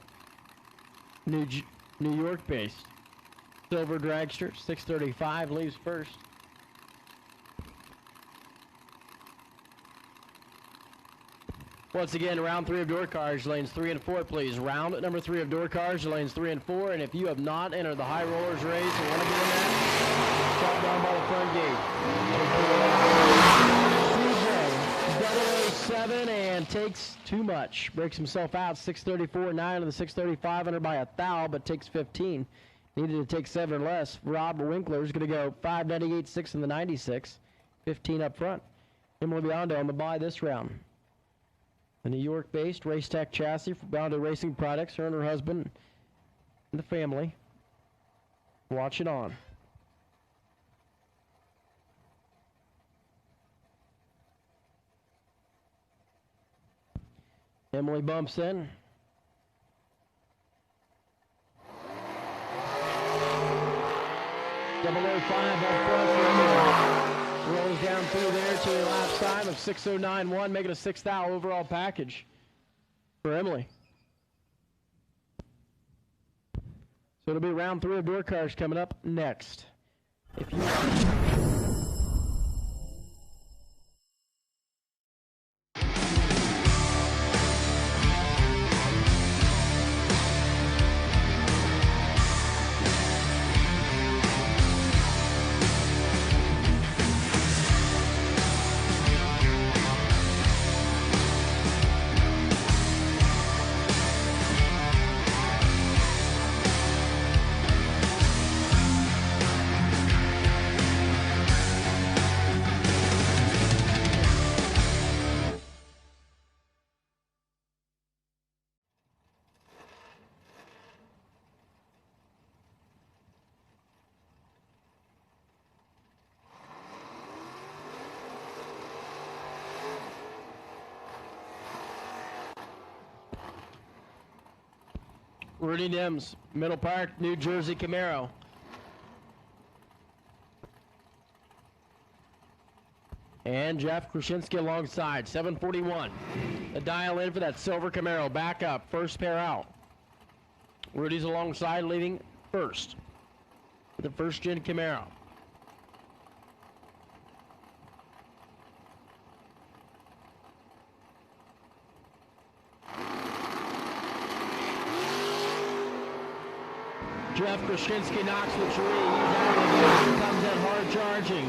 New York based silver dragster. 635 leaves first. Once again, round 3 of door cars, lanes 3 and 4, please. Round at number 3 of door cars, lanes 3 and 4. And if you have not entered the high rollers race and want to get in that, start down by the front gate. CJ, 007 and takes too much. Breaks himself out. 634.9 of the 635 entered by a thou, but takes 15. Needed to take 7 or less. Rob Winkler is going to go 598.6 in the 96. 15 up front. Emily Biondo on the bye this round. The New York-based Race Tech chassis for Biondo Racing Products, her and her husband and the family. Watch it on. Emily bumps in. Double 05 up front for Emily. Rolls down through there to a lap time of 6:09.1, making a 6th hour overall package. for Emily. So it'll be round 3 of door cars coming up next. If you Rudy Nims, Middle Park, New Jersey Camaro. And Jeff Krasinski alongside, 741. The dial in for that silver Camaro, back up, first pair out. Rudy's alongside, leading first. The first gen Camaro. Jeff Krasinski knocks the tree. He's out of the game. Comes in hard charging.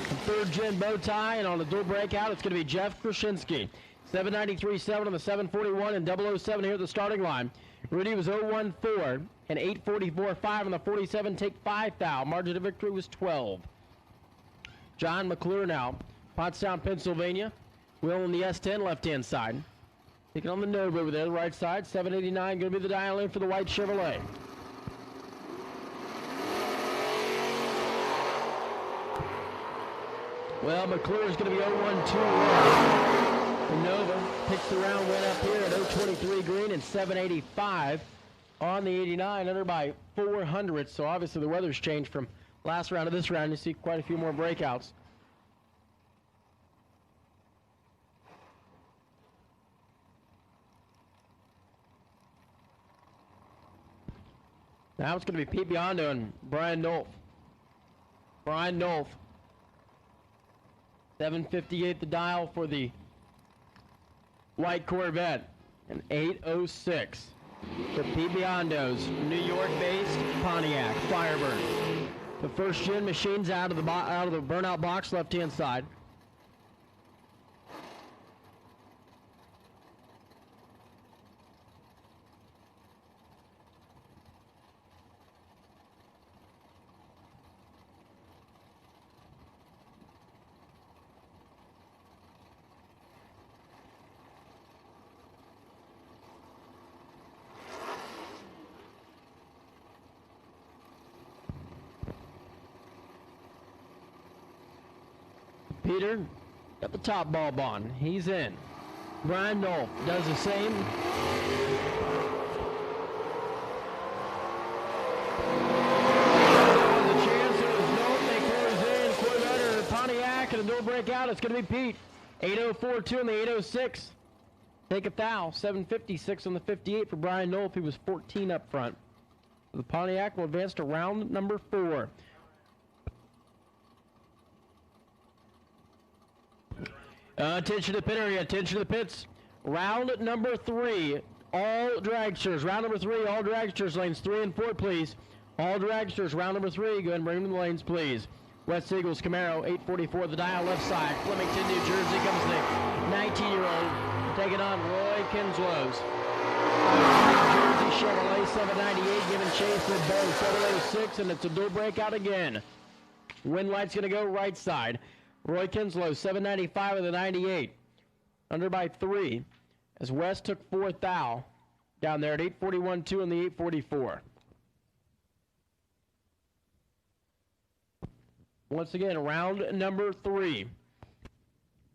The third gen bow tie, and on the dual breakout, it's going to be Jeff Krasinski. 793.7 on the 741 and 007 here at the starting line. Rudy was 014 and 844.5 on the 47. Take 5 thou. Margin of victory was 12. John McClure now, Pottstown, Pennsylvania. Will on the S10 left-hand side. Taking on the node over there, the right side. 789 going to be the dial in for the white Chevrolet. Well, McClure is going to be 0-1-2. The Nova picks the round win up here at 0-23 green and 785 on the 89, under by 400. So obviously the weather's changed from last round to this round. You see quite a few more breakouts. Now it's going to be Pete Biondo and Brian Nolf. Brian Nolf. 758 the dial for the white Corvette. And 806 for Pete Biondo's New York-based Pontiac Firebird. The first gen machine's out of the burnout box, left-hand side. Peter got the top bulb on. He's in. Brian Knoll does the same. There's a chance. There was Knoll. They close in. Corvette or Pontiac, and a door breakout. It's going to be Pete. 804.2 on the 806. Take a thou. 756 on the 58 for Brian Knoll. He was 14 up front. The Pontiac will advance to round number 4. Attention to the pit area, attention to the pits. Round number 3, all dragsters. Round number 3, all dragsters, lanes 3 and 4, please. All dragsters, round number 3, go ahead and bring them to the lanes, please. West Eagles Camaro, 844, the dial left side. Flemington, New Jersey, comes the 19-year-old, taking on Roy Kinslow's New Jersey Chevrolet 798, giving chase with both 706, and it's a dual breakout again. Wind light's going to go right side. Roy Kinslow, 795 of the 98. Under by 3. As West took 4 thou down there at 841.2 on the 844. Once again, round number 3.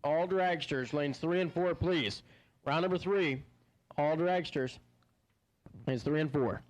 All dragsters, lanes 3 and 4, please. Round number 3, all dragsters, lanes 3 and 4.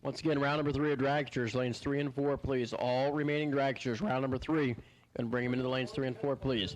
Once again, round number 3 of dragsters, lanes 3 and 4, please. All remaining dragsters, round number 3, and bring them into the lanes 3 and 4, please.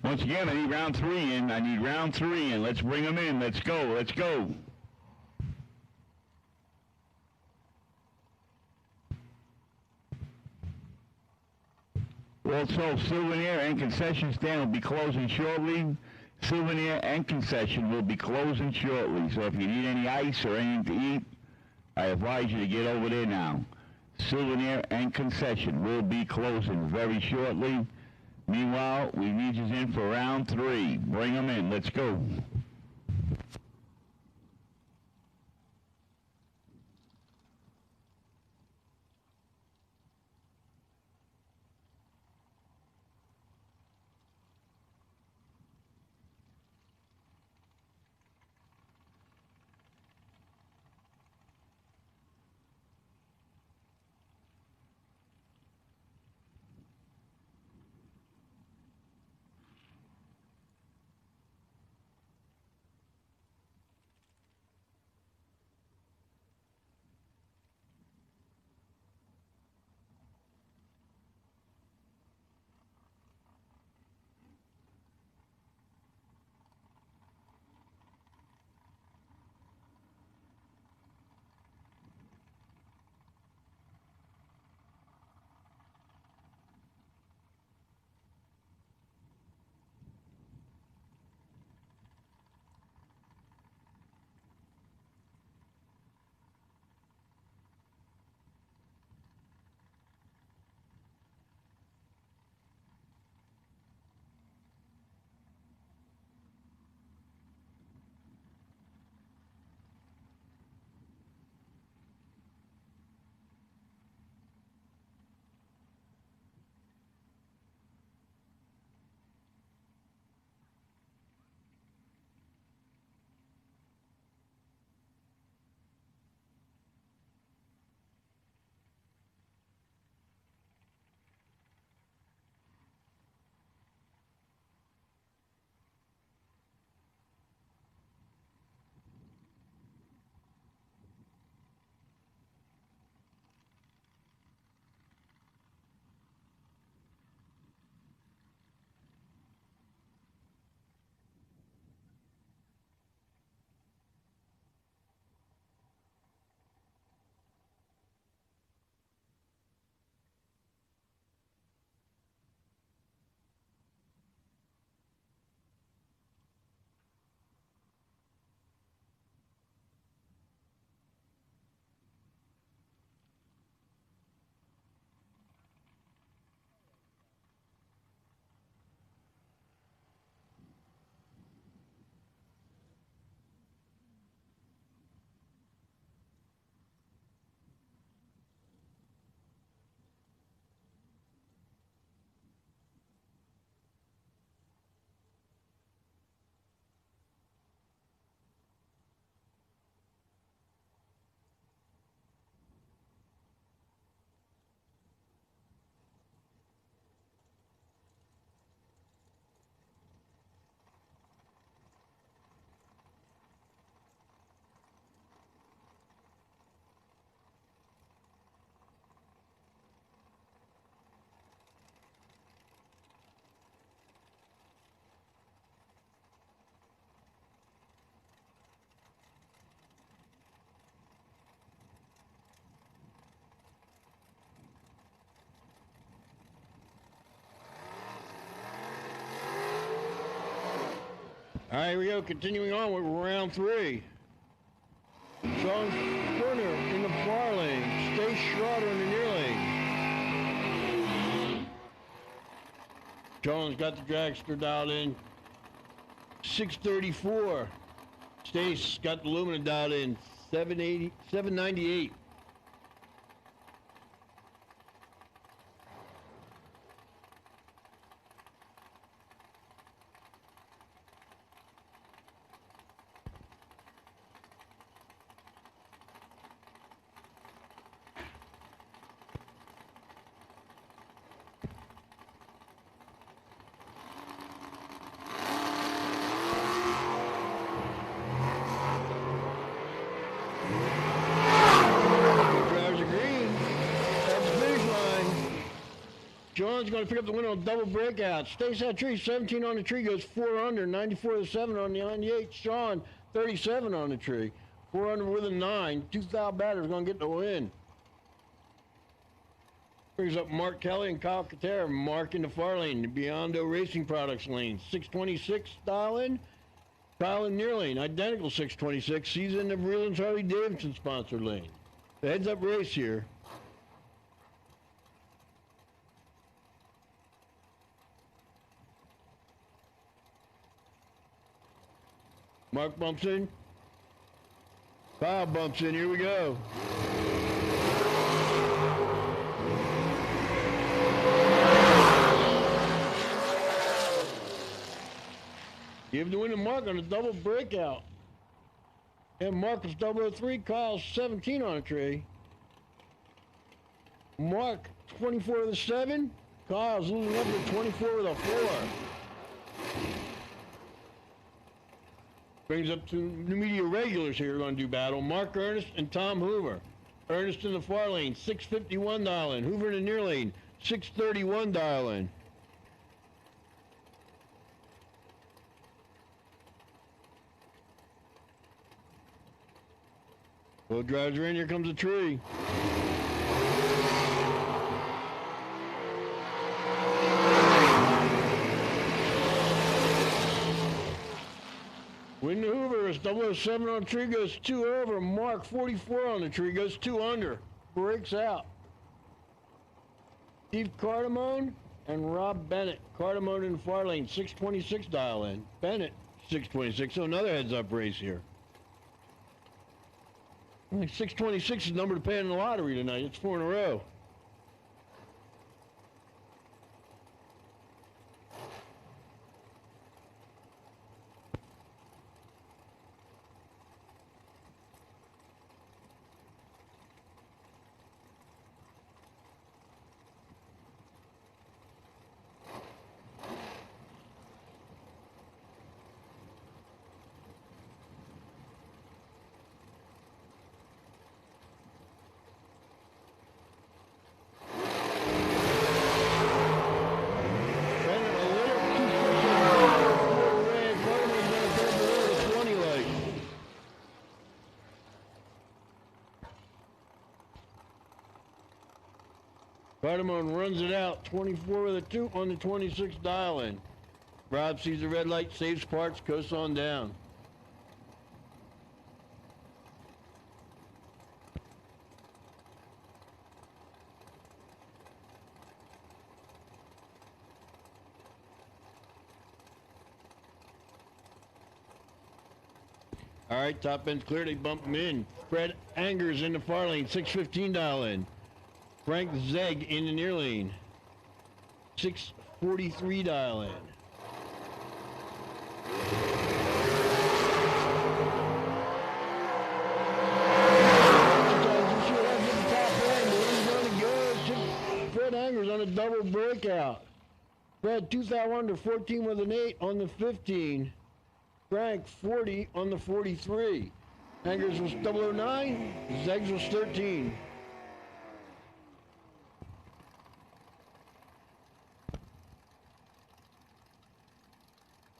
Once again, I need round 3 in. I need round 3 in. Let's bring them in. Let's go. Let's go. Also, souvenir and concession stand will be closing shortly. Souvenir and concession will be closing shortly. So if you need any ice or anything to eat, I advise you to get over there now. Souvenir and concession will be closing very shortly. Meanwhile, we need you in for round 3. Bring them in. Let's go. All right, here we go. Continuing on with round 3. Sean Turner in the far lane. Stace Schroeder in the near lane. Sean's got the dragster dialed in. 634. Stace got the Lumina dialed in. 798. John's going to pick up the win on double breakout. Stays that tree, 17 on the tree, goes 4 under, 94 to 7 on the 98. Sean, 37 on the tree, 4 under with a 9. 2 foul batters going to get the win. Brings up Mark Kelly and Kyle Katera. Mark in the far lane, the Biondo Racing Products lane. 626 dial in. Kyle in near lane, identical 626. He's in the Breland's Harley Davidson sponsored lane. The heads up race here. Mark bumps in. Kyle bumps in. Here we go. Give the win to Mark on a double breakout. And Mark is 003. Kyle's 17 on a tree. Mark 24 with a 7. Kyle's losing up to 24 with a 4. Brings up to Numidia regulars here going to do battle. Mark Ernest and Tom Hoover. Ernest in the far lane, 651 dial in. Hoover in the near lane, 631 dial in. Well, drives are in. Here comes a tree. Win the Hoover is 007 on the tree, goes 2 over. Mark 44 on the tree, goes 2 under. Breaks out. Steve Cardamone and Rob Bennett. Cardamone in the far lane, 626 dial in. Bennett, 626. So another heads up race here. I think 626 is the number to pay in the lottery tonight. It's 4 in a row. Cardamone runs it out, 24 with a 2 on the 26 dial in. Rob sees the red light, saves parts, coasts on down. All right, top end's clear, they bump him in. Fred Angers in the far lane, 615 dial in. Frank Zeg in the near lane, 643 dial in. Fred Angers on a double breakout. Fred 2,000 under, 14 with an 8 on the 15. Frank 40 on the 43. Angers was 009, Zegs was 13.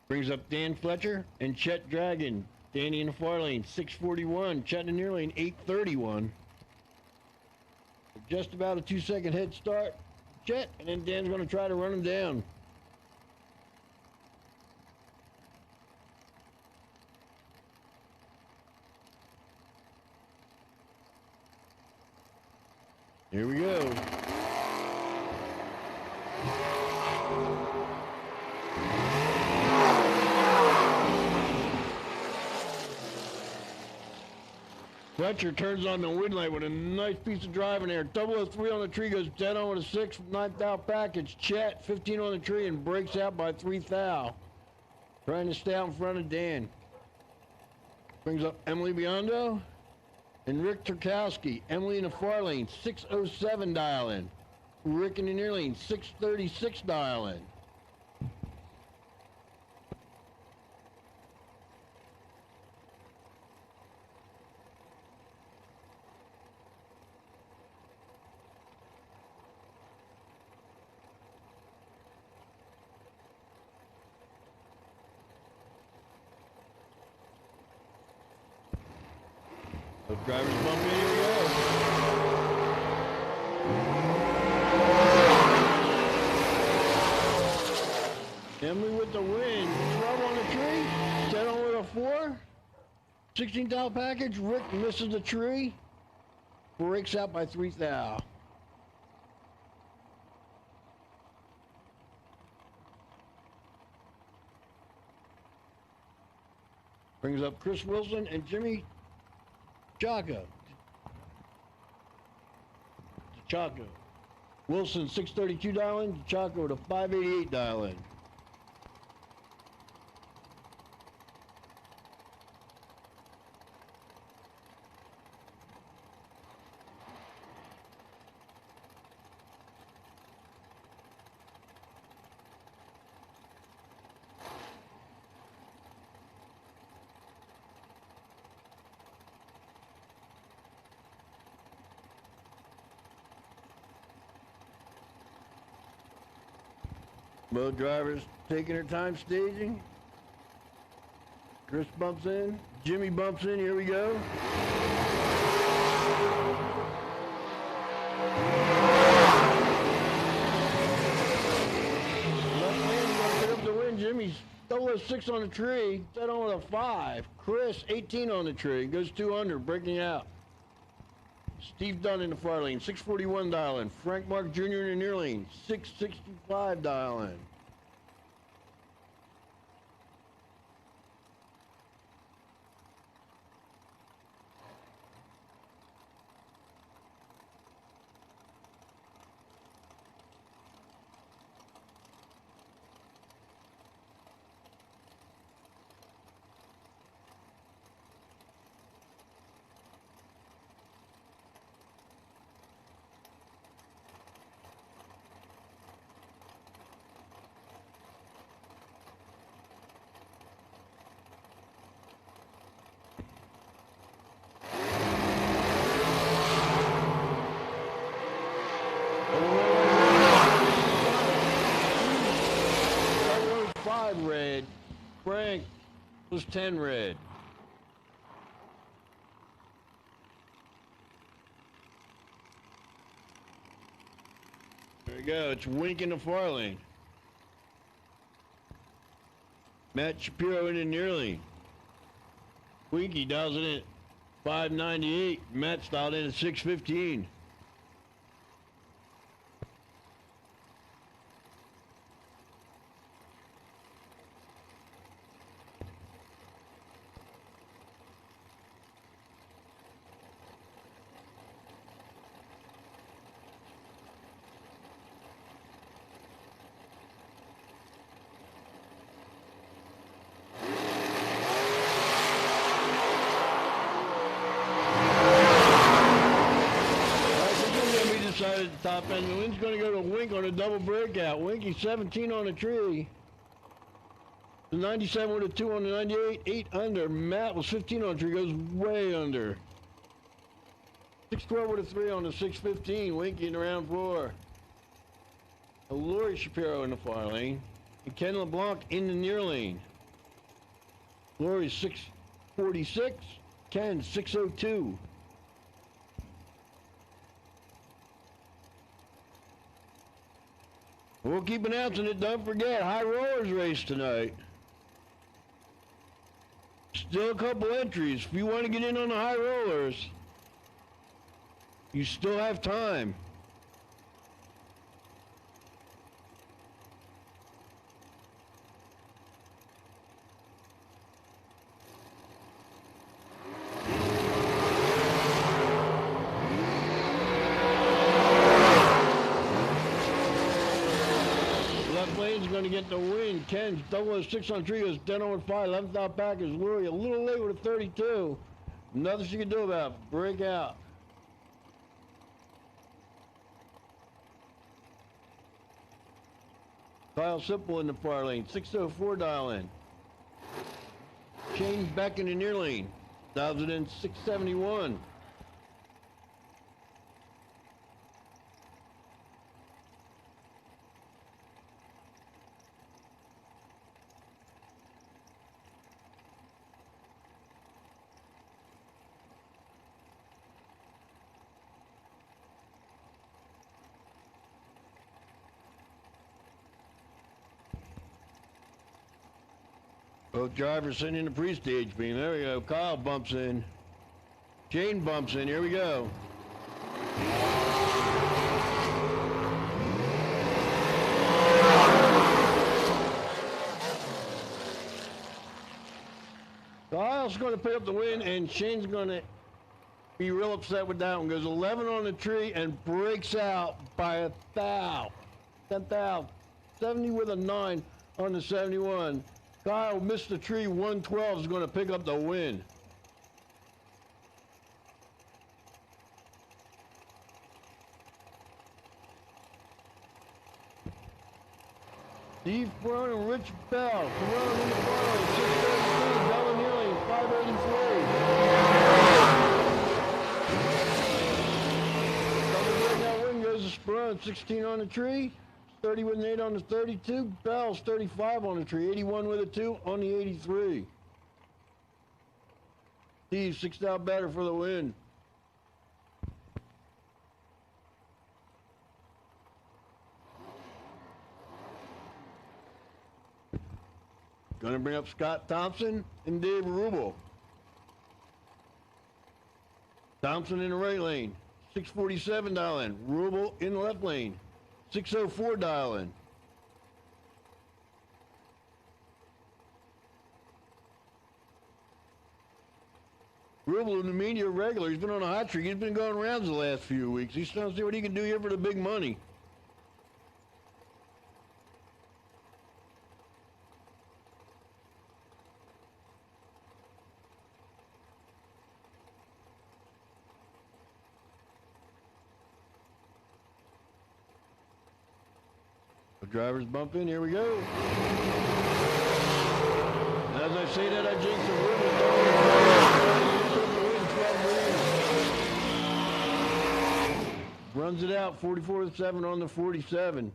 Brings up Dan Fletcher and Chet Dragon. Danny in the far lane, 641. Chet in the near lane, 831. Just about a 2-second head start. Chet, and then Dan's going to try to run him down. Here we go. Fletcher turns on the wind light with a nice piece of driving there. 003 on the tree, goes dead on with a 6, 9th out package. Chet, 15 on the tree, and breaks out by 3 thou. Trying to stay out in front of Dan. Brings up Emily Biondo and Rick Turkowski. Emily in the far lane, 607 dial in. Rick in the near lane, 636 dial in. Those drivers bump in, here we go. Emily with the win. 12 on the tree. 10 on with a 4. 16th out package. Rick misses the tree. Breaks out by 3 thou. Brings up Chris Wilson and Jimmy Chaco. Wilson 632 dial in. Chaco with a 588 dial in. Both drivers taking their time staging. Chris bumps in. Jimmy bumps in. Here we go. Left hand gonna pick up the win. Jimmy's 006 on the tree. Set on with a 5. Chris 18 on the tree. Goes 2 under, breaking out. Steve Dunn in the far lane, 641 dial in. Frank Mark Jr. in the near lane, 665 dial in. Red. Frank was 10 red. There we go. It's Wink in the far lane. Matt Shapiro in the near lane. Winky dials it in at 598. Matt's dialed in at 615. Decided the top end. The wind's going to go to Wink on a double breakout. Winky 17 on the tree. The 97 with a 2 on the 98, 8 under. Matt was 15 on the tree, goes way under. 612 with a 3 on the 615. Winky in the round 4. Lori Shapiro in the far lane. And Ken LeBlanc in the near lane. Lori's 646. Ken 602. We'll keep announcing it. Don't forget, High Rollers race tonight. Still a couple entries. If you want to get in on the High Rollers, You still have time. Left lane's going to get the win. Ken's 006 on tree goes 10 over 5. 11th out back is Lurie. A little late with a 32. Nothing she can do about it. Break out. Kyle Simple in the far lane. 604 dial in. Shane's back in the near lane. Dials it in 671. Both drivers sitting in the pre-stage beam. There we go. Kyle bumps in. Shane bumps in. Here we go. Kyle's going to pick up the win, and Shane's going to be real upset with that one. Goes 11 on the tree and breaks out by 1 thou. 10 thou. 70 with a 9 on the 71. Kyle missed the tree. 112 is going to pick up the win. Steve Brown and Rich Bell. Corona in the bottom. 633. Bell and Healing. 583. Double breakout win goes to Sprung. 16 on the tree. 30 with an 8 on the 32. Bell's 35 on the tree. 81 with a 2 on the 83. Steve 6 out better for the win. Gonna bring up Scott Thompson and Dave Rubel. Thompson in the right lane. 647 dial in. Rubel in the left lane. 604 dial in. Rubel in the media regular. He's been on a hot streak. He's been going rounds the last few weeks. He's trying to see what he can do here for the big money. Drivers bump in, here we go. As I say that, I jinx the river. Runs it out, 44-7 on the 47.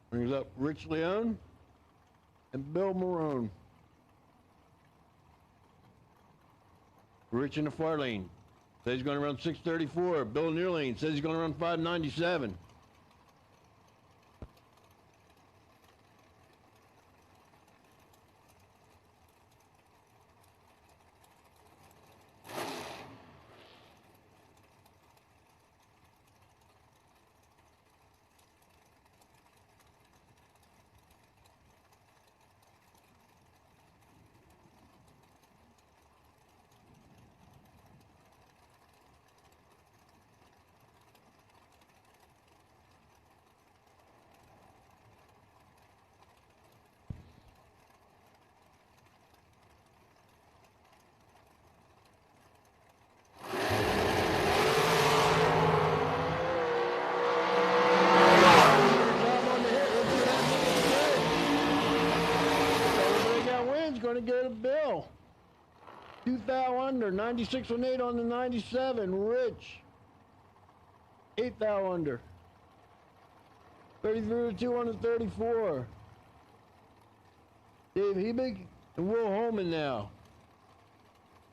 Brings up Rich Leone and Bill Marone. Rich in the far lane. Says he's going to run 634. Bill near lane says he's going to run 597. Going to go to Bill. 2 thou under. 96 and 8 on the 97. Rich. 8 thou under. 33 2 on the 34. Dave Hebig and Will Holman now.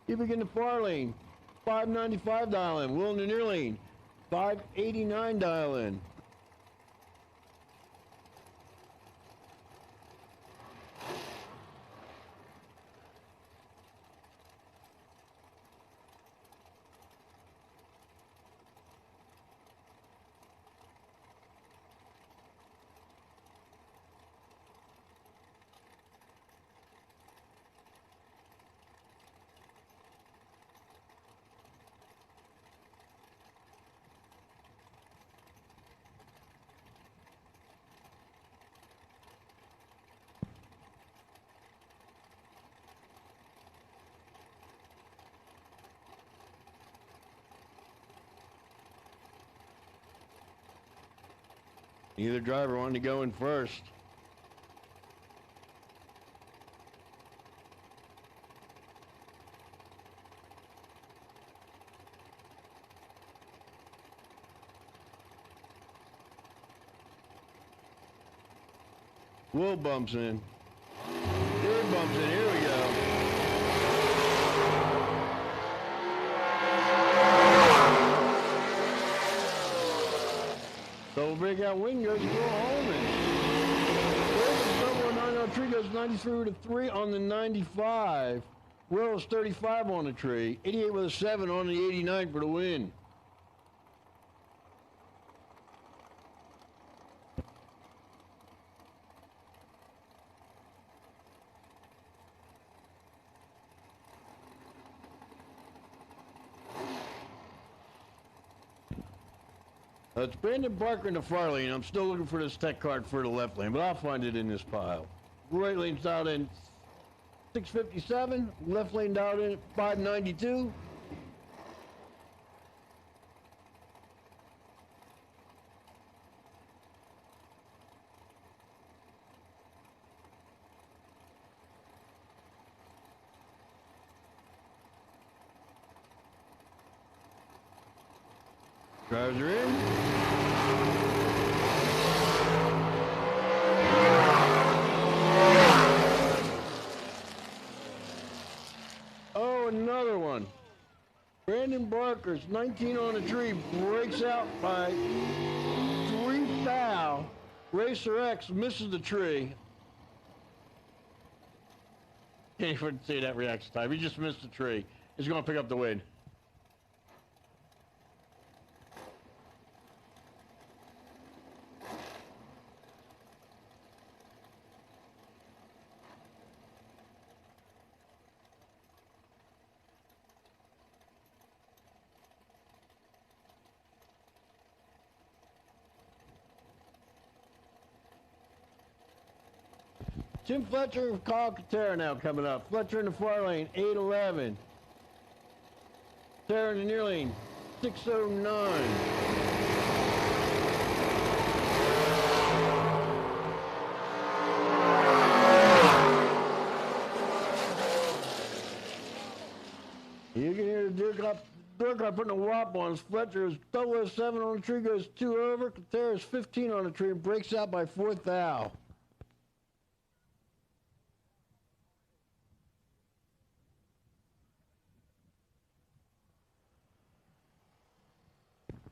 Hebig in the far lane. 595 dial in. Will in the near lane. 589 dial in. Neither driver wanted to go in first. Will bumps in. Dave bumps in. Here we go. Double breakout wing goes to Will Holman. Double 903 goes 93 with a 3 on the 95. Will is 35 on the tree. 88 with a 7 on the 89 for the win. It's Brandon Barker in the far lane. I'm still looking for this tech card for the left lane, but I'll find it in this pile. Right lane's dialed in 657. Left lane dialed in 592. Drivers are in. Oh, another one. Brandon Barker's 19 on the tree, breaks out by 3 foul. Racer X misses the tree. Can't even see that reaction time. He just missed the tree. He's going to pick up the win. Tim Fletcher and Kyle Katera now coming up. Fletcher in the far lane, 811. Katera in the near lane, 609. You can hear the Durkop putting a whop on us. Fletcher is 007 on the tree, goes 2 over. Katera is 15 on the tree and breaks out by 4th thou.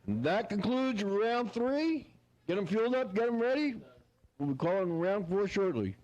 That concludes round 3. Get them fueled up, get them ready. We'll be calling round 4 shortly.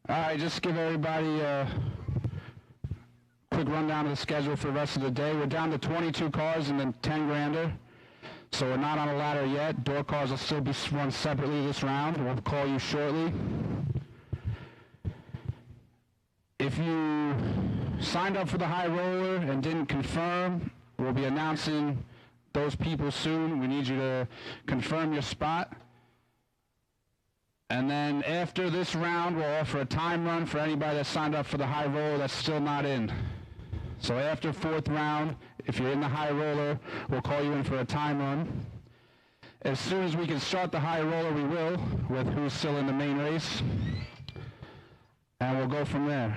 All right, just give everybody a quick rundown of the schedule for the rest of the day. We're down to 22 cars and then 10 grander. So we're not on a ladder yet. Door cars will still be run separately this round. We'll call you shortly. If you signed up for the high roller and didn't confirm, we'll be announcing those people soon. We need you to confirm your spot. And then after this round, we'll offer a time run for anybody that signed up for the high roller that's still not in. So after 4th round, if you're in the high roller, we'll call you in for a time run. As soon as we can start the high roller, we will, with who's still in the main race. And we'll go from there.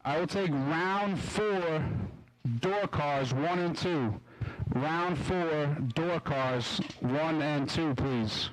I will take round 4 door cars 1 and 2. Round 4 door cars 1 and 2, please.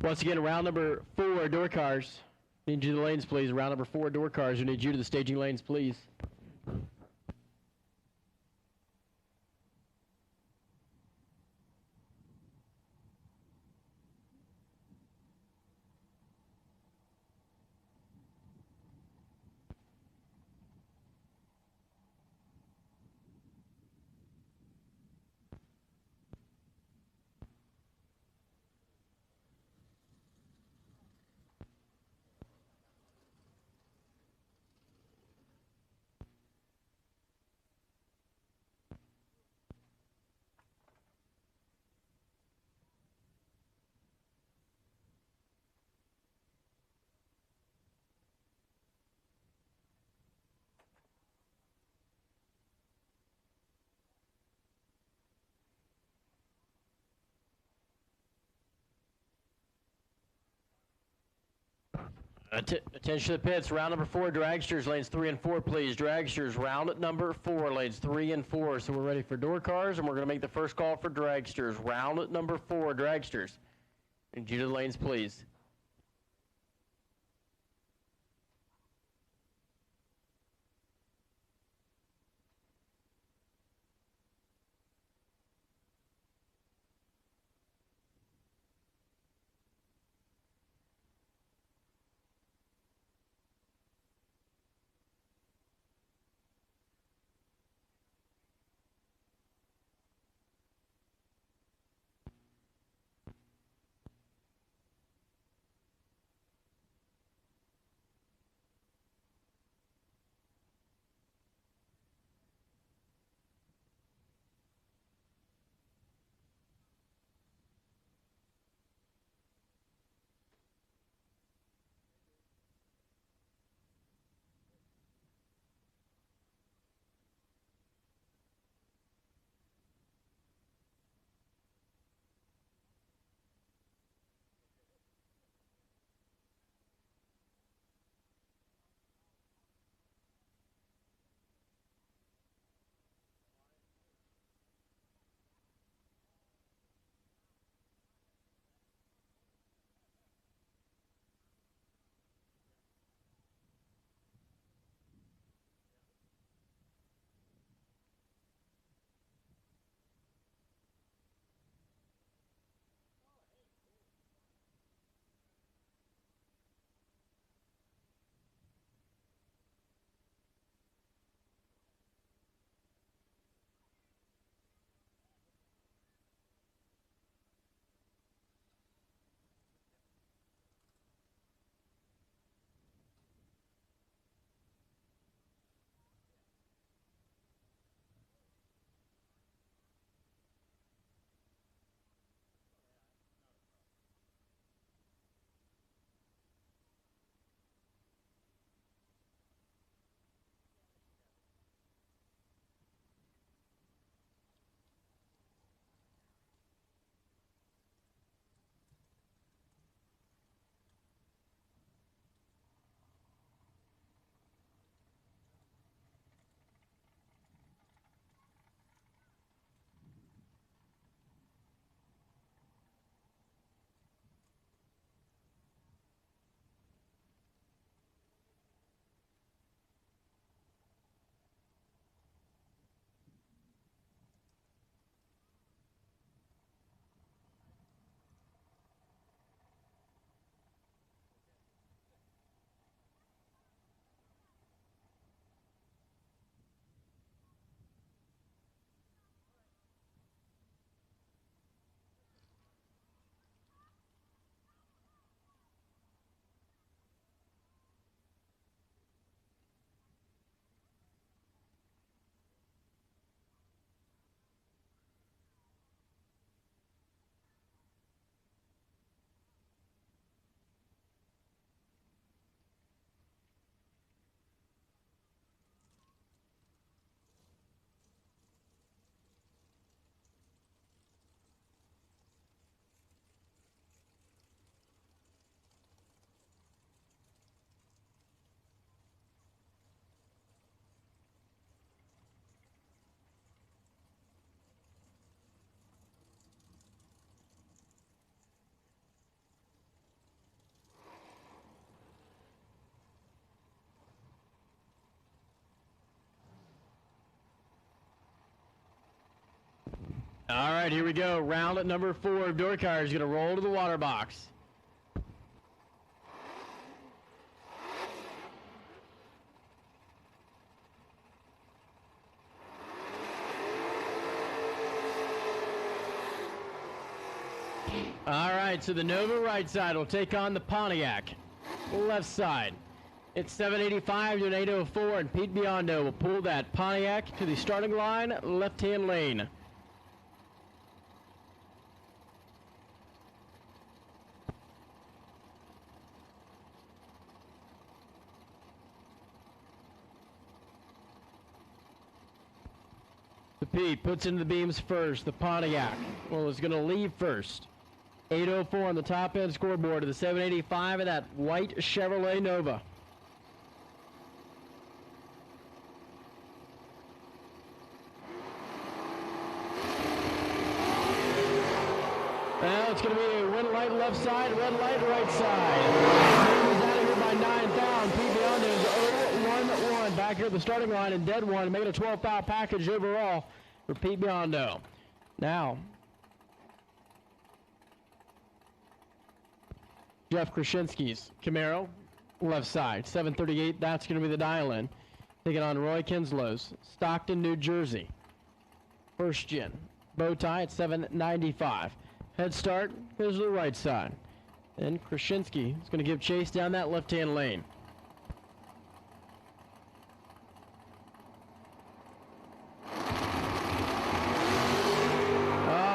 Once again, round number 4, door cars. Need you to the lanes, please. Round number 4, door cars. We need you to the staging lanes, please. Attention to the pits. Round number 4, dragsters, lanes 3 and 4, please. Dragsters, round at number 4, lanes 3 and 4. So we're ready for door cars, and we're going to make the first call for dragsters. Round at number 4, dragsters. And you to the lanes, please. All right, here we go. Round at number 4 of door car is going to roll to the water box. All right, so the Nova right side will take on the Pontiac left side. It's 785 to an 804, and Pete Biondo will pull that Pontiac to the starting line, left-hand lane. The Pete puts into the beams first. The Pontiac, well, is going to leave first. 804 on the top end scoreboard of the 785 of that white Chevrolet Nova. Now it's going to be a red light left side, red light right side. He's out of here by 9 down. Pete Biondo is 0-1-1 back here at the starting line in dead one, making a 12 foul package overall for Pete Biondo. Now, Jeff Krasinski's Camaro, left side, 738, that's going to be the dial-in. Taking on Roy Kinslow's Stockton, New Jersey. First gen, bow tie at 795. Head start goes to the right side. And Krasinski is going to give chase down that left-hand lane.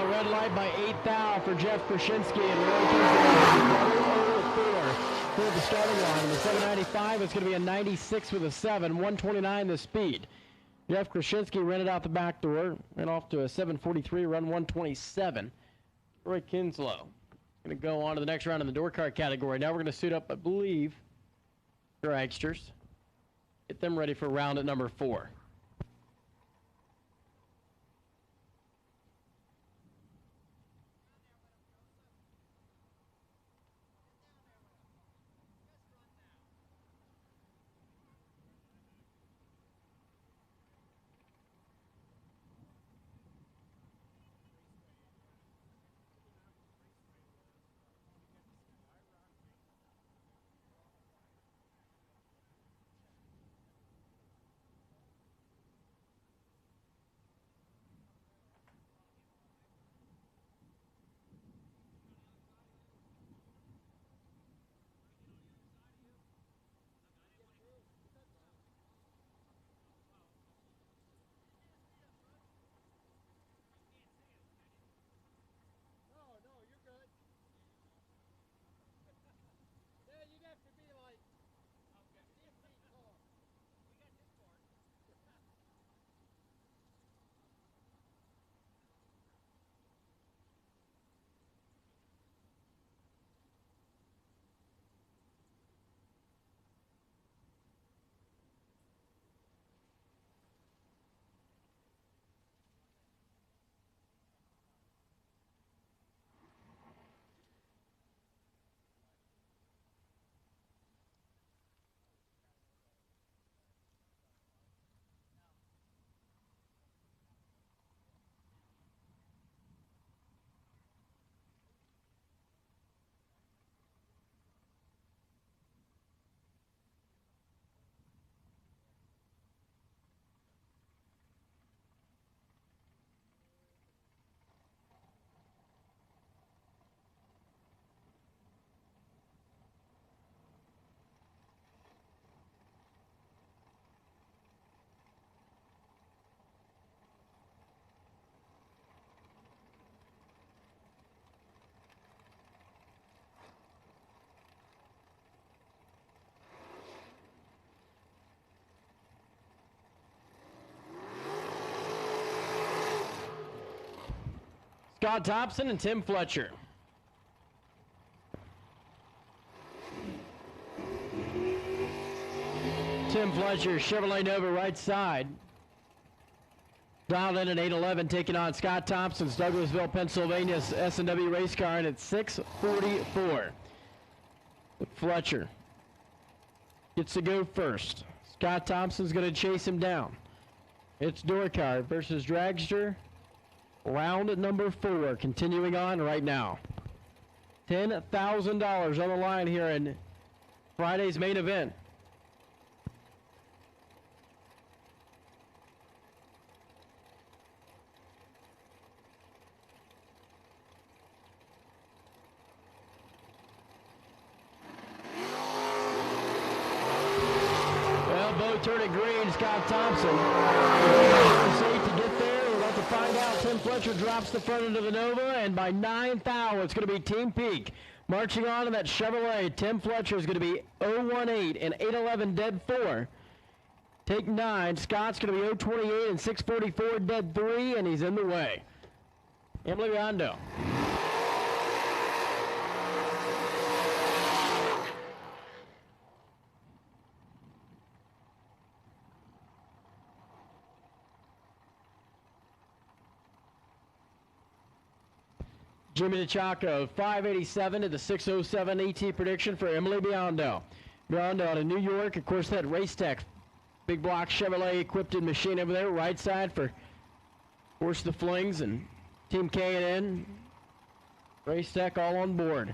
Red light by 8 thou for Jeff Krasinski and Roy Kinsley. For the starting line. The 795 is going to be a 96 with a 7, 129 the speed. Jeff Krasinski ran it out the back door, ran off to a 743, run 127. Roy Kinslow going to go on to the next round in the door car category. Now we're going to suit up, I believe, dragsters. Get them ready for round at number 4. Scott Thompson and Tim Fletcher. Tim Fletcher, Chevrolet Nova right side. Dialed in at 811, taking on Scott Thompson's Douglasville, Pennsylvania's S&W race car, and at 644. Fletcher gets to go first. Scott Thompson's going to chase him down. It's door car versus dragster. Round number 4, continuing on right now. $10,000 on the line here in Friday's main event. Turning green, Scott Thompson. Safe to get there. We're about to find out. Tim Fletcher drops the front end of the Nova, and by 9th hour, it's going to be Team Peak. Marching on in that Chevrolet, Tim Fletcher is going to be 018 and 811 dead 4. Take 9. Scott's going to be 028 and 644 dead 3, and he's in the way. Emily Rondo. Jimmy DeChacco, 587 to the 607 ET prediction for Emily Biondo. Biondo out of New York, of course, that Race Tech big block Chevrolet equipped in machine over there, right side for, of course, the Flings and Team K&N. Race Tech all on board.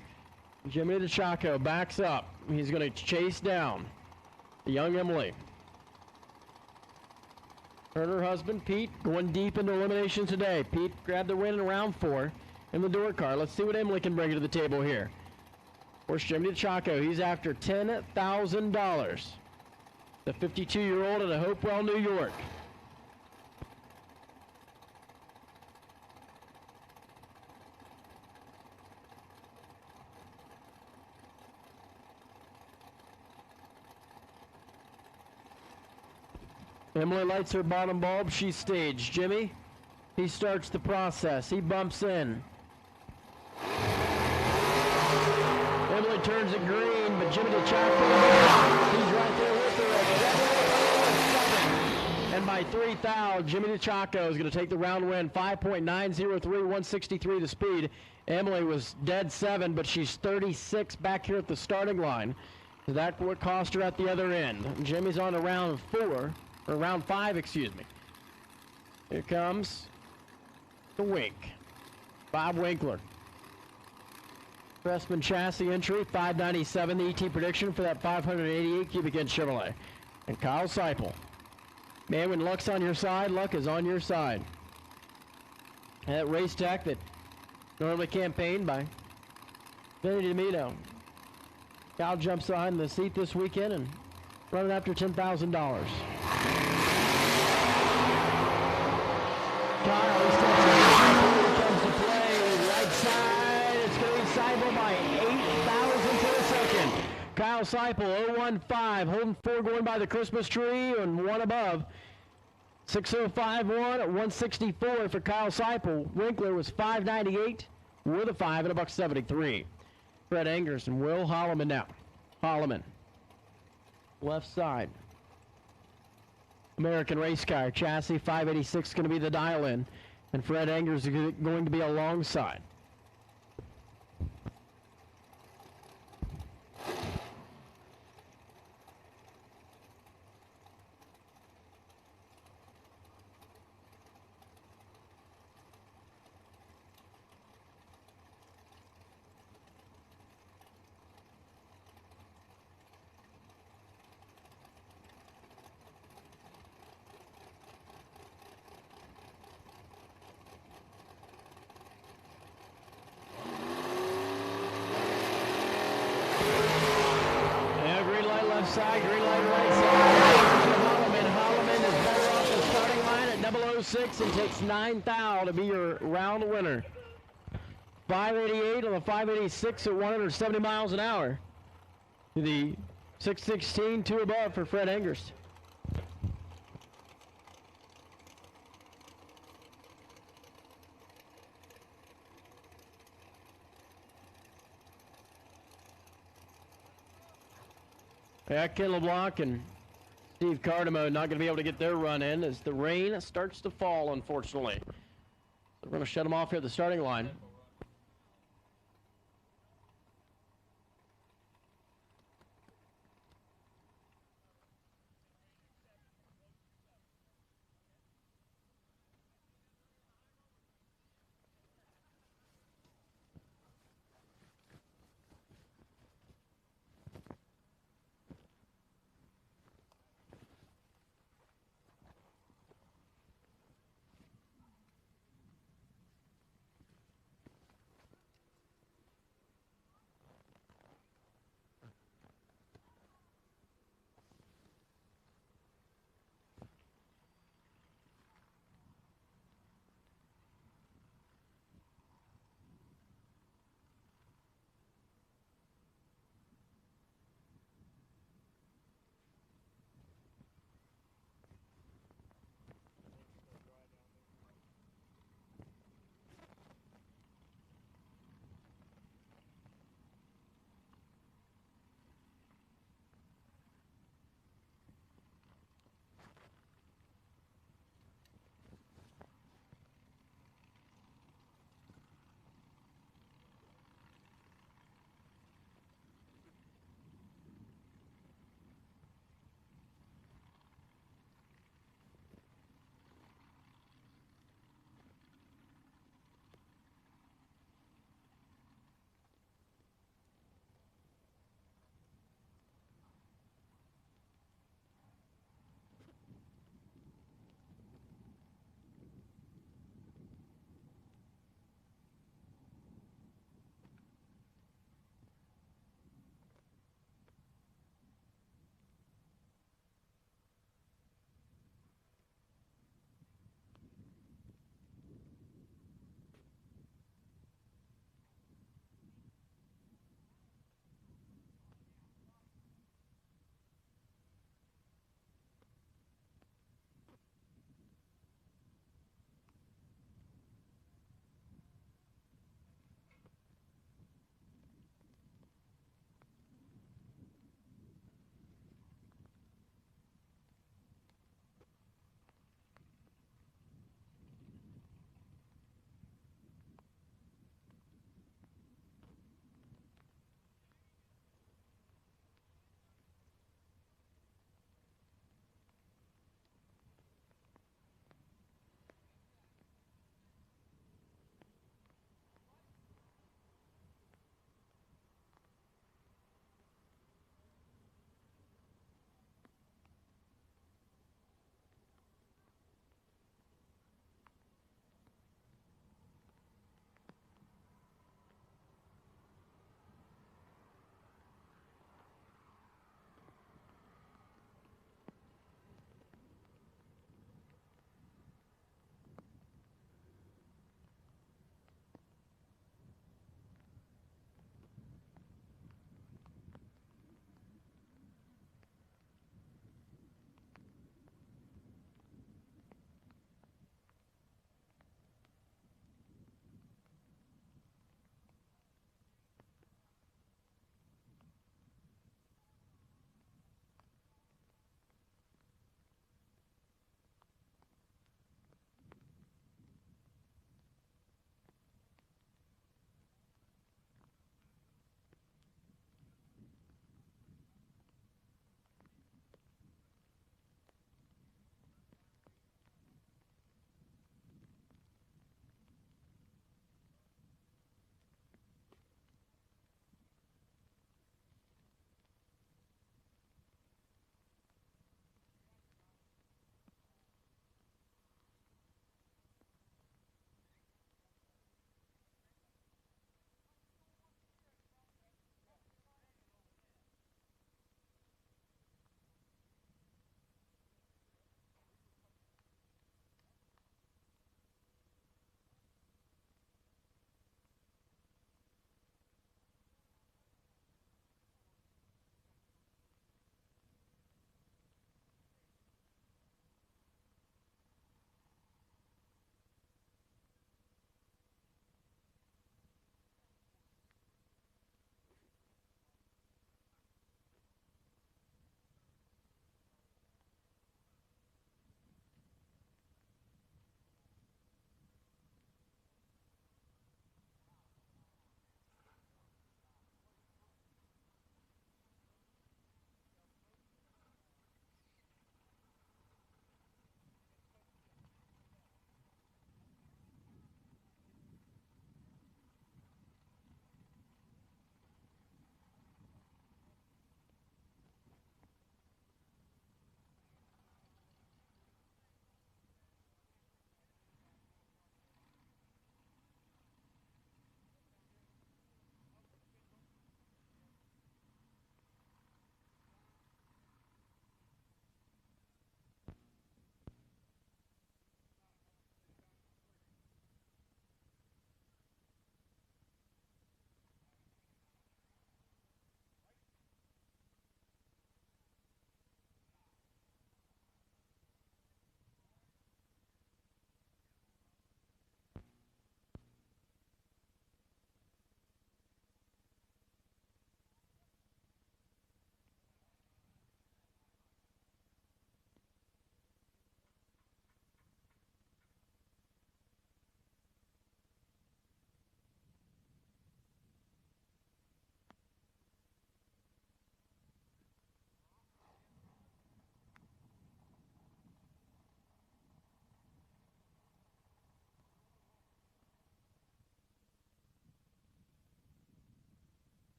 Jimmy DeChacco backs up. He's going to chase down the young Emily. Her and her husband, Pete, going deep into elimination today. Pete grabbed the win in round 4. In the door car. Let's see what Emily can bring to the table here. Of course, Jimmy DeChacco, he's after $10,000. The 52-year-old out of Hopewell, New York. Emily lights her bottom bulb. She's staged. Jimmy, he starts the process. He bumps in. Emily turns it green, but Jimmy DeChacco, he's right there with her at 7. And by 3 thou, Jimmy DeChacco is going to take the round win. 5.903, 163 the speed. Emily was dead 7, but she's 36 back here at the starting line. So that would cost her at the other end. Jimmy's on to round 4, or round 5, excuse me. Here comes the Wink. Bob Winkler. Pressman chassis entry, 597, the ET prediction for that 588 cubic inch Chevrolet. And Kyle Seipel. Man, when luck's on your side, luck is on your side. And that Race Tech that normally campaigned by Vinny DeMito. Kyle jumps behind the seat this weekend and running after $10,000. Kyle, he comes to play right side. It's going to be Seipel by 8,000 to the second. Kyle Seipel, 015, holding 4 going by the Christmas tree and 1 above. 605.1 at 164 for Kyle Seipel. Winkler was 598 with a 5 and $1.73. Fred Angers and Will Holloman now. Holloman. Left side. American Race Car chassis, 586 going to be the dial-in. And Fred Angers is going to be alongside. Side, green light right side. Holloman is better off the starting line at 006 and takes 9 thou to be your round winner. 588 on the 586 at 170 miles an hour. The 616, 2 above for Fred Angers. Yeah, Ken LeBlanc and Steve Cardamo not going to be able to get their run in as the rain starts to fall, unfortunately. We're going to shut them off here at the starting line.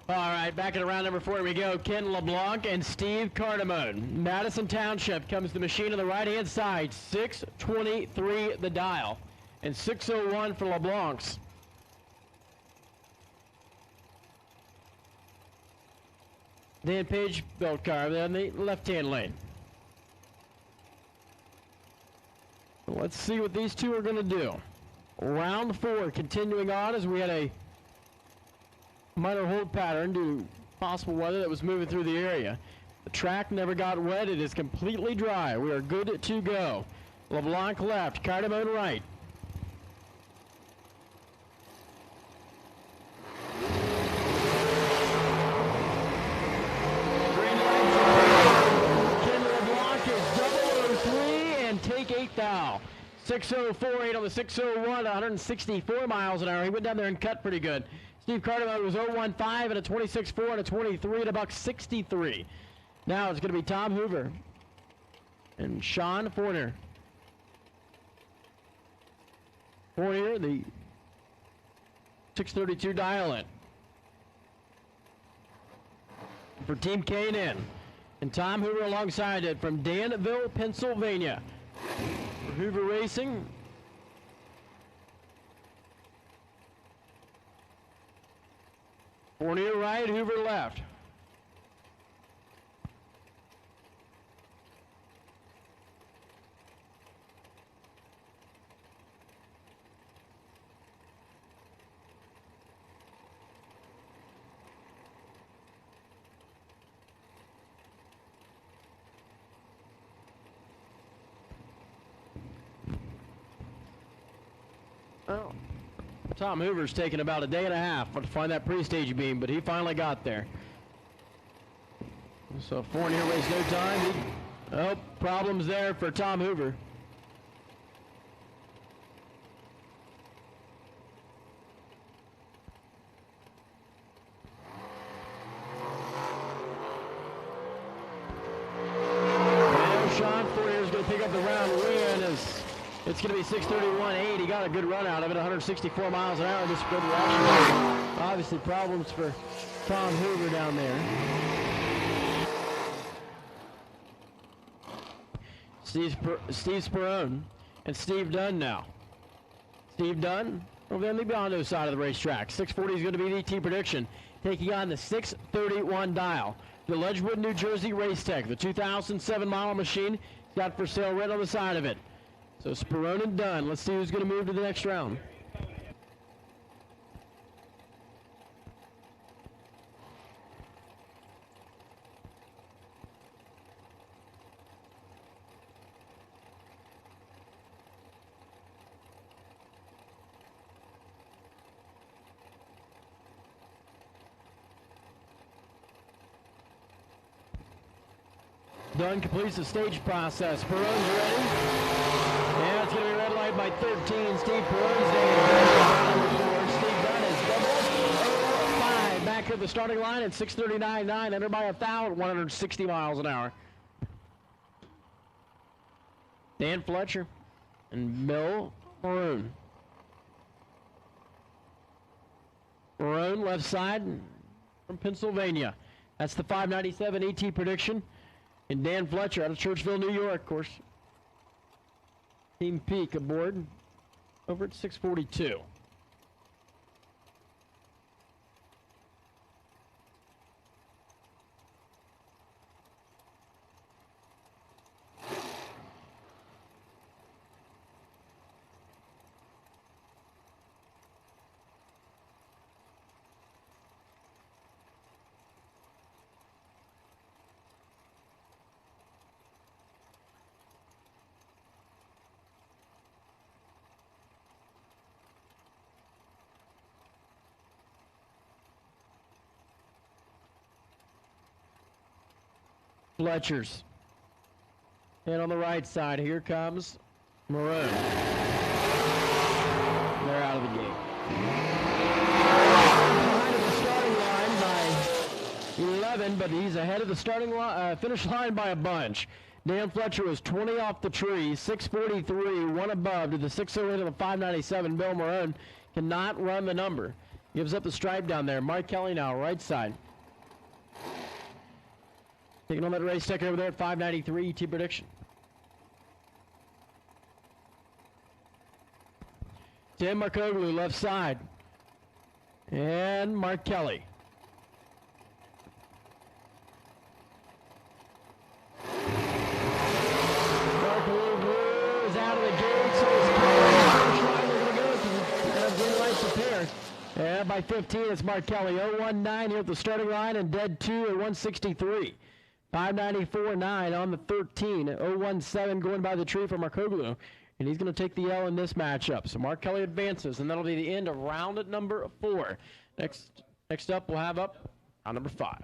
All right, back at round number 4, here we go. Ken LeBlanc and Steve Cardamone. Madison Township comes the machine on the right-hand side. 623 the dial. And 601 for LeBlanc's. Dan Page built car on the left-hand lane. Let's see what these two are going to do. Round 4 continuing on as we had a minor hold pattern due to possible weather that was moving through the area. The track never got wet. It is completely dry. We are good to go. LeBlanc left, Cardamone right. Green light. Ken LeBlanc is 003 and take 8 thou. 604.8 on the 601, 164 miles an hour. He went down there and cut pretty good. Steve Cardamone was 015 and a 26.4 and a 23 and a $1.63. Now it's going to be Tom Hoover and Sean Fournier. Fournier, the 632 dial in for Team K&N. And Tom Hoover alongside it from Danville, Pennsylvania. For Hoover Racing. Fournier right, Hoover left. Well, Tom Hoover's taken about a day and a half to find that pre-stage beam, but he finally got there. So Fournier wastes no time. Problems there for Tom Hoover. And Sean Fournier's going to pick up the round win as it's going to be 6:31.8. He got a good run out of it, 164 miles an hour. Just good rush. Obviously problems for Tom Hoover down there. Steve Sperone and Steve Dunn now. Steve Dunn over on the Biondo side of the racetrack. 640 is going to be the T prediction. Taking on the 631 dial. The Ledgewood, New Jersey Race Tech, the 2007 model machine. It's got for sale right on the side of it. So Sperone and Dunn. Let's see who's going to move to the next round. Dunn completes the stage process. Perone's ready. And it's going to be red light by 13. Steve Perone's there. Steve Dunn is 005 back at the starting line at 6:39.9. Entered by 160 miles an hour. Dan Fletcher and Bill Maroon. Maroon left side from Pennsylvania. That's the 597 AT prediction. And Dan Fletcher out of Churchville, New York, of course. Team Peak aboard over at 642. Fletcher's. And on the right side, here comes Maroon. They're out of the gate. Behind at the starting line by 11, but he's ahead of the starting finish line by a bunch. Dan Fletcher was 20 off the tree, 643, one above to the 608 of the 597. Bill Maroon cannot run the number. Gives up the stripe down there. Mark Kelly now, right side. Taking on that race tech over there at 593 ET prediction. Tim Markoglu, left side. And Mark Kelly. Markoglu is out of the gate, so it's going to go. Green lights appear. And by 15, it's Mark Kelly. 019 here at the starting line and dead 2 at 163. 594.9 on the 13. 017 going by the tree for Markoglu. And he's going to take the L in this matchup. So Mark Kelly advances, and that'll be the end of round at number 4. Next up, we'll have up round number 5.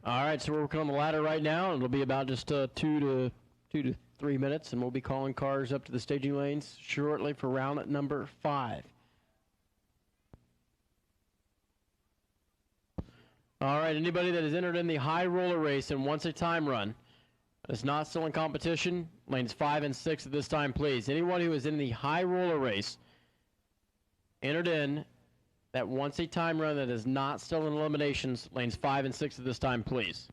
All right, so we're working on the ladder right now. It'll be about just 2 to 3 minutes, and we'll be calling cars up to the staging lanes shortly for round number 5. All right, anybody that has entered in the high roller race and wants a time run is not still in competition, lanes 5 and 6 at this time, please. Anyone who is in the high roller race entered in that wants a time run that is not still in eliminations, lanes 5 and 6 at this time, please.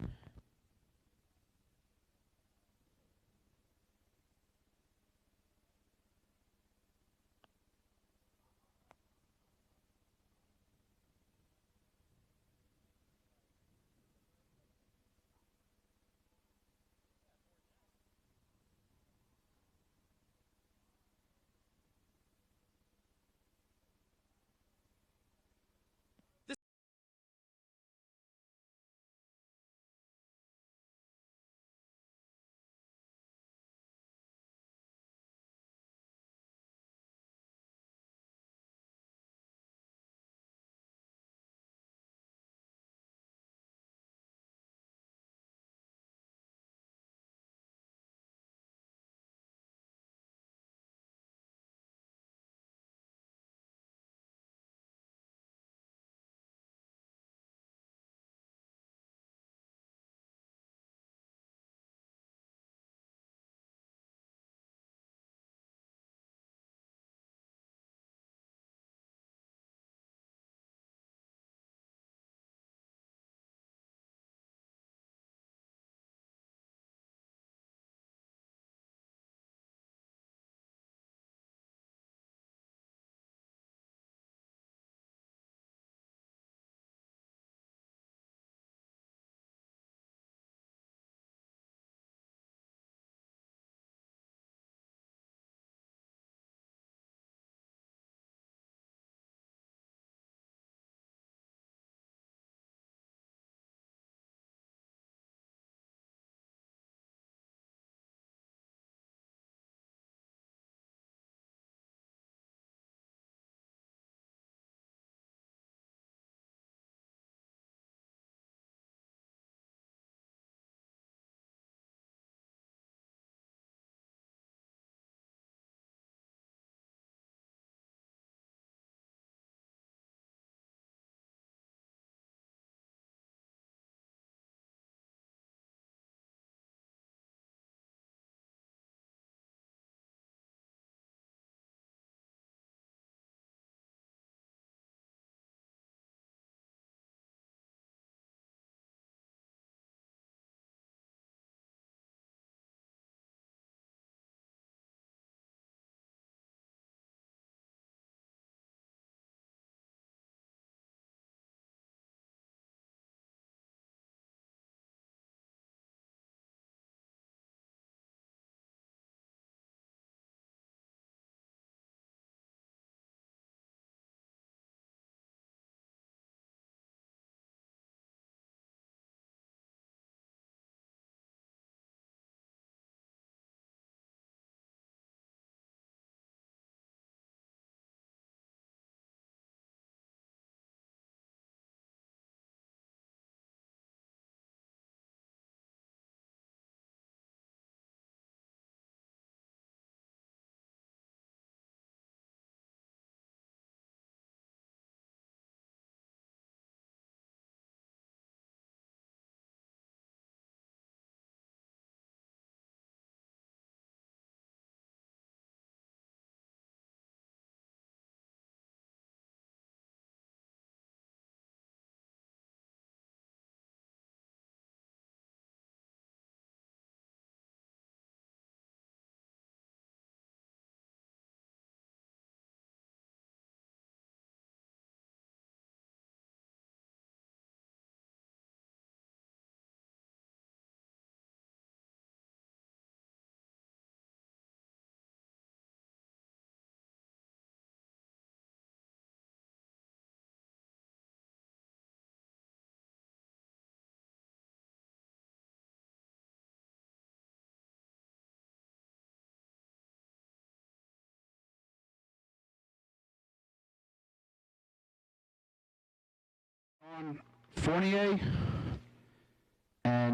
Fournier,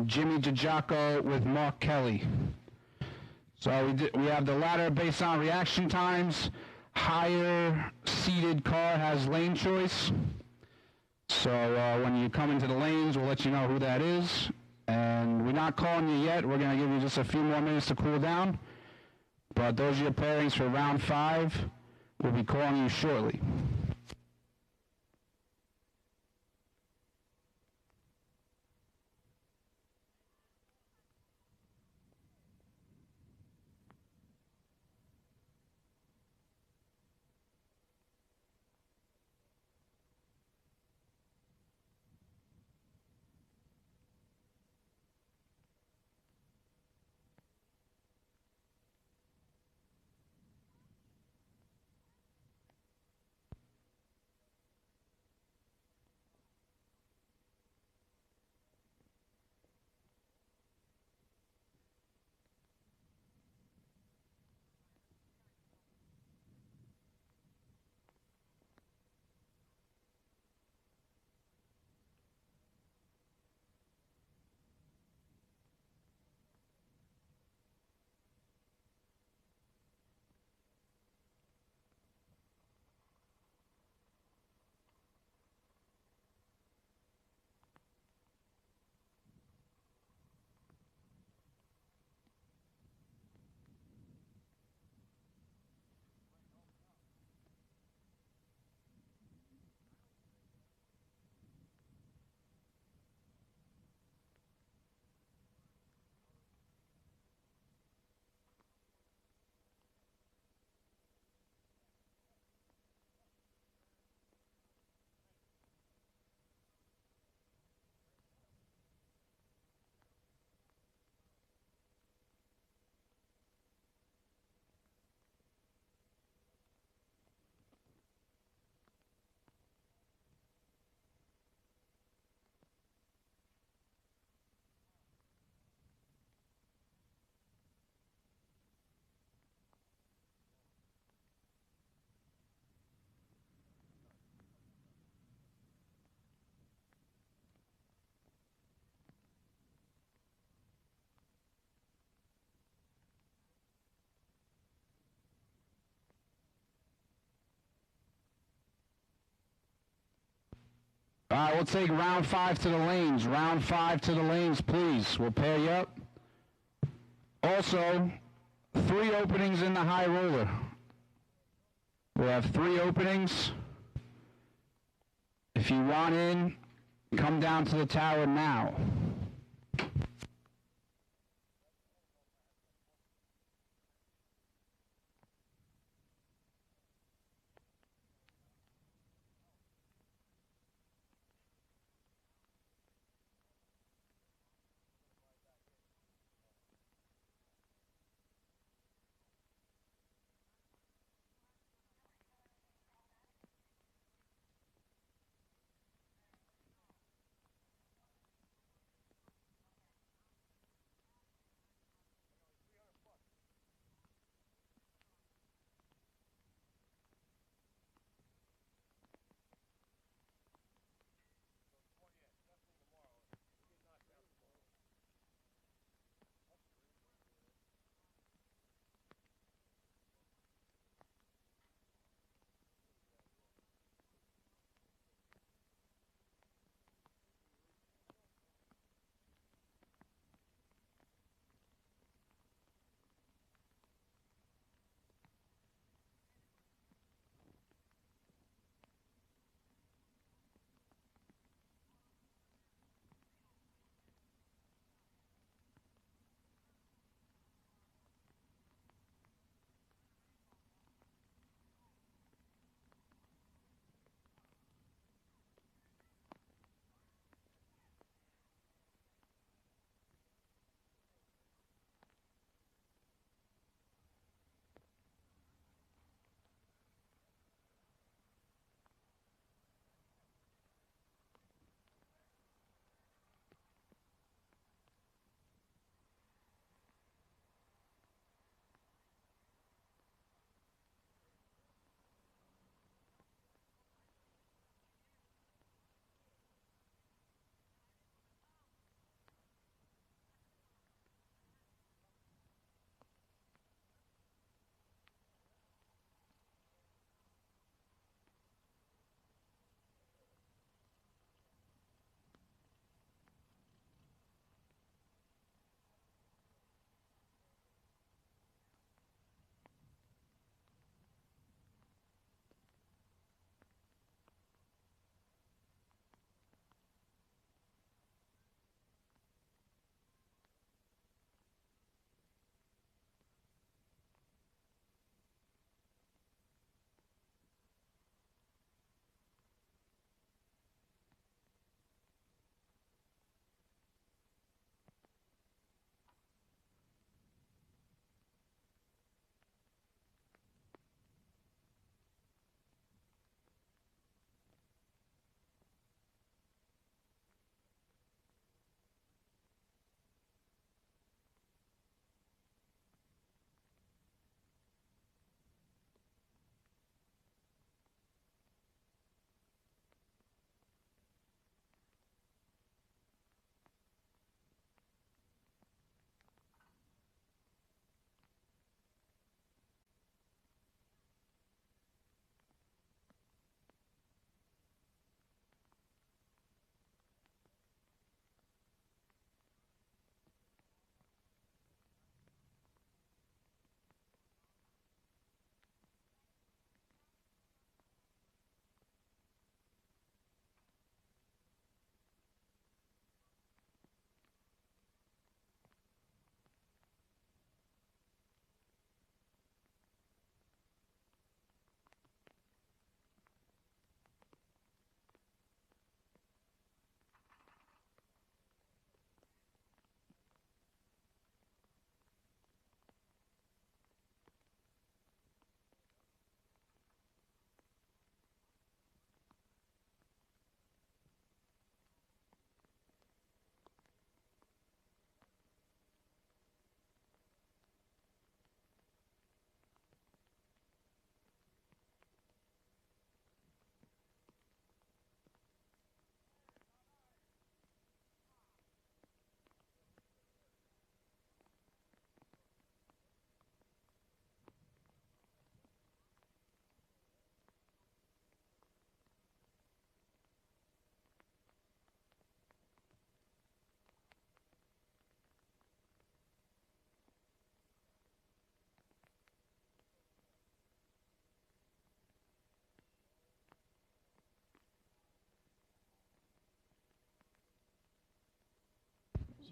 and Jimmy DiGiaco with Mark Kelly. So we have the ladder based on reaction times. Higher seated car has lane choice. So when you come into the lanes, we'll let you know who that is. And we're not calling you yet. We're going to give you just a few more minutes to cool down. But those are your pairings for round 5. We'll be calling you shortly. All right, we'll take round 5 to the lanes. Round 5 to the lanes, please. We'll pair you up. Also, 3 openings in the high roller. We'll have 3 openings. If you want in, come down to the tower now.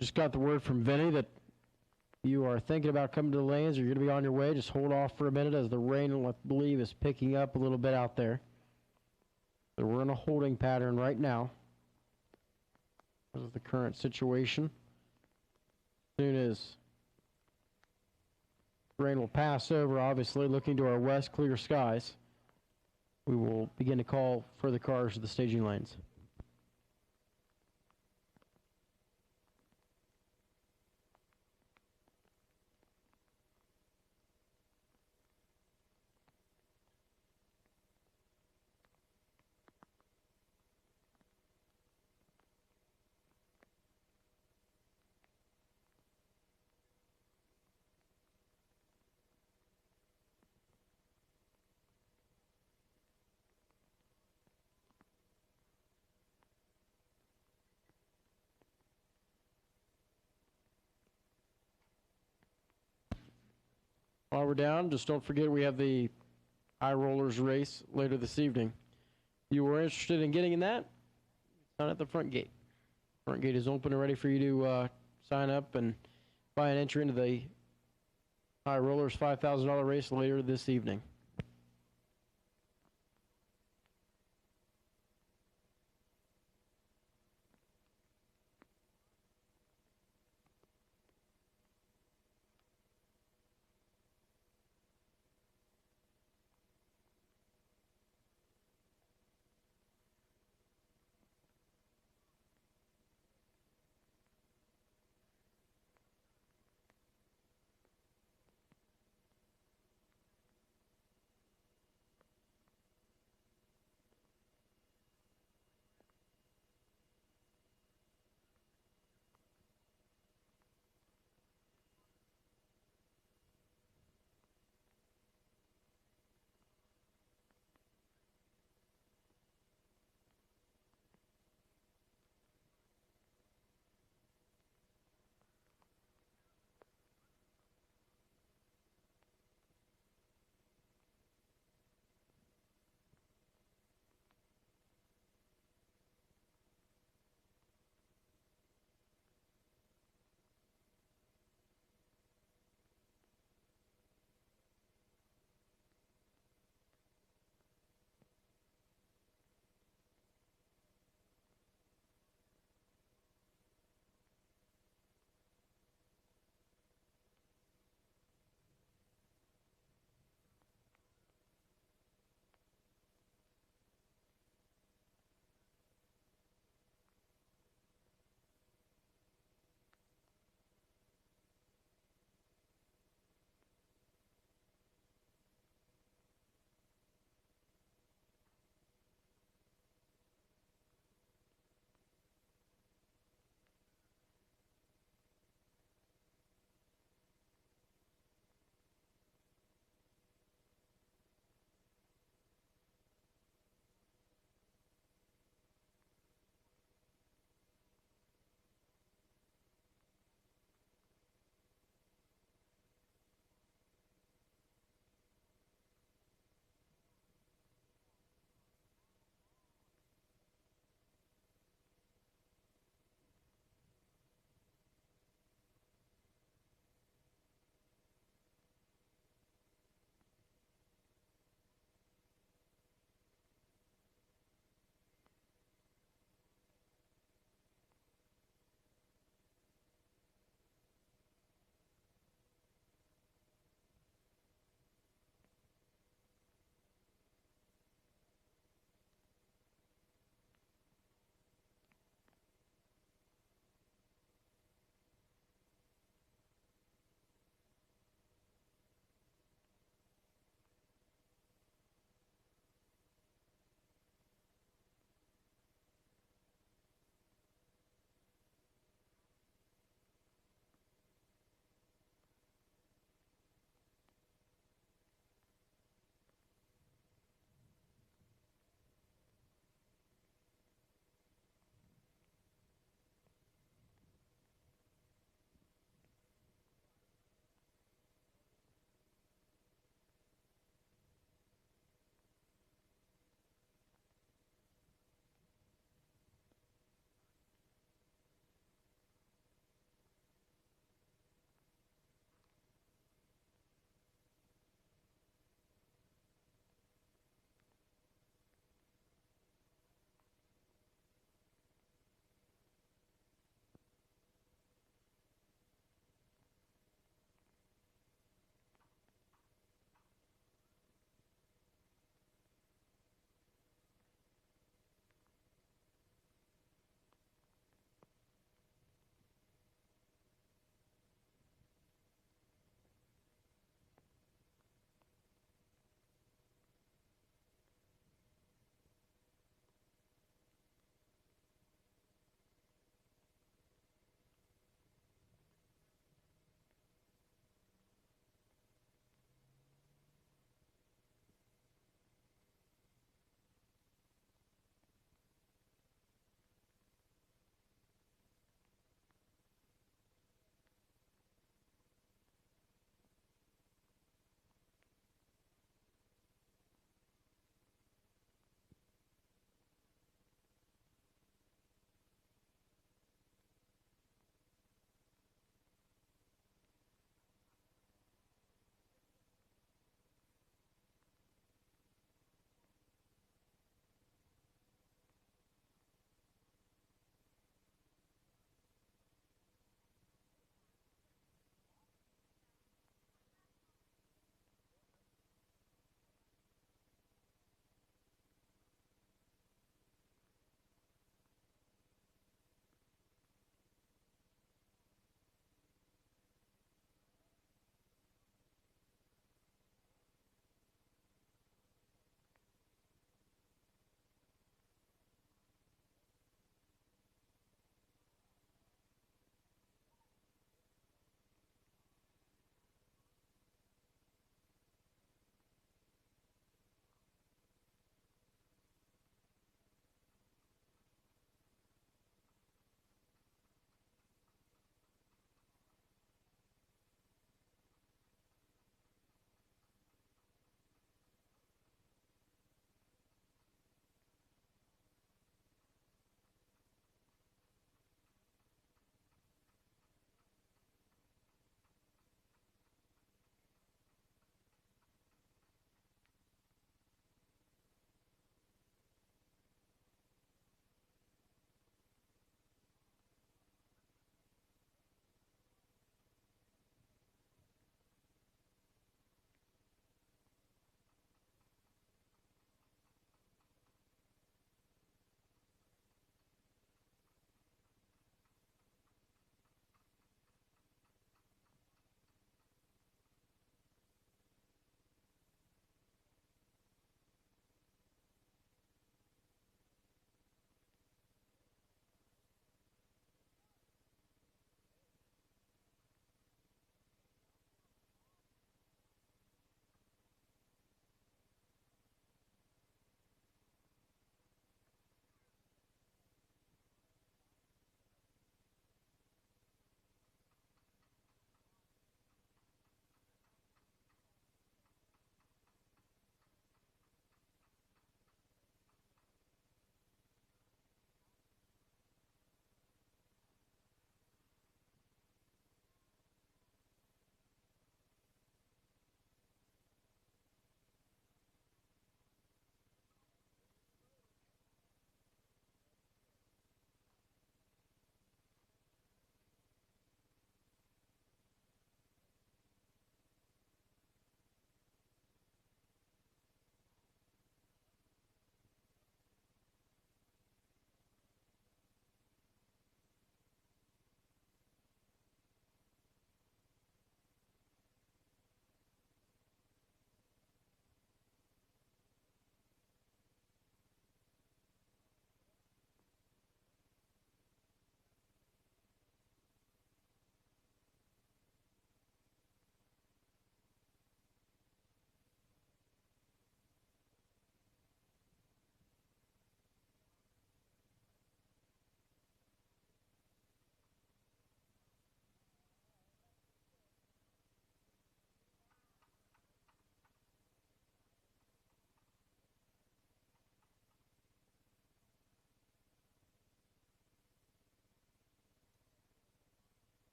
Just got the word from Vinny that you are thinking about coming to the lanes, or you're going to be on your way. Just hold off for a minute as the rain, I believe, is picking up a little bit out there. So we're in a holding pattern right now. This is the current situation. As soon as rain will pass over, obviously, looking to our west, clear skies, we will begin to call further cars to the staging lanes. While we're down, just don't forget we have the High Rollers race later this evening. If you were interested in getting in that, sign at the front gate. Front gate is open and ready for you to sign up and buy an entry into the High Rollers $5,000 race later this evening.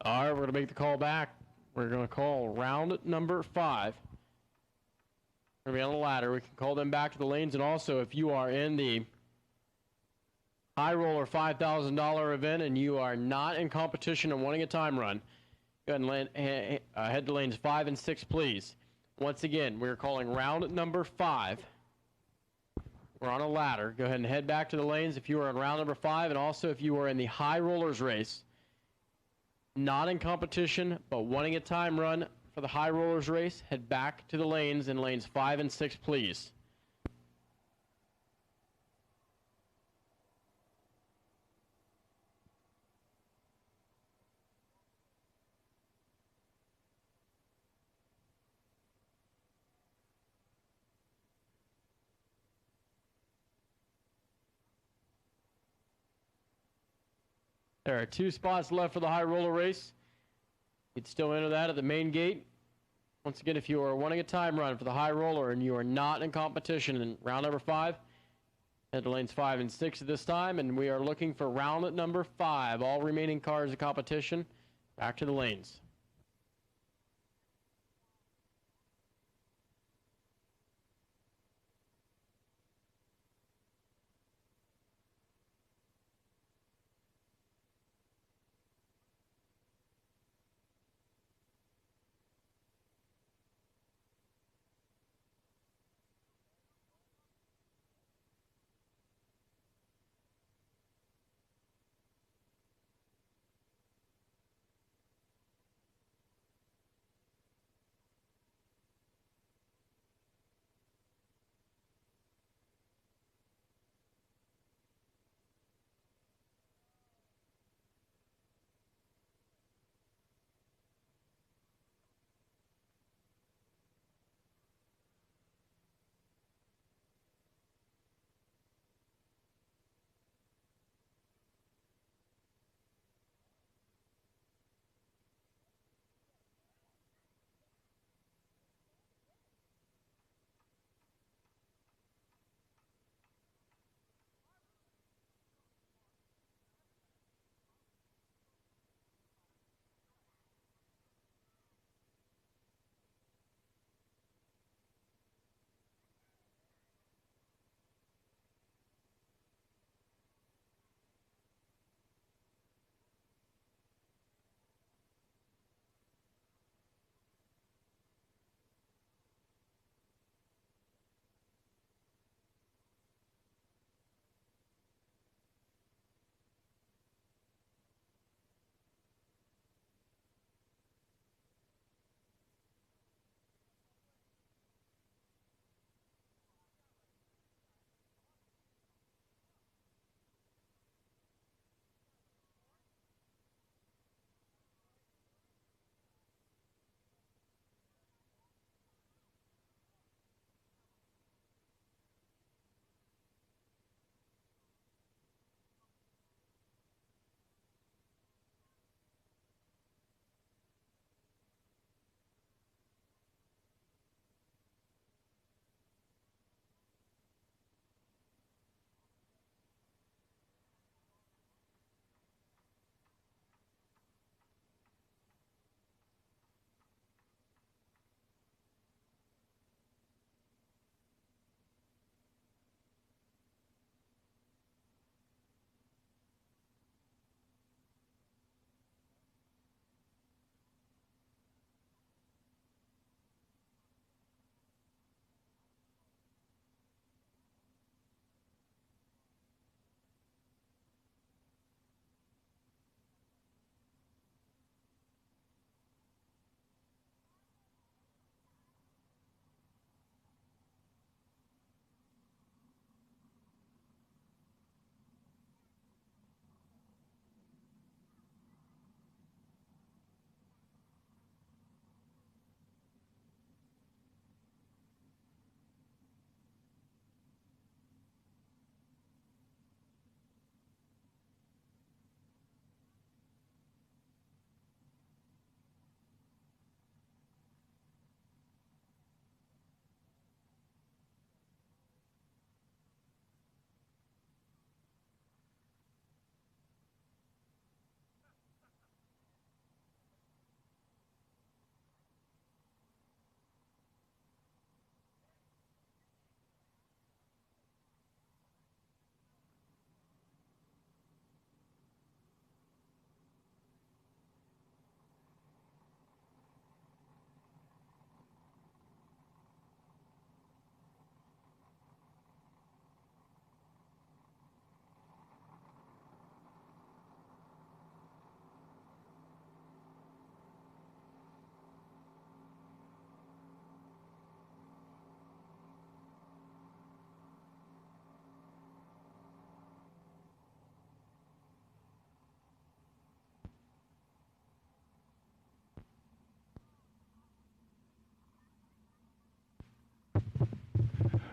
All right, we're going to make the call back. We're going to call round number 5. We're going to be on the ladder. We can call them back to the lanes. And also, if you are in the high roller $5,000 event and you are not in competition and wanting a time run, go ahead and head to lanes 5 and 6, please. Once again, we're calling round number 5. We're on a ladder. Go ahead and head back to the lanes if you are in round number 5. And also, if you are in the high rollers race, not in competition, but wanting a time run for the high rollers race, head back to the lanes in lanes 5 and 6, please. There are 2 spots left for the high roller race. You can still enter that at the main gate. Once again, if you are wanting a time run for the high roller and you are not in competition in round number 5, head to lanes 5 and 6 at this time, and we are looking for round number 5. All remaining cars in competition, back to the lanes.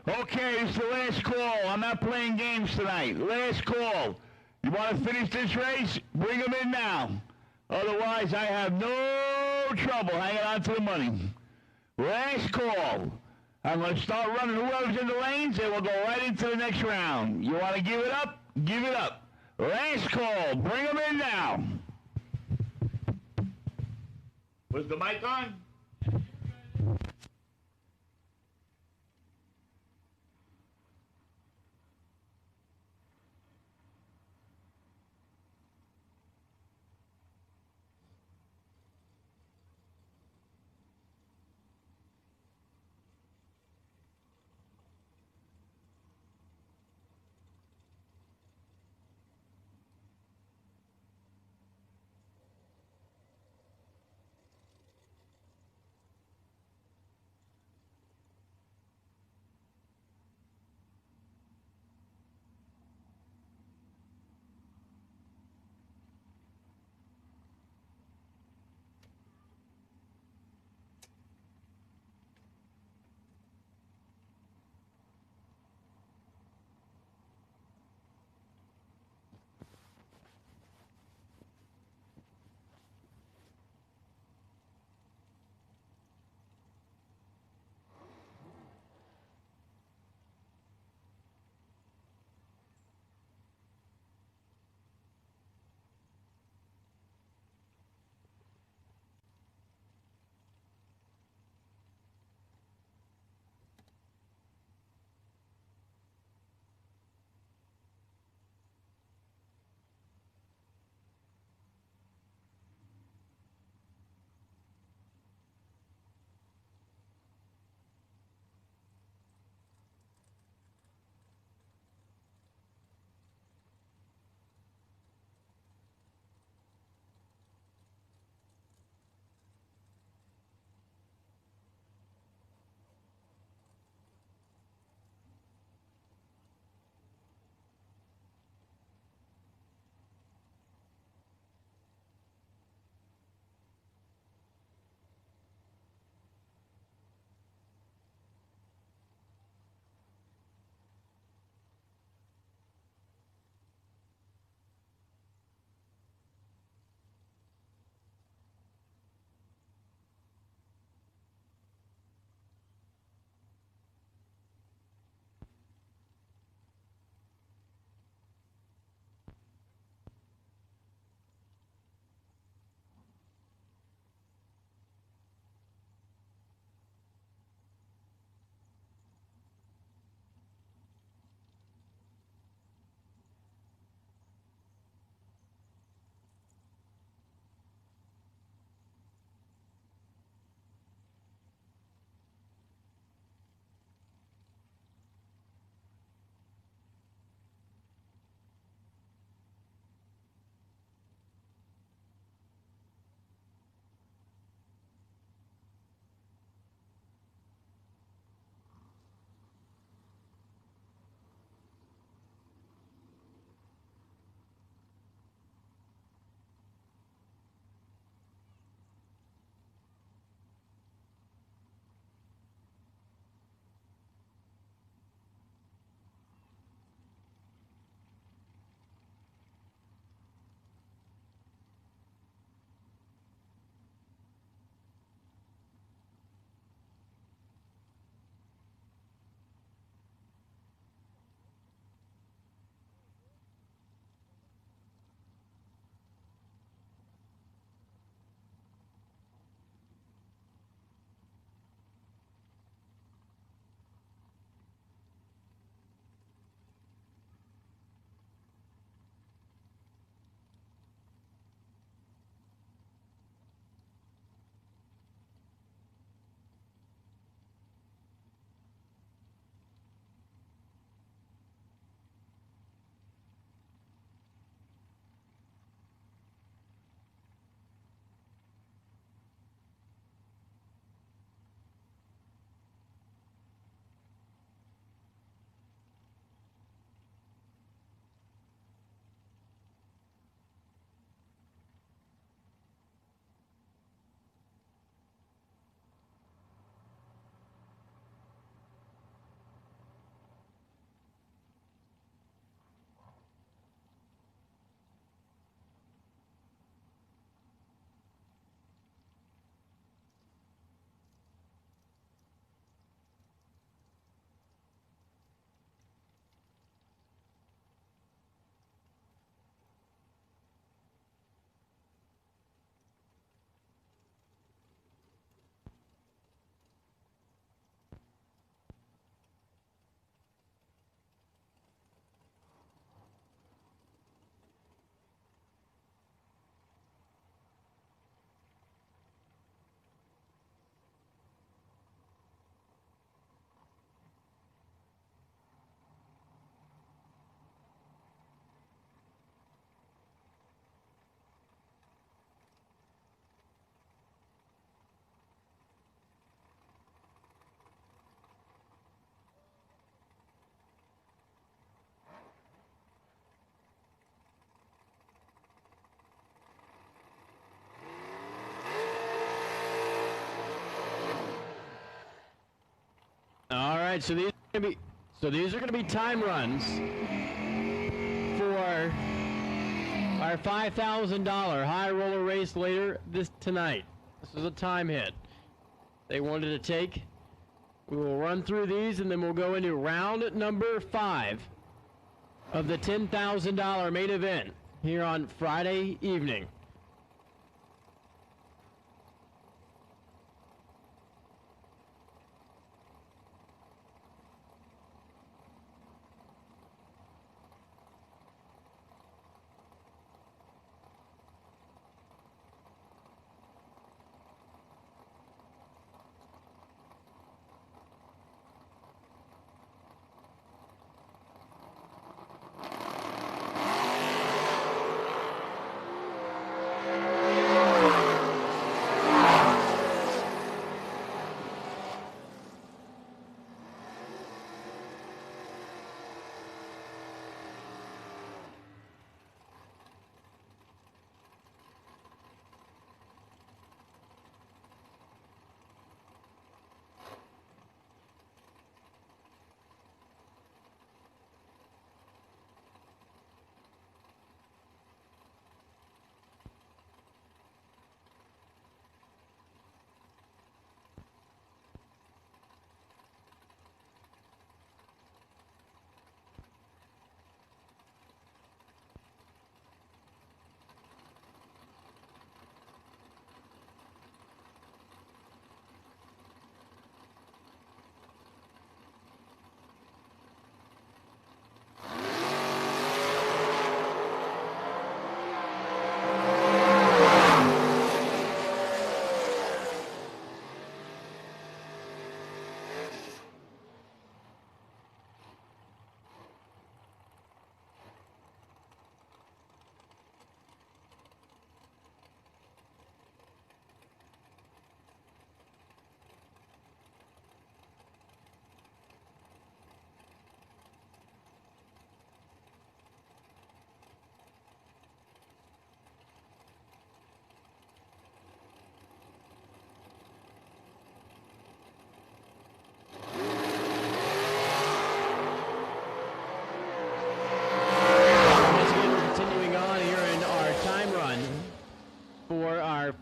Okay, it's the last call. I'm not playing games tonight. Last call. You want to finish this race? Bring them in now. Otherwise, I have no trouble hanging on to the money. Last call. I'm going to start running whoever's in the lanes, and we'll go right into the next round. You want to give it up? Give it up. Last call. Bring them in now. Was the mic on? right, so these are going to be time runs for our $5,000 high roller race later tonight. This is a time hit they wanted to take. We will run through these and then we'll go into round number 5 of the $10,000 main event here on Friday evening.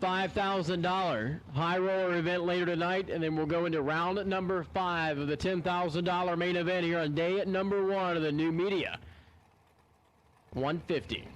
$5,000 high roller event later tonight, and then we'll go into round number 5 of the $10,000 main event here on day number 1 of the Numidia 150.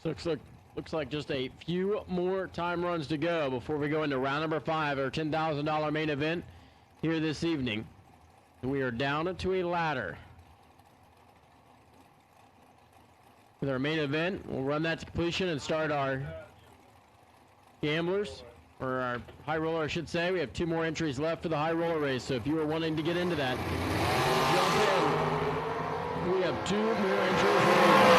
So looks like just a few more time runs to go before we go into round number 5, our $10,000 main event here this evening. We are down to a ladder. with our main event. We'll run that to completion and start our gamblers, or our high roller, I should say. We have 2 more entries left for the high roller race, so if you are wanting to get into that, jump in. We have 2 more entries remaining.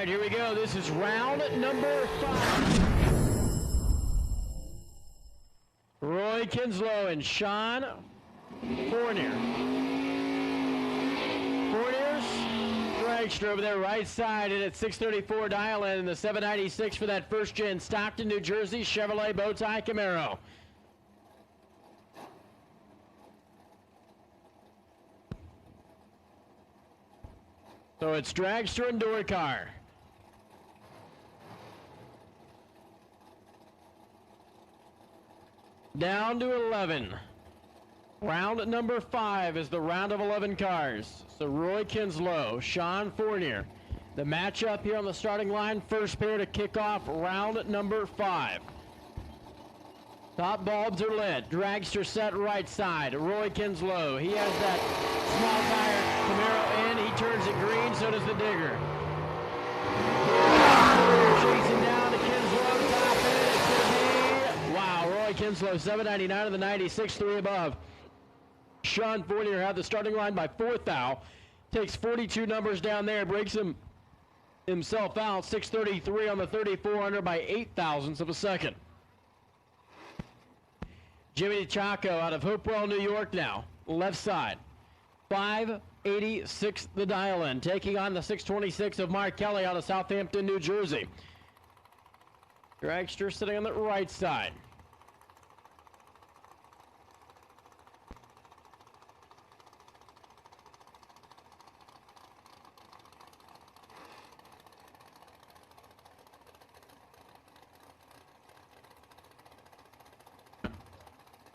right, here we go. This is round number 5. Roy Kinslow and Sean Fournier. Fournier's dragster over there, right side, in at 634 dial-in, and the 796 for that first-gen Stockton, New Jersey Chevrolet Bowtie Camaro. So it's dragster and door car. Down to 11. Round number 5 is the round of 11 cars. So Roy Kinslow, Sean Fournier. The matchup here on the starting line, first pair to kick off round number 5. Top bulbs are lit. Dragster set right side. Roy Kinslow. He has that small tire Camaro in. He turns it green, so does the digger. Chasing down to Kinslow. Top end. It's going to be, wow, Roy Kinslow, 799 of the 96, 3 above. Sean Fournier had the starting line by 4th thou. Takes 42 numbers down there. Breaks himself out. 633 on the 3400 by 8 thousandths of a second. Jimmy DeChacco out of Hopewell, New York now. Left side. 586 the dial-in. Taking on the 626 of Mark Kelly out of Southampton, New Jersey. Dragster sitting on the right side.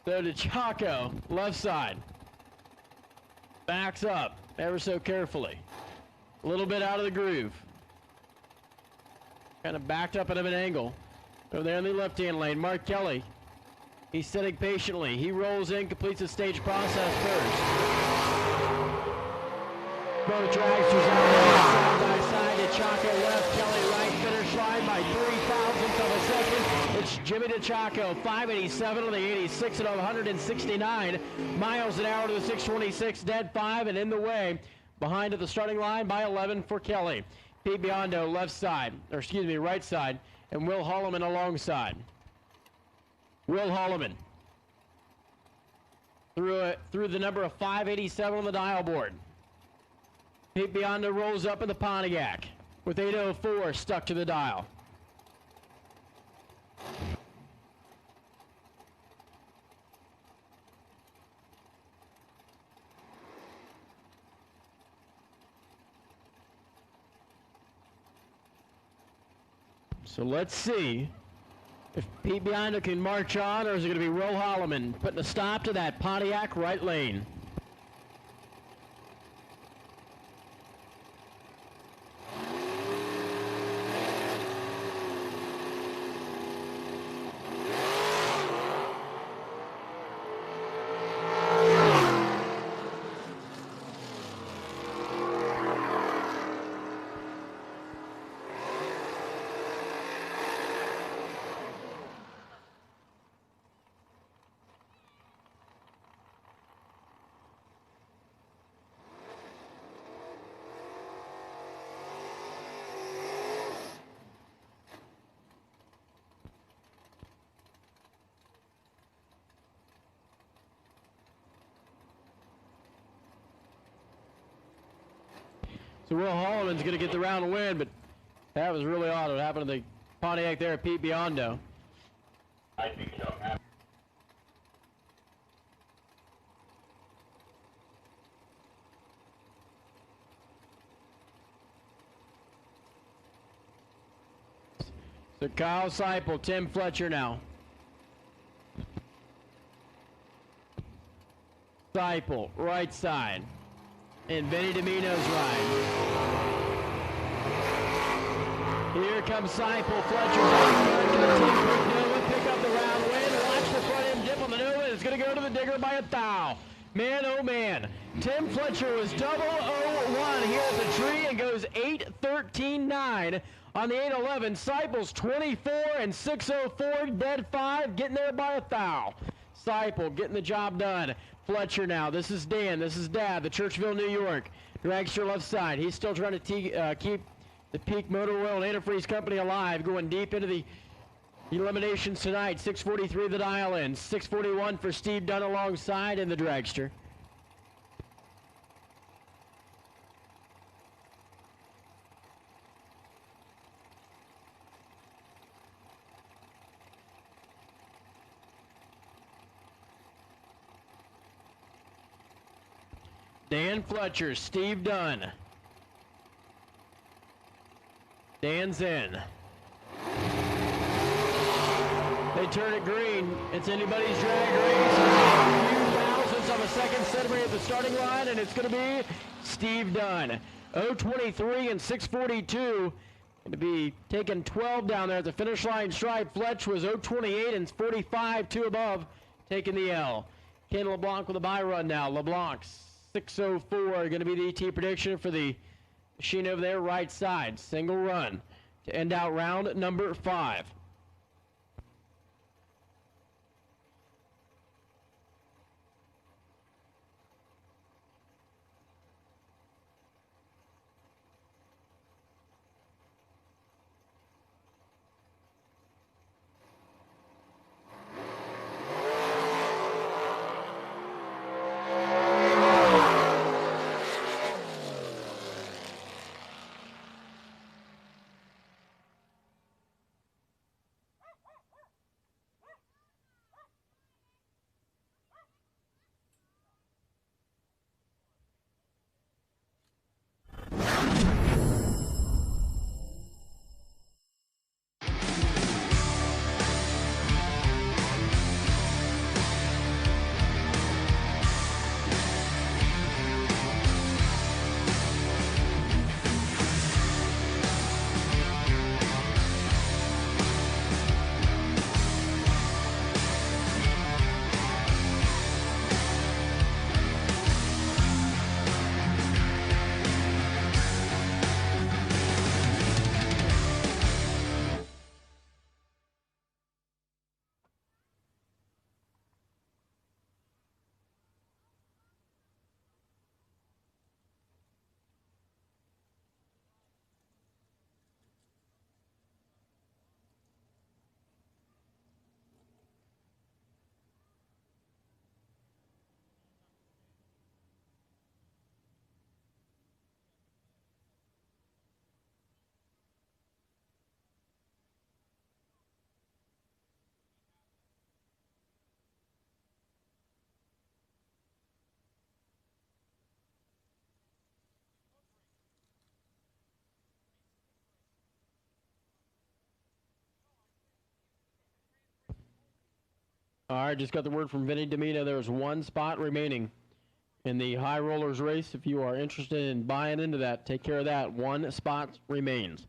So DeChacco, left side. Backs up ever so carefully. A little bit out of the groove. Kind of backed up at an angle. Over there in the left-hand lane, Mark Kelly. He's sitting patiently. He rolls in, completes the stage process first. Both dragsters out there, side by side. DeChacco left, Kelly right, finish line by 3 thousandths of a second. It's Jimmy DeChacco, 587 on the 86 at 169 miles an hour to the 626, dead 5 and in the way. Behind at the starting line by 11 for Kelly. Pete Biondo left side, or excuse me, right side, and Will Holloman alongside. Will Holloman through the number of 587 on the dial board. Pete Biondo rolls up in the Pontiac with 804 stuck to the dial. So let's see if Pete Biondo can march on, or is it going to be Will Holloman putting a stop to that Pontiac right lane. So Will Holloman's going to get the round win, but that was really odd what happened to the Pontiac there at Pete Biondo. I think so. So Kyle Seipel, Tim Fletcher now. Seipel, right side. And Vinny Domino's ride. Here comes Seipel. Fletcher pick up the round win. Watch the front end dip on the Nova. It's going to go to the digger by 1 thou. Man, oh man. Tim Fletcher was 001 here at the tree and goes 8:13.9 on the 811. Seipel's 24 and 604, dead 5, getting there by 1 thou. Seipel getting the job done. Fletcher now. This is Dan. This is Dad, the Churchville, New York. Dragster left side. He's still trying to keep The Peak Motor Oil and Antifreeze Company alive, going deep into the eliminations tonight. 6:43 the dial in. 6:41 for Steve Dunn alongside in the dragster. Dan Fletcher, Steve Dunn. Dan's in. They turn it green. It's anybody's drag race. A few thousandths of a second separated at the starting line, and it's going to be Steve Dunn. 0:23 and 6:42. Going to be taking 12 down there at the finish line stripe. Fletch was 0:28 and 45, 2 above, taking the L. Ken LeBlanc with a bye run now. LeBlanc 6:04 going to be the ET prediction for the machine over there, right side. Single run to end out round number 5. All right, just got the word from Vinny Domino. There's one spot remaining in the High Rollers race. If you are interested in buying into that, take care of that. One spot remains.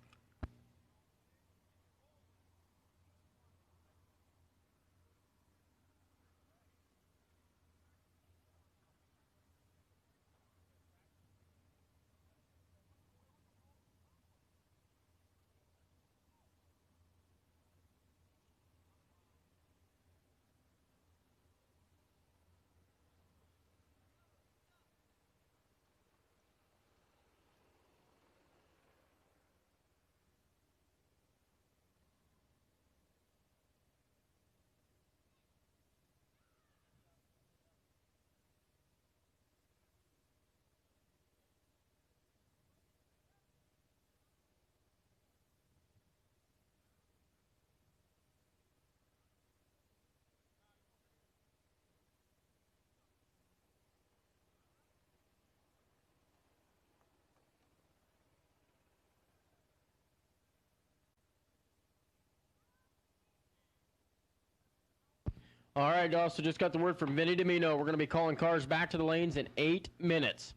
All right, also just got the word from Vinny Domino. We're going to be calling cars back to the lanes in 8 minutes.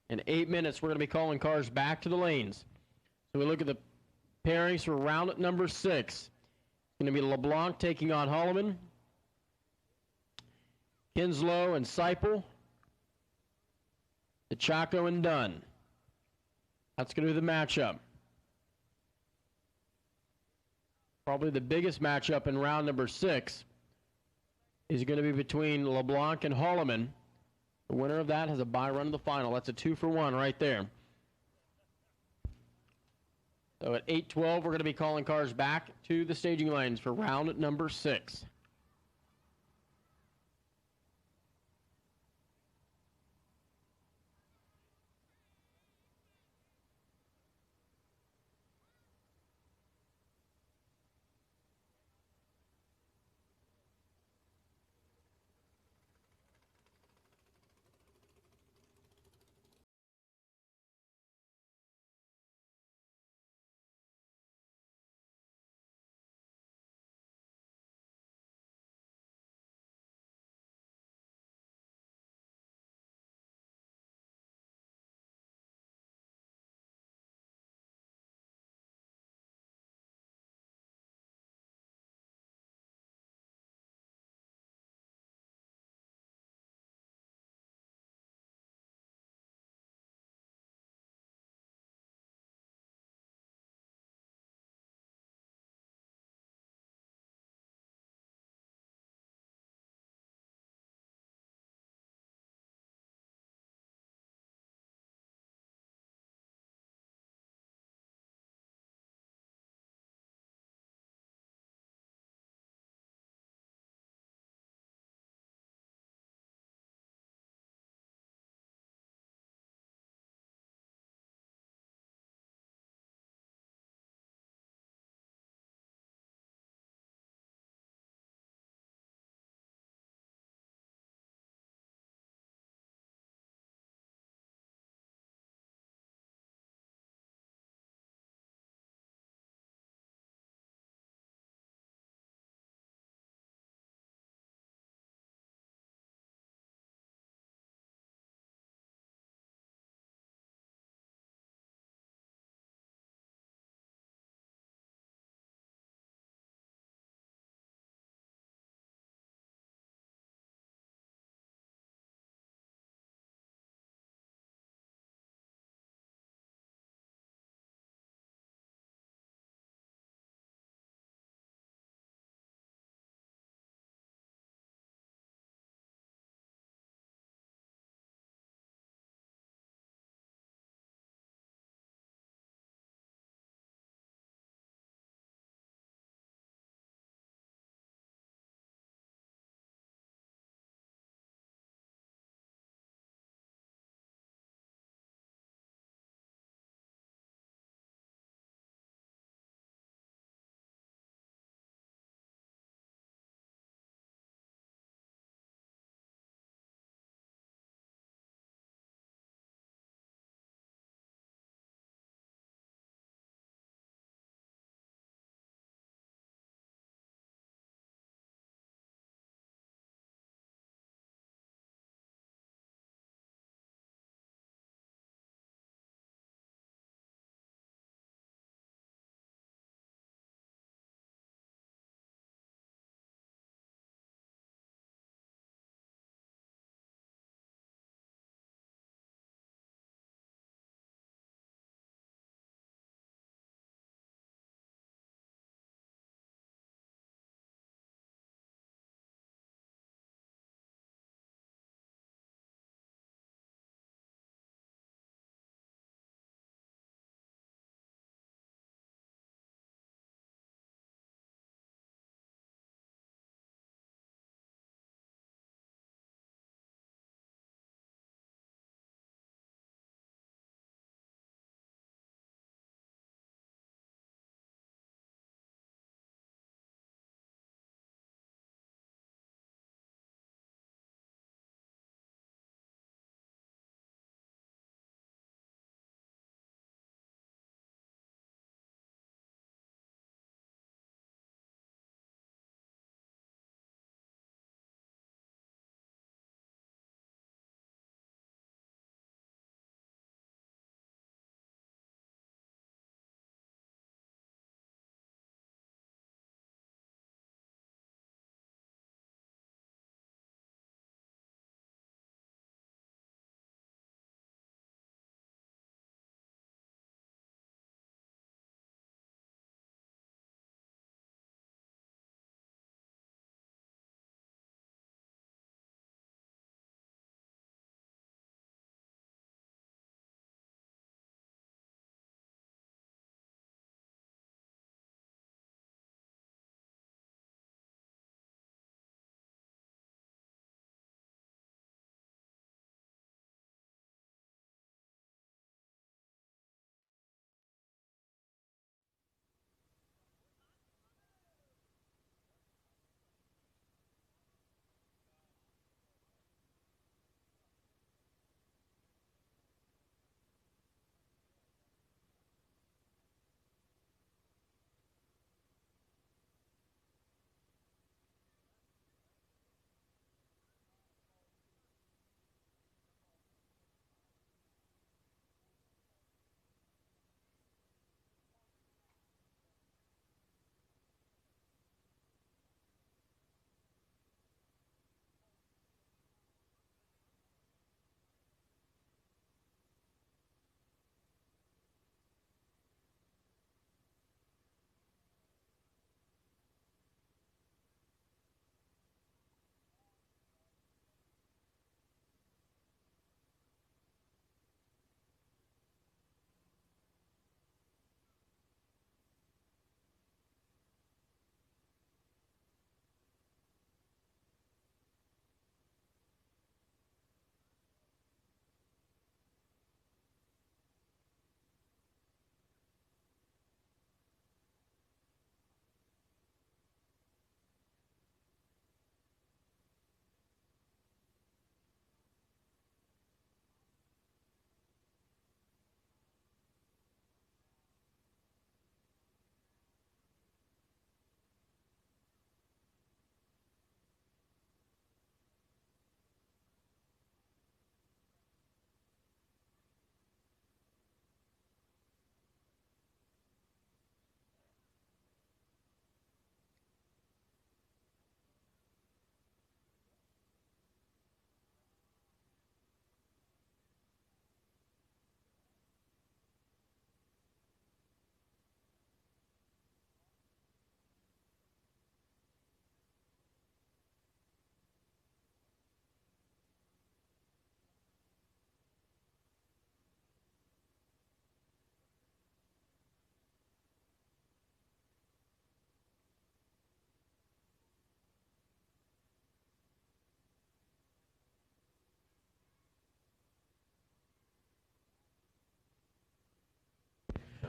In 8 minutes, we're going to be calling cars back to the lanes. So we look at the pairings for round number 6. It's going to be LeBlanc taking on Holloman, Kinslow and Seipel, DeChaco and Dunn. That's going to be the matchup. Probably the biggest matchup in round number 6 is going to be between LeBlanc and Holloman. The winner of that has a bye run to the final. That's a 2-for-1 right there. So at 8:12, we're going to be calling cars back to the staging lanes for round number 6.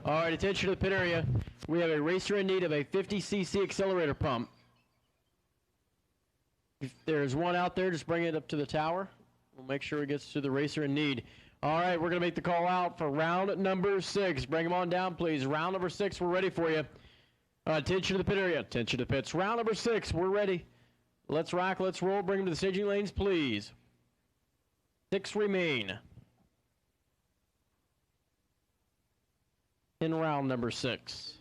All right, attention to the pit area. We have a racer in need of a 50cc accelerator pump. If there's one out there, just bring it up to the tower. We'll make sure it gets to the racer in need. All right, we're going to make the call out for round number 6. Bring them on down, please. Round number 6, we're ready for you. Attention to the pit area. Attention to the pits. Round number 6, we're ready. Let's rock, let's roll. Bring them to the staging lanes, please. 6 remain in round number 6.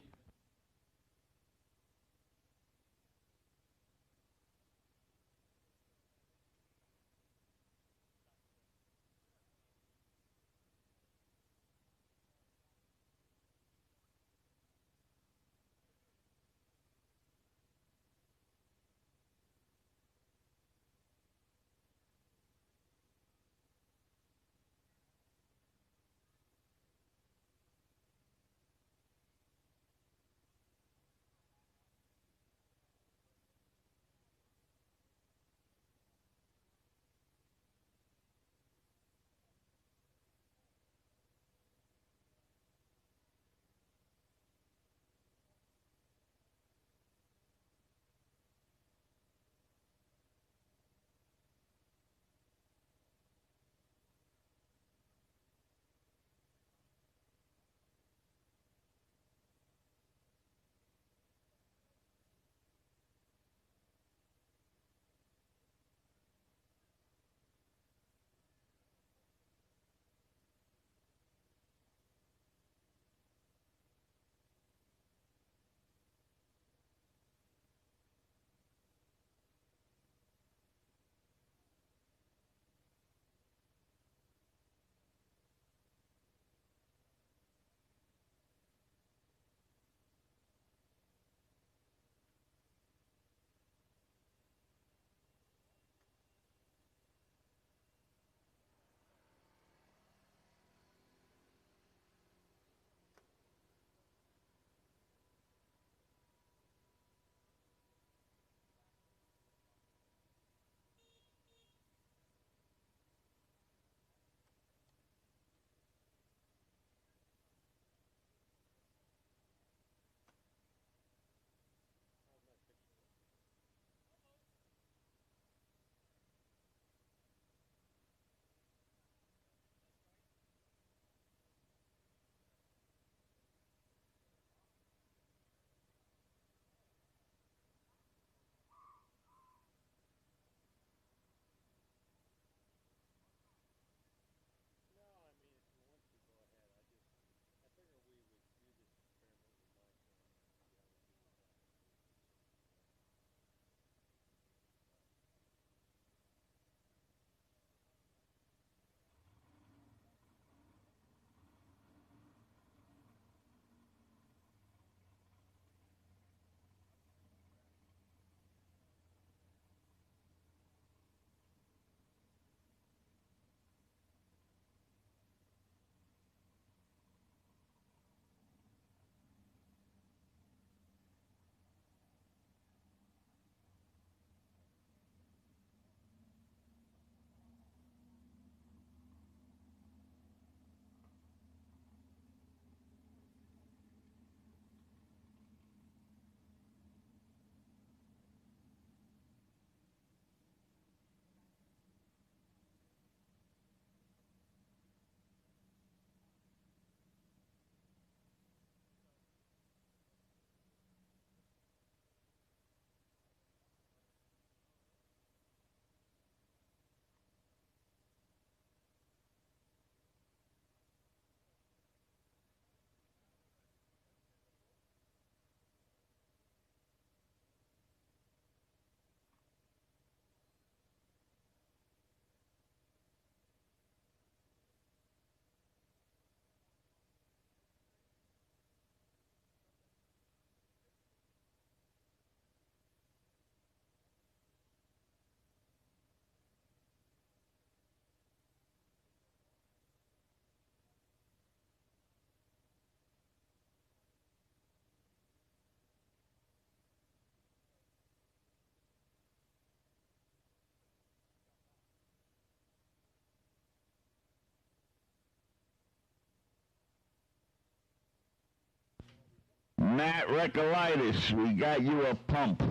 Matt Recolitis, we got you a pump.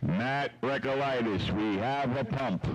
Matt Recolitis, we have a pump.